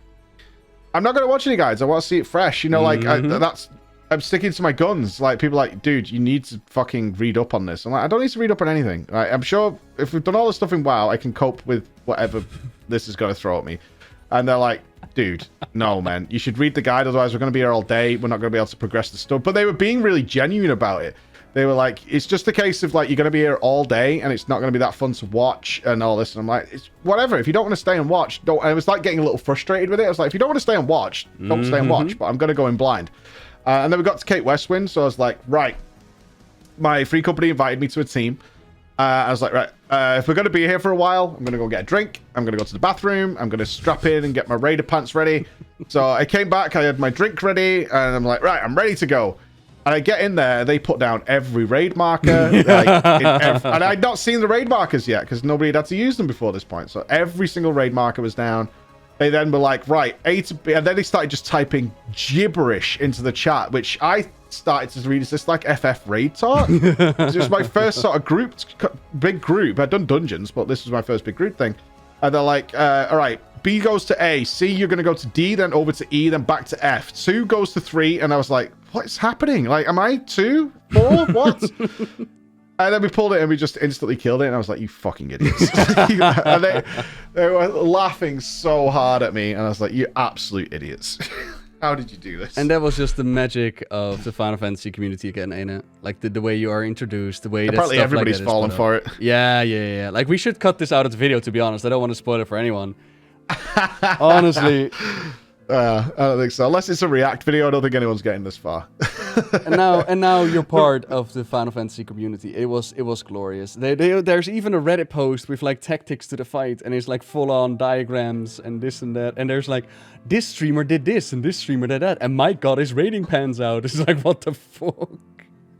I'm not going to watch any guides. I want to see it fresh. You know, like, I'm sticking to my guns. Like, people are like, dude, you need to fucking read up on this. I'm like, I don't need to read up on anything. Right? I'm sure if we've done all this stuff in WoW, I can cope with whatever this is going to throw at me. And they're like, dude, no, man, you should read the guide. Otherwise, we're going to be here all day. We're not going to be able to progress the stuff. But they were being really genuine about it. They were like, it's just a case of like, you're going to be here all day and it's not going to be that fun to watch and all this. And I'm like, it's whatever. If you don't want to stay and watch, don't. And I was like getting a little frustrated with it. I was like, if you don't want to stay and watch, don't stay and watch. But I'm going to go in blind. And then we got to Cape Westwind. So I was like, right. My free company invited me to a team. I was like, right, if we're going to be here for a while, I'm going to go get a drink. I'm going to go to the bathroom. I'm going to strap in and get my raider pants ready. So I came back. I had my drink ready. And I'm like, right, I'm ready to go. And I get in there, they put down every raid marker. And I'd not seen the raid markers yet because nobody had to use them before this point. So every single raid marker was down. They then were like, right, A to B. And then they started just typing gibberish into the chat, which I started to read as this like FF raid talk. It was my first sort of big group. I'd done dungeons, but this was my first big group thing. And they're like, all right, B goes to A, C, you're going to go to D, then over to E, then back to F. 2 goes to 3, and I was like, what is happening? Like, am I 2? 4? What? And then we pulled it, and we just instantly killed it, and I was like, you fucking idiots. And they were laughing so hard at me, and I was like, you absolute idiots. How did you do this? And that was just the magic of the Final Fantasy community again, ain't it? Like the way you are introduced, the way apparently that everybody's like fallen for it. Yeah. Like we should cut this out of the video, to be honest. I don't want to spoil it for anyone. Honestly. I don't think so. Unless it's a React video, I don't think anyone's getting this far. and now you're part of the Final Fantasy community. It was glorious. There's even a Reddit post with like tactics to the fight, and it's like full on diagrams and this and that. And there's like, this streamer did this and this streamer did that, and my god, his rating pans out. It's like, what the fuck?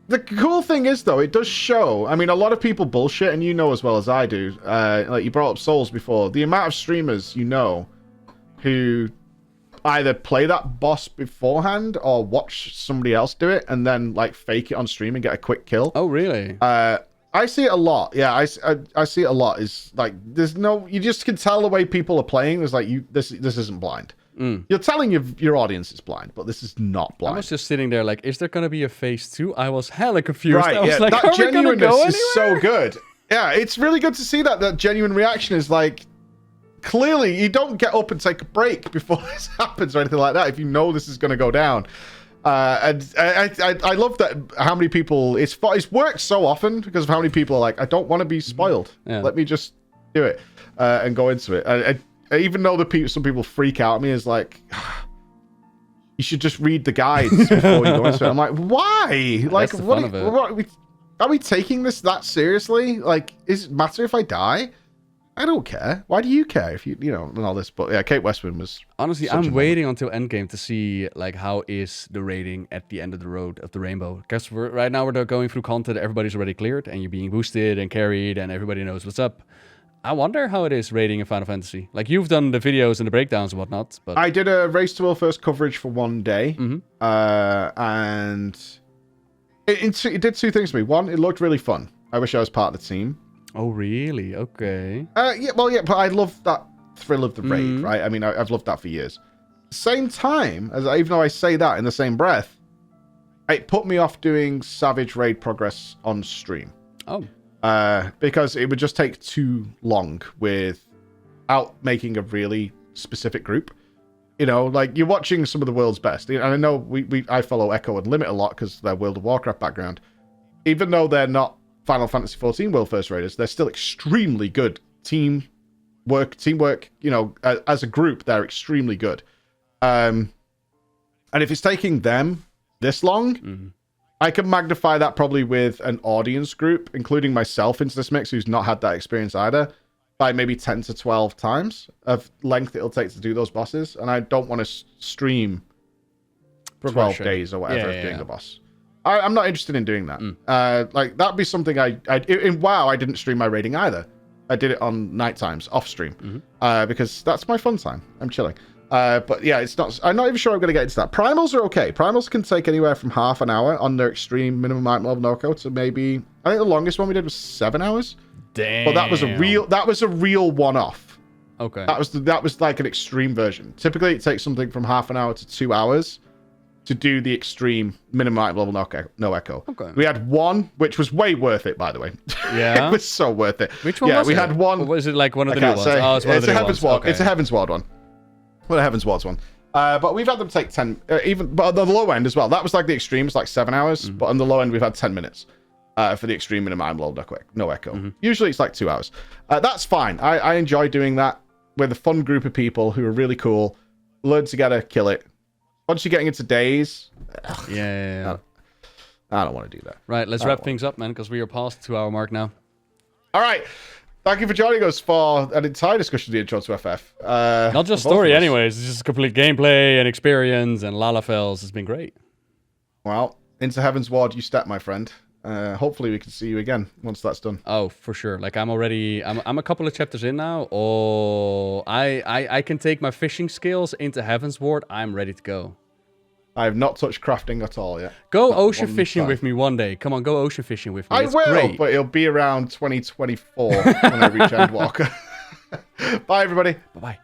The cool thing is, though, it does show. I mean, a lot of people bullshit, and you know as well as I do. Like you brought up Souls before. The amount of streamers you know who either play that boss beforehand or watch somebody else do it and then like fake it on stream and get a quick kill. Oh, really? I see it a lot. Yeah, I see it a lot. Is like there's no, you just can tell the way people are playing. There's like this isn't blind. You're telling your audience it's blind, but this is not blind. I was just sitting there like, is there going to be a phase 2? I was hella confused. Right, I was like, that are we going to go genuineness is so good. Yeah, it's really good to see that genuine reaction is like, clearly you don't get up and take a break before this happens or anything like that if you know this is going to go down. And I love that how many people, it's worked so often because of how many people are like, I don't want to be spoiled. Yeah. Let me just do it and go into it. Even though some people freak out at me, is like, you should just read the guides before you go into it. I'm like, why? Like, what are we taking this that seriously? Like, does it matter if I die? I don't care. Why do you care if you know, and all this? But yeah, Kate Westman was... Honestly, I'm waiting until Endgame to see, like, how is the rating at the end of the road of the rainbow. Because right now we're going through content, everybody's already cleared, and you're being boosted and carried, and everybody knows what's up. I wonder how it is rating in Final Fantasy. Like, you've done the videos and the breakdowns and whatnot, but... I did a Race to World First coverage for one day, and it did two things for me. One, it looked really fun. I wish I was part of the team. Oh, really? Okay. Yeah, but I love that thrill of the raid, right? I mean, I've loved that for years. Same time, even though I say that in the same breath, it put me off doing Savage raid progress on stream. Oh. Because it would just take too long without making a really specific group. You know, like you're watching some of the world's best. And I know I follow Echo and Limit a lot because of their World of Warcraft background. Even though they're not Final Fantasy XIV World First Raiders, they're still extremely good teamwork. You know, as a group, they're extremely good. And if it's taking them this long, I can magnify that probably with an audience group, including myself into this mix, who's not had that experience either, by maybe 10 to 12 times of length it'll take to do those bosses. And I don't want to stream 12 days or whatever of doing a boss. I'm not interested in doing that. Like, that'd be something in WoW, I didn't stream my raiding either. I did it on night times, off stream, because that's my fun time. I'm chilling. But yeah, I'm not even sure I'm going to get into that. Primals are okay. Primals can take anywhere from half an hour on their extreme minimum item level knockout to maybe, I think the longest one we did was 7 hours. Damn. But that was a real one-off. Okay. That was like an extreme version. Typically, it takes something from half an hour to 2 hours to do the extreme minimum item level no echo. Okay. We had one, which was way worth it, by the way. Yeah. It was so worth it. Which one was it? Had one. Or was it like one of the new ones? Oh, it's a Heaven's Ward. Okay. It's a Heaven's Ward one. Well, a Heaven's Ward's one. But we've had them take 10, but on the low end as well. That was like the extreme, it's like 7 hours. But on the low end, we've had 10 minutes for the extreme minimum item level no echo. Usually it's like 2 hours. That's fine. I enjoy doing that with a fun group of people who are really cool. Learn together, kill it. Once you're getting into days, yeah. I don't want to do that. Right, let's wrap things up, man, because we are past the 2 hour mark now. All right. Thank you for joining us for an entire discussion of the intro to FF. Not just story, anyways. It's just complete gameplay and experience and Lalafels. It's been great. Well, into Heaven's Ward, you step, my friend. Hopefully we can see you again once that's done. Oh, for sure. Like I'm a couple of chapters in now. Oh, I can take my fishing skills into Heaven's Ward. I'm ready to go. I have not touched crafting at all yet. Go ocean fishing with me one day. Come on, go ocean fishing with me. I will, great. But it'll be around 2024 when I reach Endwalker. Bye, everybody. Bye-bye.